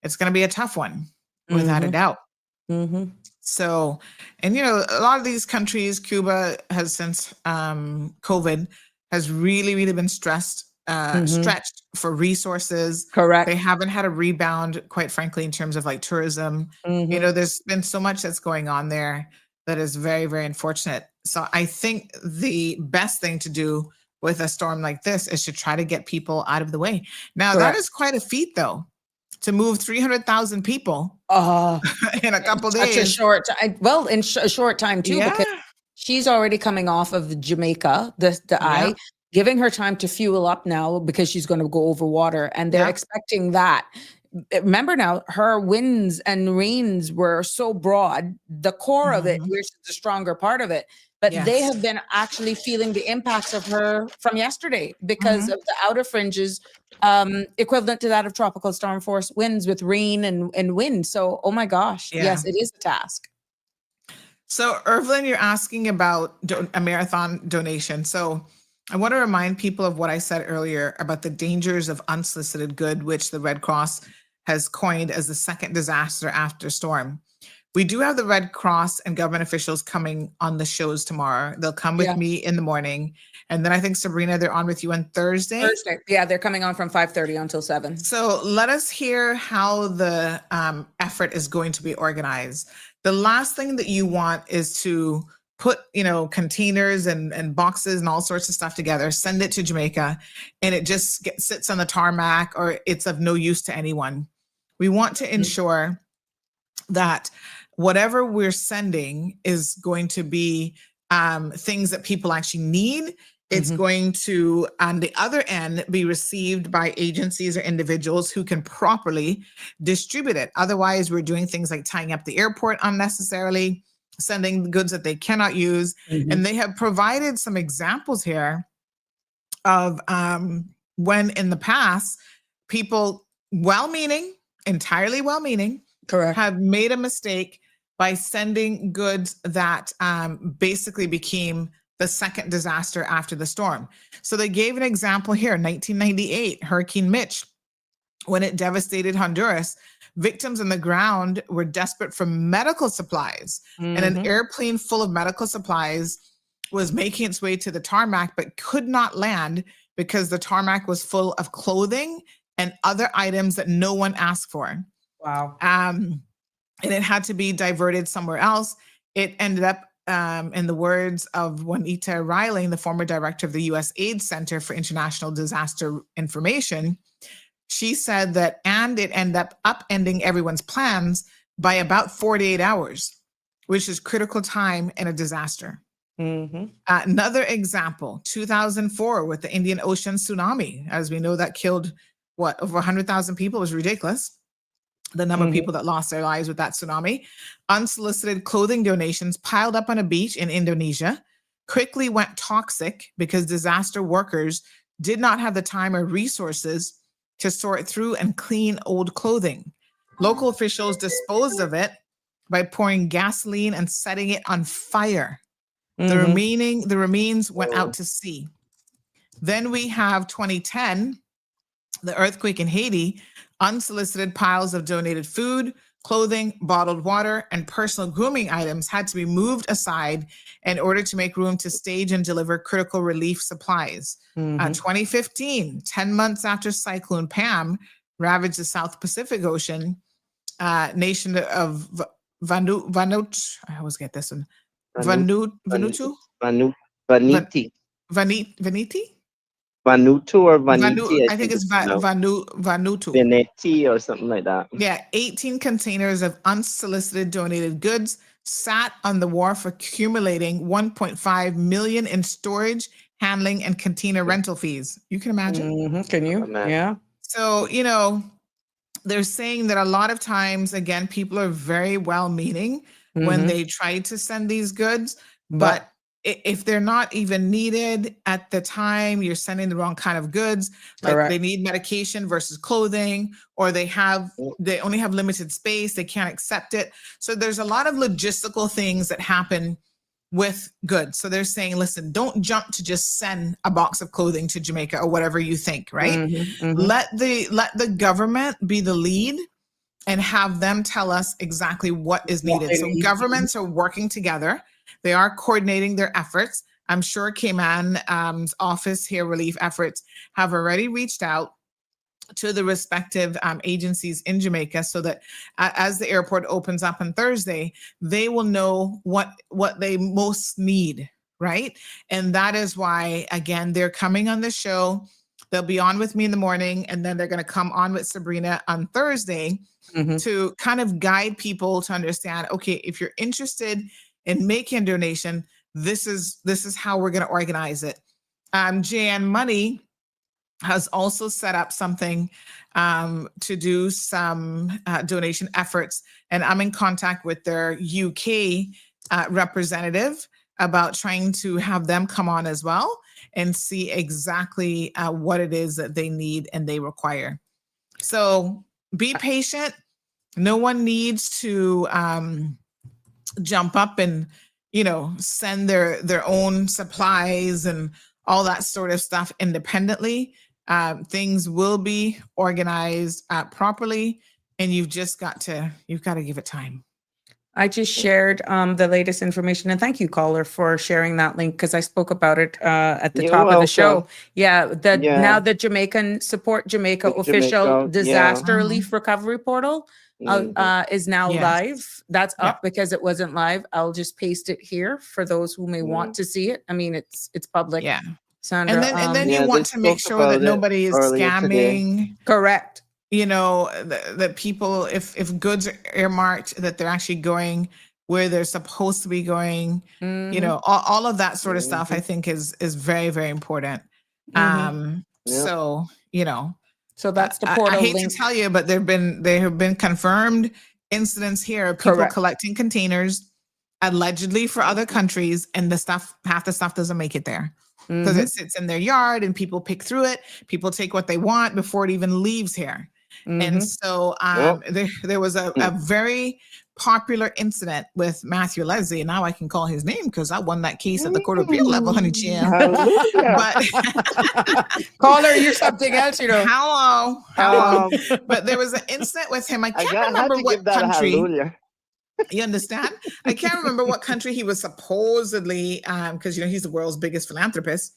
S5: a tough one without a doubt. So, and, you know, a lot of these countries, Cuba has since COVID has really, really been stretched for resources.
S2: Correct.
S5: They haven't had a rebound, quite frankly, in terms of like tourism. You know, there's been so much that's going on there that is very, very unfortunate. So I think the best thing to do with a storm like this is to try to get people out of the way. Now, that is quite a feat, though, to move 300,000 people in a couple days.
S2: In a short time too, because she's already coming off of Jamaica, the giving her time to fuel up now, because she's going to go over water, and they're expecting that. Remember now, her winds and rains were so broad, the core of it, which is the stronger part of it. But they have been actually feeling the impacts of her from yesterday because of the outer fringes, equivalent to that of tropical storm force winds with rain and wind. So, oh my gosh, yes, it is a task.
S5: So, Irvlin, you're asking about a marathon donation. So, I want to remind people of what I said earlier about the dangers of unsolicited good, which the Red Cross has coined as the second disaster after storm. We do have the Red Cross and government officials coming on the shows tomorrow. They'll come with me in the morning. And then I think, Sabrina, they're on with you on Thursday.
S2: Yeah, they're coming on from 5:30 until 7.
S5: So let us hear how the effort is going to be organized. The last thing that you want is to put, you know, containers and boxes and all sorts of stuff together, send it to Jamaica, and it just sits on the tarmac, or it's of no use to anyone. We want to ensure that whatever we're sending is going to be things that people actually need. It's going to, on the other end, be received by agencies or individuals who can properly distribute it. Otherwise, we're doing things like tying up the airport unnecessarily, sending goods that they cannot use. And they have provided some examples here of when in the past, people well-meaning, entirely well-meaning, have made a mistake by sending goods that basically became the second disaster after the storm. So they gave an example here, 1998, Hurricane Mitch, when it devastated Honduras. Victims on the ground were desperate for medical supplies, and an airplane full of medical supplies was making its way to the tarmac, but could not land because the tarmac was full of clothing and other items that no one asked for.
S2: Wow.
S5: And it had to be diverted somewhere else. It ended up, in the words of Juanita Riley, the former director of the U.S. AIDS Center for International Disaster Information, she said that, and it ended up upending everyone's plans by about 48 hours, which is critical time in a disaster. Another example, 2004 with the Indian Ocean tsunami. As we know, that killed, over 100,000 people. It was ridiculous, the number of people that lost their lives with that tsunami. Unsolicited clothing donations piled up on a beach in Indonesia quickly went toxic because disaster workers did not have the time or resources to sort through and clean old clothing. Local officials disposed of it by pouring gasoline and setting it on fire. The remains went out to sea. Then we have 2010, the earthquake in Haiti. Unsolicited piles of donated food, clothing, bottled water, and personal grooming items had to be moved aside in order to make room to stage and deliver critical relief supplies. 2015, 10 months after Cyclone Pam ravaged the South Pacific Ocean, nation of Vanuatu, I always get this one, Vanuatu?
S11: Vaniti.
S5: Vanuatu
S11: or Vaniti?
S5: I think it's Vanuatu.
S11: Vaniti or something like that.
S5: Yeah, 18 containers of unsolicited donated goods sat on the wharf, accumulating 1.5 million in storage, handling, and container rental fees. You can imagine.
S2: Can you? Yeah.
S5: So, you know, they're saying that a lot of times, again, people are very well-meaning when they try to send these goods, but if they're not even needed at the time, you're sending the wrong kind of goods. Like they need medication versus clothing, or they only have limited space. They can't accept it. So there's a lot of logistical things that happen with goods. So they're saying, listen, don't jump to just send a box of clothing to Jamaica or whatever you think, right? Let the government be the lead and have them tell us exactly what is needed. So governments are working together. They are coordinating their efforts. I'm sure Cayman's office here, relief efforts, have already reached out to the respective agencies in Jamaica so that as the airport opens up on Thursday, they will know what they most need, right? And that is why, again, they're coming on the show. They'll be on with me in the morning, and then they're going to come on with Sabrina on Thursday to kind of guide people to understand, okay, if you're interested in making a donation, this is how we're going to organize it. JN Money has also set up something to do some donation efforts, and I'm in contact with their UK representative about trying to have them come on as well and see exactly what it is that they need and they require. So be patient. No one needs to jump up and, you know, send their own supplies and all that sort of stuff independently. Things will be organized properly, and you've got to give it time.
S2: I just shared the latest information, and thank you, caller, for sharing that link, because I spoke about it at the top of the show. Yeah, now the Jamaican Support Jamaica official disaster relief recovery portal is now live. That's up because it wasn't live. I'll just paste it here for those who may want to see it. I mean, it's public.
S5: Yeah.
S2: Sandra,
S5: and then you want to make sure that nobody is scamming.
S2: Correct.
S5: You know, that people, if goods are earmarked, that they're actually going where they're supposed to be going. You know, all of that sort of stuff, I think is very, very important. So, you know,
S2: so that's the portal.
S5: I hate
S2: link.
S5: to tell you, but there have been confirmed incidents here of people collecting containers allegedly for other countries, and half the stuff doesn't make it there. Because it sits in their yard and people pick through it. People take what they want before it even leaves here. And so there was a very popular incident with Matthew Leslie, and now I can call his name because I won that case at the Court of Appeal level, honey Jim. But
S2: caller, you're something else, you know.
S5: Hello. But there was an incident with him. I can't remember what country. You understand? I can't remember what country he was supposedly, because, you know, he's the world's biggest philanthropist.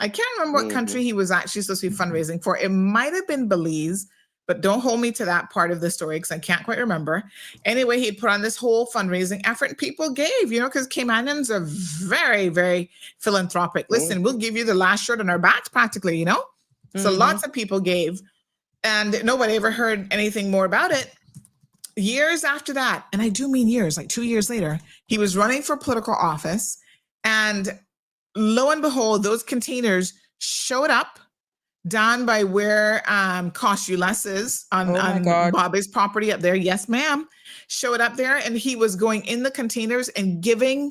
S5: I can't remember what country he was actually supposed to be fundraising for. It might have been Belize, but don't hold me to that part of the story because I can't quite remember. Anyway, he put on this whole fundraising effort and people gave, you know, because Caymanians are very, very philanthropic. Listen, we'll give you the last shirt on our backs practically, you know? So lots of people gave, and nobody ever heard anything more about it. Years after that, and I do mean years, like 2 years later, he was running for political office, and lo and behold, those containers showed up down by where Cost You Less is on Bobby's property up there. Yes, ma'am. Showed up there, and he was going in the containers and giving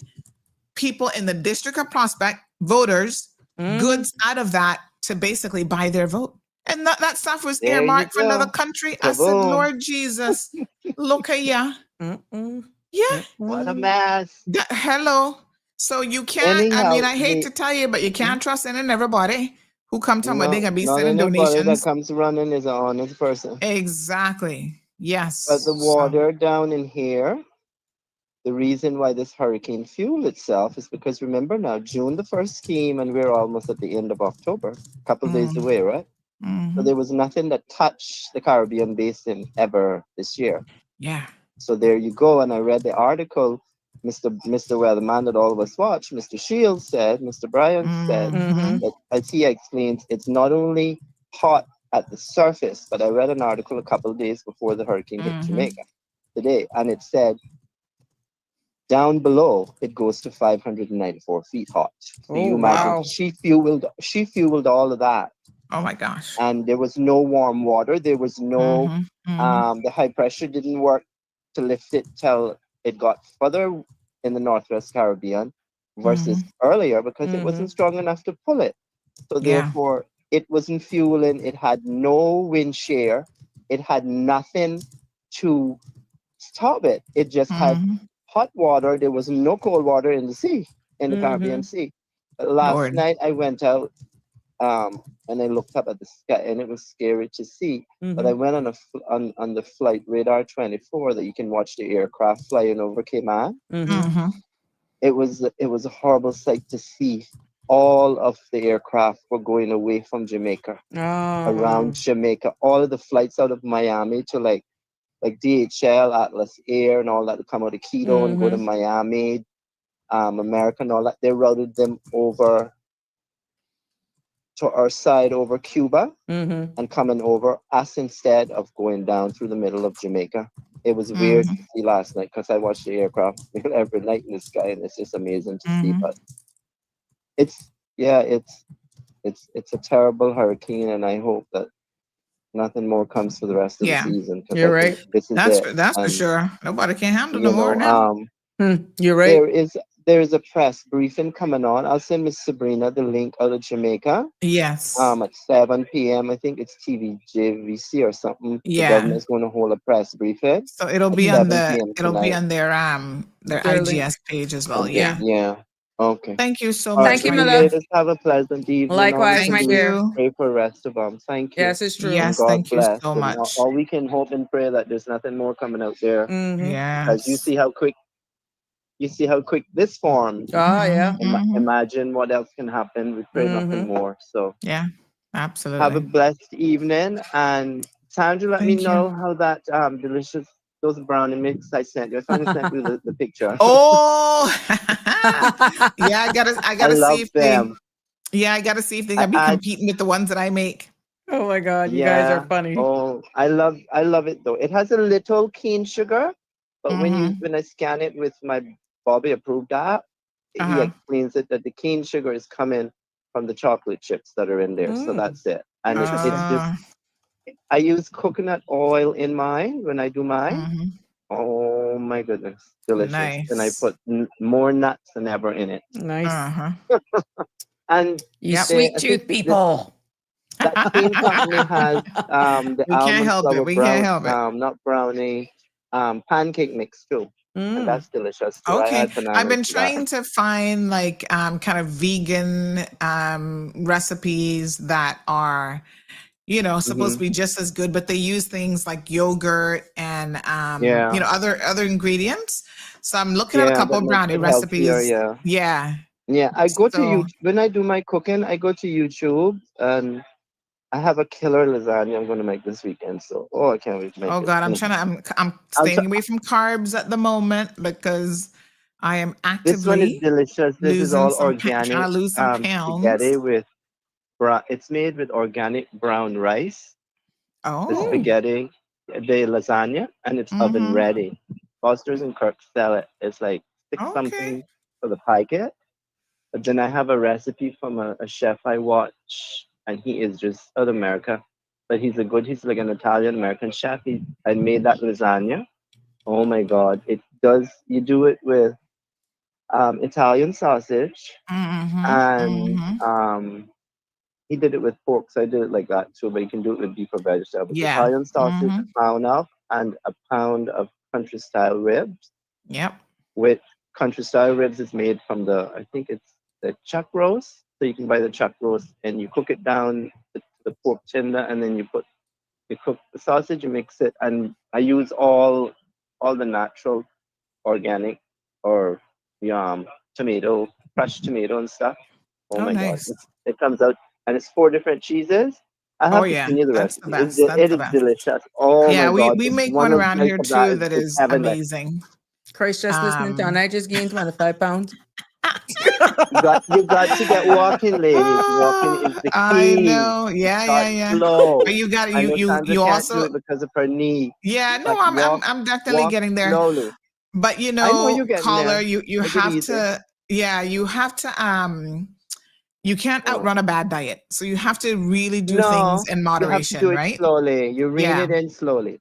S5: people in the District of Prospect, voters, goods out of that to basically buy their vote. And that stuff was
S11: There you
S5: earmarked for another
S11: go.
S5: country. I said,
S11: Kaboom.
S5: Lord Jesus, look at ya. Yeah.
S11: What a mess.
S5: Hello. So you can't, I
S11: Anyhow,
S5: mean, I hate to tell you, but you can't trust in and everybody who come to me. They're going to be
S11: not
S5: sending
S11: anybody that
S5: donations.
S11: comes running is an honest person.
S5: Exactly. Yes.
S11: But the water down in here, the reason why this hurricane fueled itself is because remember now, June the 1st came and we're almost at the end of October, a couple days away, right? So there was nothing that touched the Caribbean basin ever this year.
S5: Yeah.
S11: So there you go. And I read the article, Mr. Weatherman that all of us watch, Mr. Shields said, Mr. Bryan said, that as he explains, it's not only hot at the surface, but I read an article a couple of days before the hurricane hit Jamaica today, and it said down below it goes to 594 feet hot. So you imagine she fueled all of that.
S5: Oh my gosh.
S11: And there was no warm water. There was no the high pressure didn't work to lift it till it got further in the Northwest Caribbean versus earlier because it wasn't strong enough to pull it. So therefore it wasn't fueling. It had no wind shear. It had nothing to stop it. It just had hot water. There was no cold water in the sea, in the Caribbean Sea. But last night I went out and I looked up at the sky, and it was scary to see. But I went on the flight radar 24 that you can watch the aircraft flying over Cayman. It was a horrible sight to see. All of the aircraft were going away from Jamaica, around Jamaica. All of the flights out of Miami to like DHL, Atlas Air, and all that to come out of Quito and go to Miami, American, all that. They routed them over to our side over Cuba and coming over us instead of going down through the middle of Jamaica. It was weird to see last night because I watched the aircraft every night in the sky, and it's just amazing to see. But it's a terrible hurricane, and I hope that nothing more comes for the rest of the season.
S2: You're right.
S11: This is
S5: That's for sure. Nobody can handle no more now.
S2: You're right.
S11: There is a press briefing coming on. I'll send Miss Sabrina the link out of Jamaica.
S5: Yes.
S11: At 7 p.m. I think it's TVJVC or something.
S5: Yeah.
S11: The government's going to hold a press briefing.
S5: So it'll be on their IGS page as well.
S11: Okay.
S5: Yeah.
S11: Yeah. Okay.
S5: Thank you so
S11: All
S5: much.
S11: right,
S2: Thank you,
S11: my
S2: Mila.
S11: ladies, have a pleasant evening.
S2: Likewise, my dear.
S11: Pray for the rest of them. Thank you.
S2: Yes, it's true.
S5: Yes,
S11: God
S5: thank you
S11: bless.
S5: so
S11: And
S5: much.
S11: all we can hope and pray that there's nothing more coming out there. Because you
S5: Yes.
S11: see how quick this formed.
S2: Oh, yeah.
S11: Imagine what else can happen. We pray nothing more. So
S5: Yeah, absolutely.
S11: have a blessed evening, and time to let me know how that delicious those brownie mix I sent you. I finally sent you the picture.
S5: Oh, yeah. I gotta
S11: love
S5: see if
S11: them.
S5: I gotta see if they're gonna be competing with the ones that I make.
S2: Oh my God, you guys are funny.
S11: Oh, I love it though. It has a little cane sugar, but when I scan it with my Bobby approved app, he explains it that the cane sugar is coming from the chocolate chips that are in there. So that's it. And it's just I use coconut oil in mine when I do mine. Oh my goodness, delicious!
S5: Nice.
S11: And I put more nuts than ever in it.
S2: Nice.
S11: And
S2: you sweet tooth people.
S11: That same company has the
S5: We can't
S11: almond
S5: help
S11: flour
S5: it. We can't help it.
S11: not brownie, pancake mix too. And that's delicious too. I
S5: Okay.
S11: add bananas
S5: I've been
S11: to
S5: trying to find like kind of vegan recipes that are, supposed to be just as good, but they use things like yogurt and other ingredients. So I'm looking at a couple of brownie recipes.
S11: Yeah, I go to YouTube when I do my cooking. I go to YouTube and I have a killer lasagna I'm going to make this weekend. So I can't wait to make it.
S5: Oh God, I'm staying away from carbs at the moment because I am actively
S11: This one is delicious. This is all organic.
S5: Trying to lose some pounds.
S11: Spaghetti with it's made with organic brown rice. The spaghetti, the lasagna, and it's oven ready. Foster's and Kirk sell it. It's like something for the pie kit. But then I have a recipe from a chef I watch, and he is just out of America. But he's like an Italian American chef. I made that lasagna. Oh my God. You do it with Italian sausage and he did it with pork, so I did it like that too. But you can do it with beef or vegetables.
S5: Yeah.
S11: Italian sausage,
S5: Mhm.
S11: a pound of, and a pound of country style ribs.
S5: Yep.
S11: With country style ribs, it's made from I think it's the chuck roast. So you can buy the chuck roast and you cook it down to the pork tender, and then you cook the sausage, you mix it, and I use all the natural, organic, or tomato, fresh tomato and stuff. Oh my God,
S5: Nice.
S11: it comes out, and it's 4 different cheeses. I
S5: Oh
S11: have to
S5: yeah,
S11: send you the
S5: that's the
S11: recipe.
S5: best. That's
S11: It
S5: the
S11: is
S5: best.
S11: delicious. Oh
S5: Yeah,
S11: my God,
S5: we
S11: it's
S5: make
S11: one
S5: one
S11: of
S5: around
S11: like
S5: here
S11: of that
S5: too that
S11: is
S5: is
S11: heavenly.
S5: amazing.
S2: Christ, just listening to, and I just gained 5 pounds.
S11: You got to get walking, ladies. Walking is the
S5: I
S11: key.
S5: know. Yeah,
S11: Start
S5: yeah.
S11: slow.
S5: But you got
S11: I
S5: you
S11: know
S5: you
S11: Sandra
S5: you
S11: can't do
S5: also.
S11: it because of her knee.
S5: Yeah, no,
S11: But
S5: I'm definitely
S11: walk
S5: getting there.
S11: slowly.
S5: But you
S11: I know
S5: know,
S11: you're getting
S5: caller,
S11: there.
S5: you
S11: Take it
S5: have
S11: easy.
S5: to. Yeah, you have to. You can't outrun a bad diet, so you have to really do things
S11: No,
S5: in
S11: you have to do
S5: moderation,
S11: it
S5: right?
S11: slowly. You reel
S5: Yeah.
S11: it in slowly.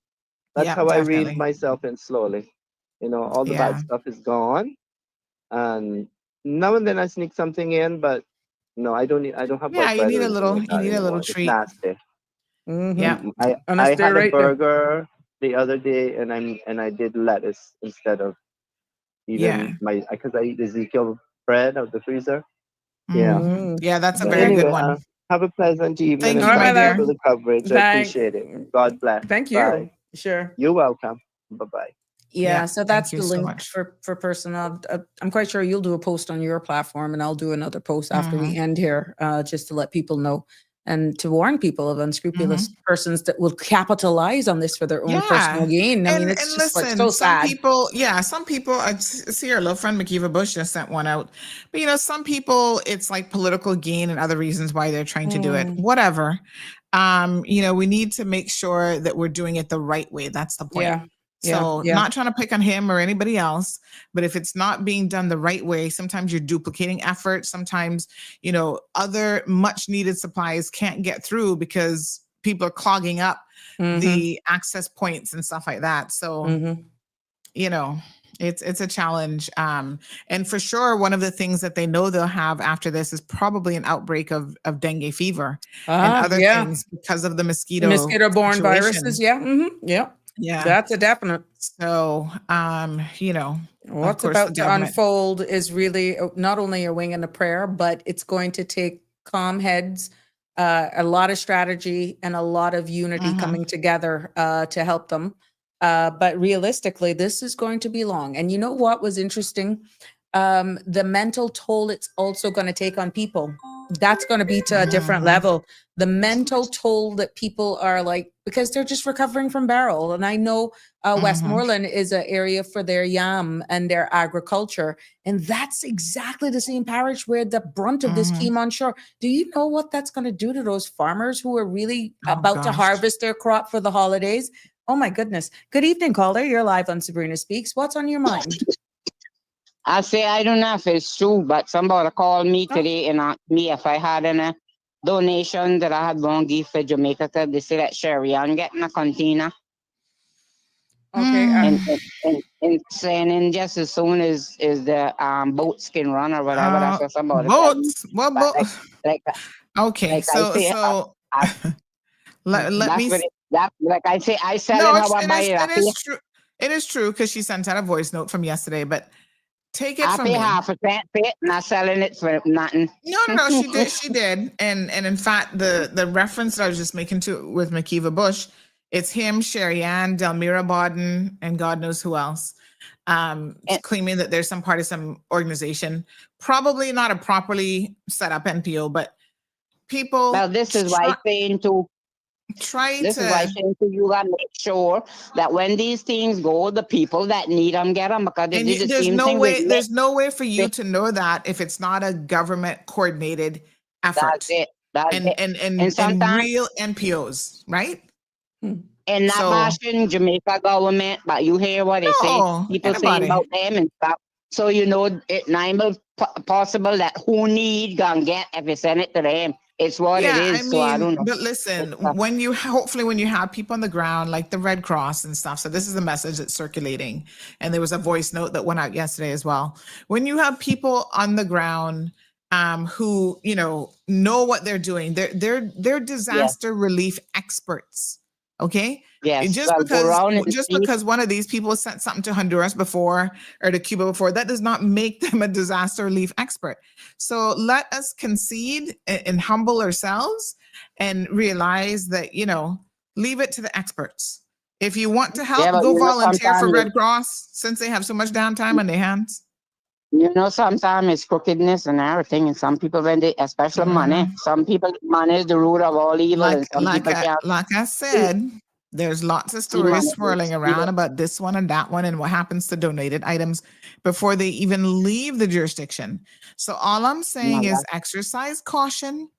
S11: That's
S5: Yeah,
S11: how I reel
S5: definitely.
S11: myself in slowly. All the bad
S5: Yeah.
S11: stuff is gone, and now and then I sneak something in, but no, I don't need. I don't have
S5: Yeah,
S11: white
S5: you
S11: bread
S5: need
S11: or
S5: a
S11: anything
S5: little.
S11: like
S5: You
S11: that
S5: need a little
S11: anymore. It's
S5: treat.
S11: nasty.
S5: Yeah.
S2: And
S11: I
S2: stay
S11: had a
S2: right there.
S11: burger the other day, and I did lettuce instead of
S5: Yeah.
S11: even because I eat Ezekiel bread out the freezer. Yeah.
S5: Yeah, that's a
S11: But
S5: very good
S11: anyway,
S5: one.
S11: have a pleasant evening,
S5: Thank
S11: and
S5: you, my
S11: thank you
S5: dear.
S11: for the coverage. I
S2: Thank,
S11: appreciate it. God bless.
S2: thank
S11: Bye.
S2: you. Sure.
S11: You're welcome. Bye bye.
S2: Yeah, so
S5: Thank
S2: that's
S5: you
S2: the
S5: so
S2: link
S5: much.
S2: for personal. I'm quite sure you'll do a post on your platform, and I'll do another post after we
S5: Mhm.
S2: end here, just to let people know and to warn people of unscrupulous
S5: Mhm.
S2: persons that will capitalize on this for their own personal
S5: Yeah.
S2: gain. I mean, it's
S5: And
S2: just like
S5: listen,
S2: so
S5: some
S2: sad.
S5: people, I see our little friend Makiva Bush just sent one out. But some people it's like political gain and other reasons why they're trying to do it. Whatever. We need to make sure that we're doing it the right way. That's the point.
S2: Yeah, yeah,
S5: So
S2: yeah.
S5: not trying to pick on him or anybody else, but if it's not being done the right way, sometimes you're duplicating effort. Sometimes, other much needed supplies can't get through because people are clogging up the access points and stuff like that. So, it's a challenge. And for sure, one of the things that they know they'll have after this is probably an outbreak of dengue fever and other
S2: Yeah.
S5: things because of the
S2: Mosquito-borne
S5: situation.
S2: viruses. Yeah. Yeah.
S5: Yeah.
S2: That's a definite.
S5: So, of
S2: What's
S5: course, the
S2: about to
S5: government.
S2: unfold is really not only a wing and a prayer, but it's going to take calm heads, a lot of strategy, and a lot of unity coming together to help them. But realistically, this is going to be long. And you know what was interesting? The mental toll it's also going to take on people. That's going to be to a different level. The mental toll that people are like, because they're just recovering from barrel. And I know Westmoreland is an area for their yam and their agriculture. And that's exactly the same parish where the brunt of this came on shore. Do you know what that's going to do to those farmers who are really about to harvest their crop for the holidays? Oh my goodness. Good evening, caller. You're live on Sabrina Speaks. What's on your mind?
S4: I say I don't know if it's true, but somebody called me today and asked me if I had any donation that I had going to give for Jamaica. Cause they say that Sherry, I'm getting a container.
S2: Okay.
S4: And saying in just as soon as the boats can run or whatever, that's what somebody told me.
S5: Boats? What
S4: But
S5: boat? Okay,
S4: like I say,
S5: let me.
S4: Like I say, I sell
S5: No,
S4: it how I buy it.
S5: it is true. It is true because she sent out a voice note from yesterday. But take it
S4: I
S5: from
S4: pay
S5: me.
S4: half a cent for it, not selling it for nothing.
S5: No, she did. She did. And in fact, the reference that I was just making to with Makiva Bush, it's him, Sherry Ann, Delmira Bodden, and God knows who else, claiming that there's some part of some organization, probably not a properly set up NPO, but people.
S4: Well, this is why I'm saying to. This is why I'm saying to you gotta make sure that when these things go, the people that need them get them, because they did the
S5: there's
S4: same
S5: no
S4: thing
S5: way.
S4: with
S5: There's no way for you to know that if it's not a government coordinated effort.
S4: That's it. That's it.
S5: And
S4: sometimes
S5: real NPOs, right?
S4: and not bashing Jamaica government, but you hear what they say. People saying about them and stuff. So you know it not possible that who need gonna get if you send it to them. It's what it is. So I don't know.
S5: But listen, when you have people on the ground like the Red Cross and stuff, so this is the message that's circulating, and there was a voice note that went out yesterday as well. When you have people on the ground who, know what they're doing. They're disaster relief experts. Okay.
S4: Yes.
S5: Just
S4: Well, go around and
S5: just
S4: see.
S5: because one of these people sent something to Honduras before or to Cuba before, that does not make them a disaster relief expert. So let us concede and humble ourselves and realize that, leave it to the experts. If you want to help,
S4: but
S5: go volunteer for
S4: sometimes
S5: Red Cross since they have so much downtime on their hands.
S4: Sometimes it's crookedness and everything, and some people, when they, especially money, some people, money is the root of all evil, and some people can't.
S5: Like I said, there's lots of stories swirling around about this one and that one and what happens to donated items before they even leave the jurisdiction. So all I'm saying is exercise caution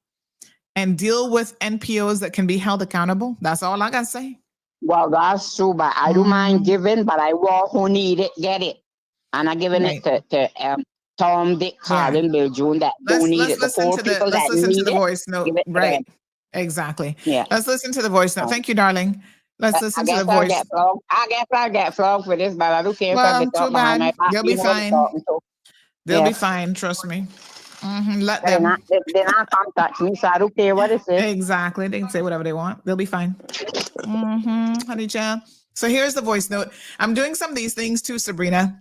S5: and deal with NPOs that can be held accountable. That's all I gotta say.
S4: Well, that's true, but I don't mind giving, but I want who need it, get it. And I'm giving it to Tom, Dick, Harry, and Bill June that don't need it. The poor people that need it.
S5: Voice note. Right. Exactly.
S4: Yeah.
S5: Let's listen to the voice note. Thank you, darling. Let's listen to the voice.
S4: I guess I'll get flogged for this, but I don't care if I get
S5: too bad. They'll be fine. They'll be fine. Trust me. Let them.
S4: They're not contact me, so I don't care what it says.
S5: Exactly. They can say whatever they want. They'll be fine. Honey child. So here's the voice note. I'm doing some of these things too, Sabrina,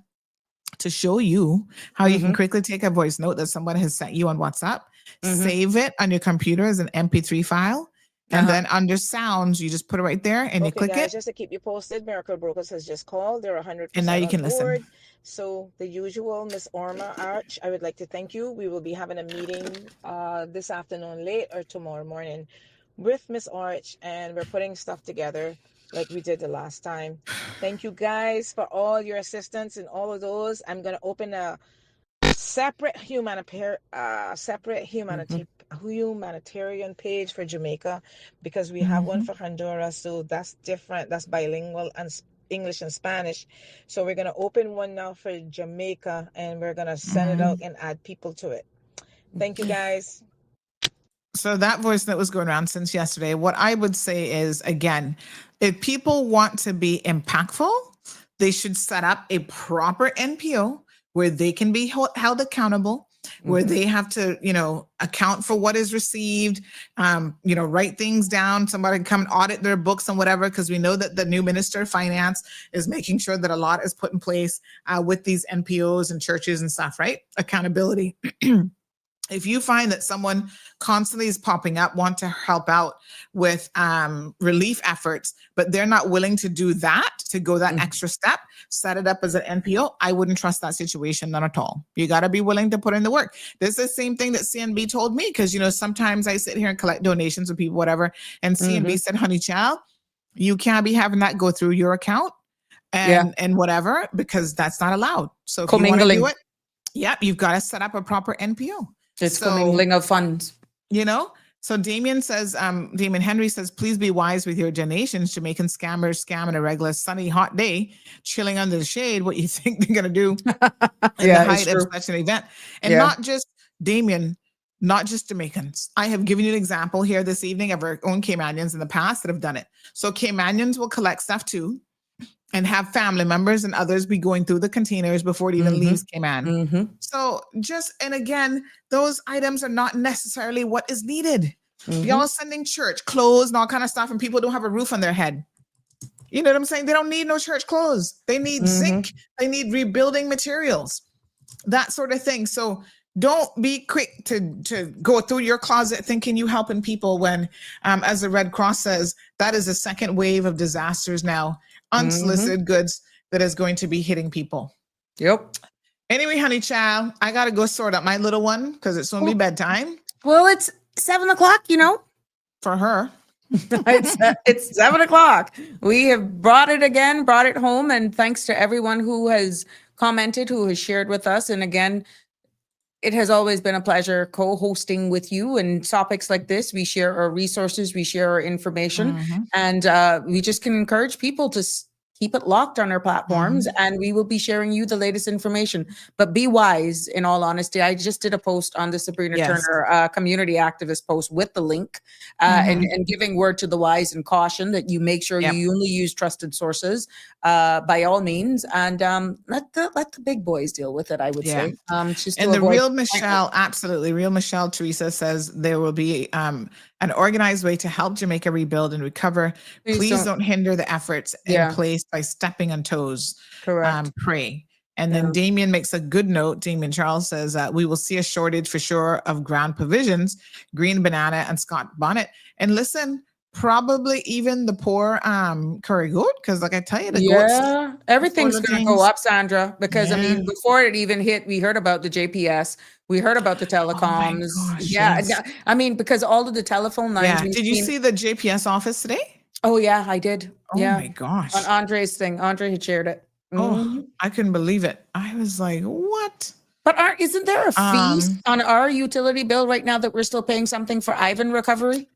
S5: to show you how you can quickly take a voice note that someone has sent you on WhatsApp, save it on your computer as an MP3 file, and then under sounds, you just put it right there and you click
S21: guys,
S5: it.
S21: Just to keep you posted, Miracle Brokers has just called. They're 100%
S5: and now you can
S21: on board.
S5: listen.
S21: So the usual, Miss Orma Arch, I would like to thank you. We will be having a meeting this afternoon late or tomorrow morning with Miss Arch, and we're putting stuff together like we did the last time. Thank you guys for all your assistance and all of those. I'm going to open a separate humanitarian page for Jamaica, because we have one for Honduras, so that's different. That's bilingual and English and Spanish. So we're going to open one now for Jamaica, and we're going to send it out and add people to it. Thank you, guys.
S5: So that voice note was going around since yesterday. What I would say is, again, if people want to be impactful, they should set up a proper NPO where they can be held accountable, where they have to, account for what is received, write things down. Somebody can come and audit their books and whatever, because we know that the new Minister of Finance is making sure that a lot is put in place with these NPOs and churches and stuff, right? Accountability. If you find that someone constantly is popping up, want to help out with relief efforts, but they're not willing to do that, to go that extra step, set it up as an NPO, I wouldn't trust that situation, not at all. You got to be willing to put in the work. This is the same thing that CNB told me, because, sometimes I sit here and collect donations with people, whatever, and CNB said, honey child, you can't be having that go through your account and whatever, because that's not allowed. So if you want to do it, you've got to set up a proper NPO.
S2: It's commingling of funds.
S5: So Damien says, Damien Henry says, please be wise with your donations. Jamaican scammers scam on a regular sunny, hot day, chilling under the shade. What you think they're going to do in the height of such an event? And not just Damien, not just Jamaicans. I have given you an example here this evening of our own Caymanians in the past that have done it. So Caymanians will collect stuff too, and have family members and others be going through the containers before it even leaves Cayman. So and again, those items are not necessarily what is needed. Y'all sending church clothes and all kind of stuff, and people don't have a roof on their head. You know what I'm saying? They don't need no church clothes. They need zinc. They need rebuilding materials, that sort of thing. So don't be quick to go through your closet thinking you helping people when, as the Red Cross says, that is a second wave of disasters now. Unsolicited goods that is going to be hitting people.
S2: Yep.
S5: Anyway, honey child, I got to go sort out my little one because it's going to be bedtime.
S2: Well, it's 7 o'clock,
S5: For her.
S2: It's 7 o'clock. We have brought it home. And thanks to everyone who has commented, who has shared with us. And again, it has always been a pleasure co-hosting with you, and topics like this. We share our resources, we share our information, and we just can encourage people to keep it locked on our platforms, and we will be sharing you the latest information. But be wise, in all honesty. I just did a post on the Sabrina
S5: Yes.
S2: Turner community activist post with the link and giving word to the wise and caution that you make sure you only use trusted sources by all means, and let the big boys deal with it, I would say. Just
S5: And
S2: to
S5: the
S2: avoid
S5: real Michelle, absolutely. Real Michelle Teresa says there will be an organized way to help Jamaica rebuild and recover. Please don't hinder the efforts in place by stepping on toes.
S2: Correct.
S5: Pray. And then Damien makes a good note. Damien Charles says we will see a shortage for sure of ground provisions, green banana and Scott bonnet. And listen, probably even the poor curry goat, because like I tell you, the goats,
S2: everything's
S5: poor
S2: going to go
S5: things.
S2: up, Sandra, because I mean, before it even hit, we heard about the JPS, we heard about the telecoms. I mean, because all of the telephone lines.
S5: Did you see the JPS office today?
S2: Oh yeah, I did.
S5: Oh my gosh.
S2: On Andre's thing. Andre had shared it.
S5: Oh, I couldn't believe it. I was like, what?
S2: But isn't there a fee on our utility bill right now that we're still paying something for Ivan recovery?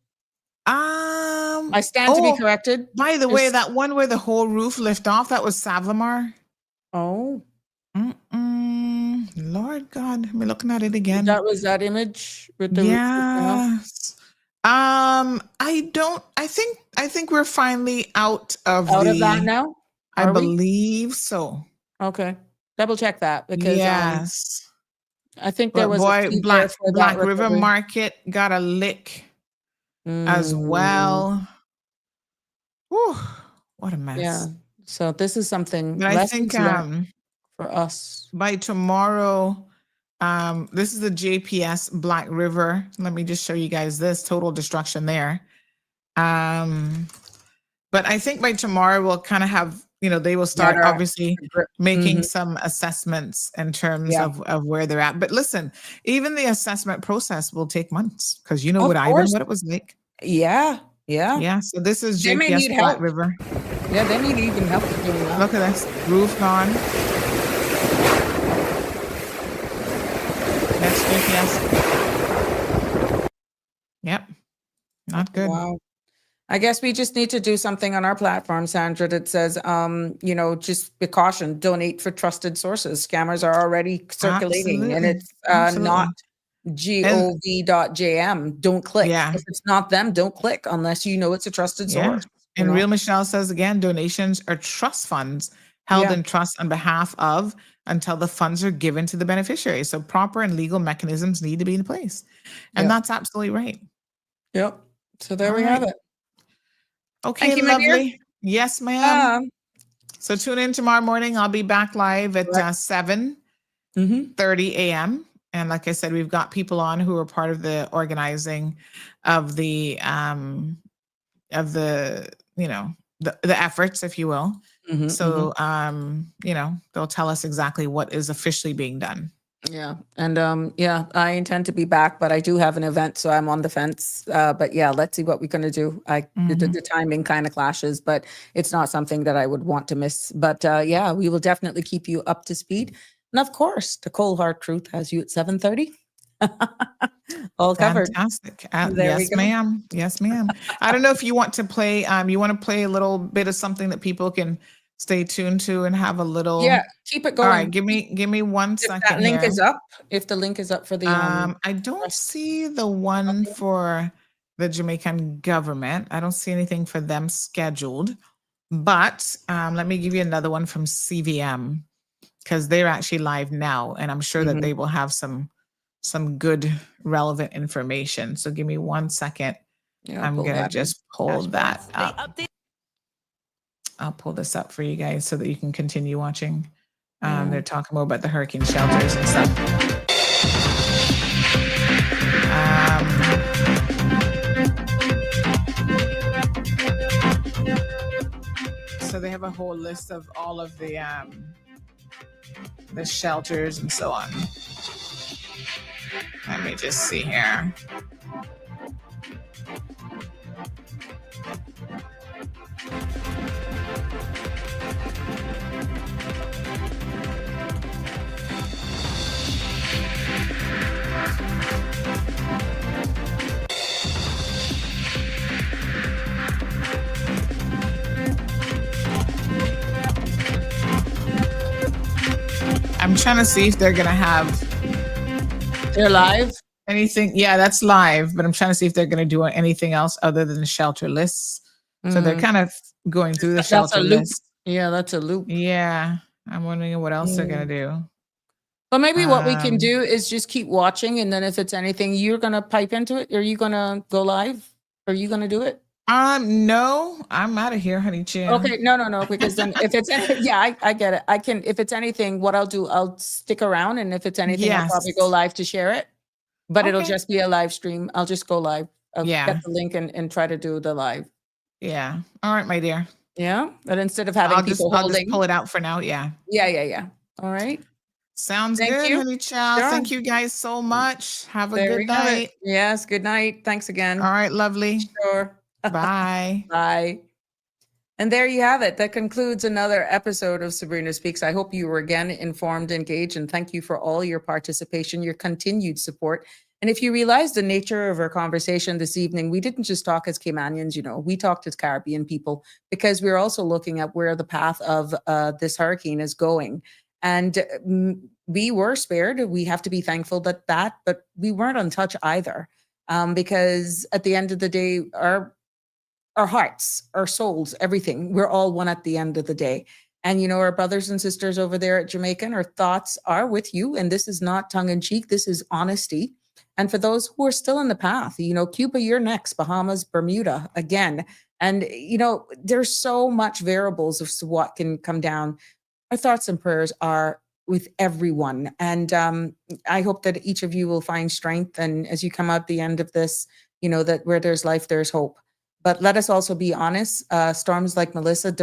S2: I stand to be corrected.
S5: By the way, that one where the whole roof lift off, that was Savlamar.
S2: Oh.
S5: Lord God, I'm looking at it again.
S2: That was that image with the
S5: roof. I think we're finally out of
S2: that now.
S5: I believe so.
S2: Okay. Double check that because I think there was
S5: a
S2: fee
S5: Black River
S2: recovery.
S5: Market got a lick as well. Whew, what a mess.
S2: Yeah. So this is something
S5: But I think
S2: for us.
S5: By tomorrow, this is the JPS Black River. Let me just show you guys this total destruction there. But I think by tomorrow we'll kind of have, they will start obviously making some assessments in terms of where they're at. But listen, even the assessment process will take months because what it was like.
S2: Yeah.
S5: So this is
S2: They may
S5: JPS
S2: need
S5: Black
S2: help.
S5: River.
S2: Yeah, they need even help to do that.
S5: Look at this roof gone. That's JPS. Yep, not good.
S2: Wow. I guess we just need to do something on our platform, Sandra, that says, just be caution, donate for trusted sources. Scammers are already circulating and it's not gov.jm. Don't click. If it's not them, don't click unless you know it's a trusted source.
S5: And Real Michelle says again, donations are trust funds held in trust on behalf of until the funds are given to the beneficiary. So proper and legal mechanisms need to be in place. And that's absolutely right.
S2: Yep. So there we have it.
S5: Okay,
S2: Thank you, my dear.
S5: lovely. Yes, ma'am. So tune in tomorrow morning. I'll be back live at 7:30 a.m. And like I said, we've got people on who are part of the organizing of the efforts, if you will. So they'll tell us exactly what is officially being done.
S2: Yeah. And I intend to be back, but I do have an event, so I'm on the fence. But yeah, let's see what we're going to do. The timing kind of clashes, but it's not something that I would want to miss. But we will definitely keep you up to speed. And of course, the Cold Hard Truth has you at 7:30. All covered.
S5: Fantastic. Yes, ma'am. Yes, ma'am. I don't know if you want to play, a little bit of something that people can stay tuned to and have a little.
S2: Yeah, keep it going.
S5: All right, give me 1 second.
S2: That link
S5: here.
S2: is up. If the link is up for the
S5: I don't see the one for the Jamaican government. I don't see anything for them scheduled. But let me give you another one from CVM because they're actually live now, and I'm sure that they will have some good relevant information. So give me 1 second. I'm gonna just pull that up. I'll pull this up for you guys so that you can continue watching. They're talking more about the hurricane shelters and stuff. So they have a whole list of all of the shelters and so on. Let me just see here. trying to see if they're gonna have
S2: They're live.
S5: Anything? Yeah, that's live. But I'm trying to see if they're gonna do anything else other than the shelter lists. So they're kind of going through the
S2: That's
S5: shelter
S2: a loop.
S5: list.
S2: Yeah, that's a loop.
S5: Yeah, I'm wondering what else they're gonna do.
S2: But maybe what we can do is just keep watching, and then if it's anything, you're gonna pipe into it. Are you gonna go live? Are you gonna do it?
S5: No, I'm out of here, honey chill.
S2: Okay, no, because then if it's yeah, I get it. I can if it's anything, what I'll do, I'll stick around, and if it's anything, I'll probably go
S5: Yes.
S2: live to share it. But it'll
S5: Okay.
S2: just be a live stream. I'll just go live. I'll
S5: Yeah.
S2: get the link and try to do the live.
S5: Yeah. All right, my dear.
S2: Yeah, but instead of having
S5: I'll just
S2: holding.
S5: pull it out for now. Yeah.
S2: Yeah. All right.
S5: Sounds
S2: Thank
S5: good,
S2: you.
S5: honey child.
S2: Sure.
S5: Thank you guys so much. Have a
S2: There
S5: good
S2: we have
S5: night.
S2: it. Yes, good night. Thanks again.
S5: All right, lovely.
S2: Sure.
S5: Bye.
S2: Bye. And there you have it. That concludes another episode of Sabrina Speaks. I hope you were again informed, engaged, and thank you for all your participation, your continued support. And if you realize the nature of our conversation this evening, we didn't just talk as Caymanians, we talked as Caribbean people because we're also looking at where the path of this hurricane is going. And we were spared. We have to be thankful but we weren't untouched either. Because at the end of the day, our hearts, our souls, everything, we're all one at the end of the day. And our brothers and sisters over there at Jamaica, our thoughts are with you. And this is not tongue in cheek. This is honesty. And for those who are still in the path, Cuba, you're next, Bahamas, Bermuda, again. And, there's so much variables of what can come down. Our thoughts and prayers are with everyone. And I hope that each of you will find strength. And as you come out the end of this, that where there's life, there's hope. But let us also be honest. Storms like Melissa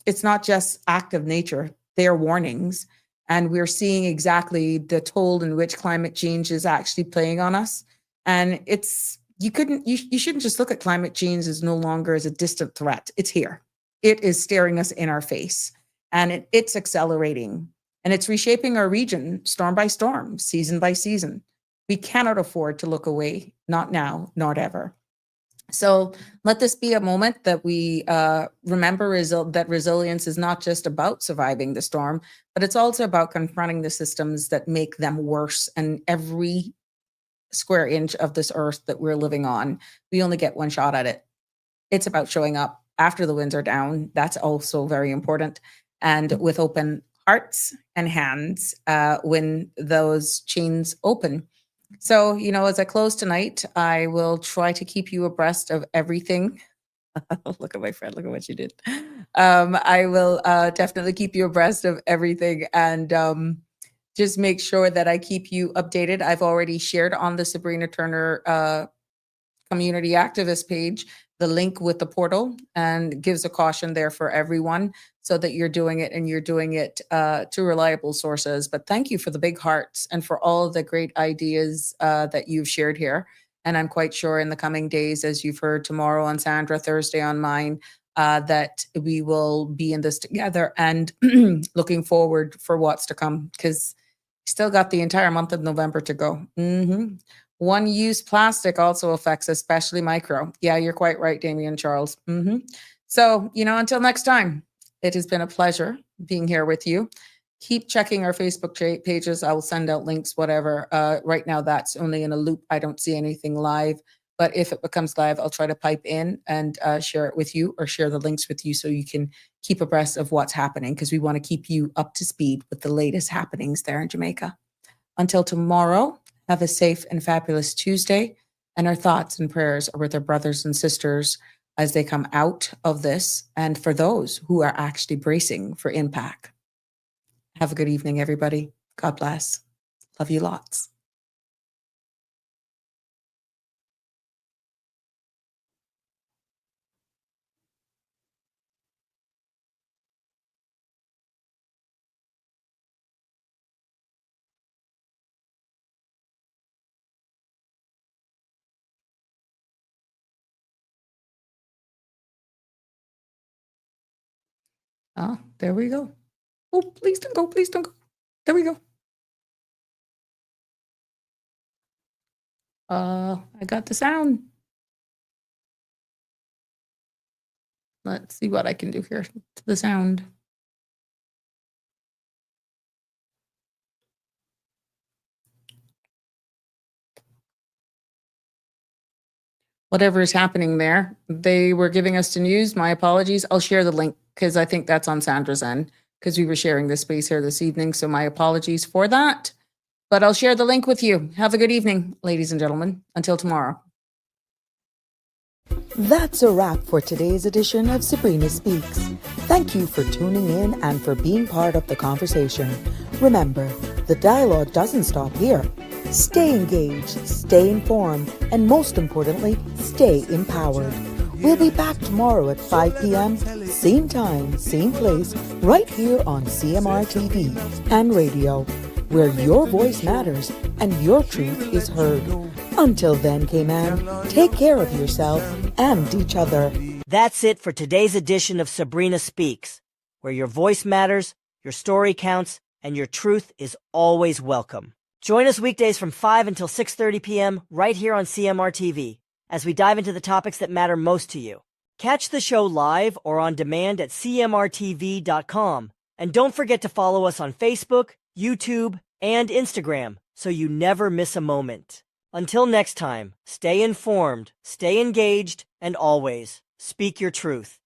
S2: it's not just act of nature. They are warnings. And we're seeing exactly the toll in which climate change is actually playing on us. And you shouldn't just look at climate change as no longer as a distant threat. It's here. It is staring us in our face. And it's accelerating. And it's reshaping our region storm by storm, season by season. We cannot afford to look away, not now, not ever. So let this be a moment that we remember that resilience is not just about surviving the storm, but it's also about confronting the systems that make them worse. And every square inch of this earth that we're living on, we only get one shot at it. It's about showing up after the winds are down. That's also very important. And with open hearts and hands when those chains open. So, as I close tonight, I will try to keep you abreast of everything. Look at my friend. Look at what she did. I will definitely keep you abreast of everything and just make sure that I keep you updated. I've already shared on the Sabrina Turner community activist page the link with the portal and gives a caution there for everyone so that you're doing it and you're doing it to reliable sources. But thank you for the big hearts and for all of the great ideas that you've shared here. And I'm quite sure in the coming days, as you've heard tomorrow on Sandra, Thursday on mine, that we will be in this together and looking forward for what's to come because still got the entire month of November to go. One-use plastic also affects, especially micro. Yeah, you're quite right, Damien Charles. So, until next time, it has been a pleasure being here with you. Keep checking our Facebook pages. I will send out links, whatever. Right now, that's only in a loop. I don't see anything live. But if it becomes live, I'll try to pipe in and share it with you or share the links with you so you can keep abreast of what's happening because we want to keep you up to speed with the latest happenings there in Jamaica. Until tomorrow, have a safe and fabulous Tuesday. And our thoughts and prayers are with our brothers and sisters as they come out of this and for those who are actually bracing for impact. Have a good evening, everybody. God bless. Love you lots. Oh, there we go. Oh, please don't go. Please don't go. There we go. I got the sound. Let's see what I can do here to the sound. whatever is happening there. They were giving us the news. My apologies. I'll share the link because I think that's on Sandra's end because we were sharing this space here this evening. So my apologies for that. But I'll share the link with you. Have a good evening, ladies and gentlemen. Until tomorrow.
S1: That's a wrap for today's edition of Sabrina Speaks. Thank you for tuning in and for being part of the conversation. Remember, the dialogue doesn't stop here. Stay engaged, stay informed, and most importantly, stay empowered. We'll be back tomorrow at 5 p.m., same time, same place, right here on CMR TV and radio, where your voice matters and your truth is heard. Until then, Cayman, take care of yourself and each other.
S22: That's it for today's edition of Sabrina Speaks, where your voice matters, your story counts, and your truth is always welcome. Join us weekdays from 5 until 6:30 p.m. right here on CMR TV as we dive into the topics that matter most to you. Catch the show live or on demand at cmrtv.com. And don't forget to follow us on Facebook, YouTube, and Instagram so you never miss a moment. Until next time, stay informed, stay engaged, and always speak your truth.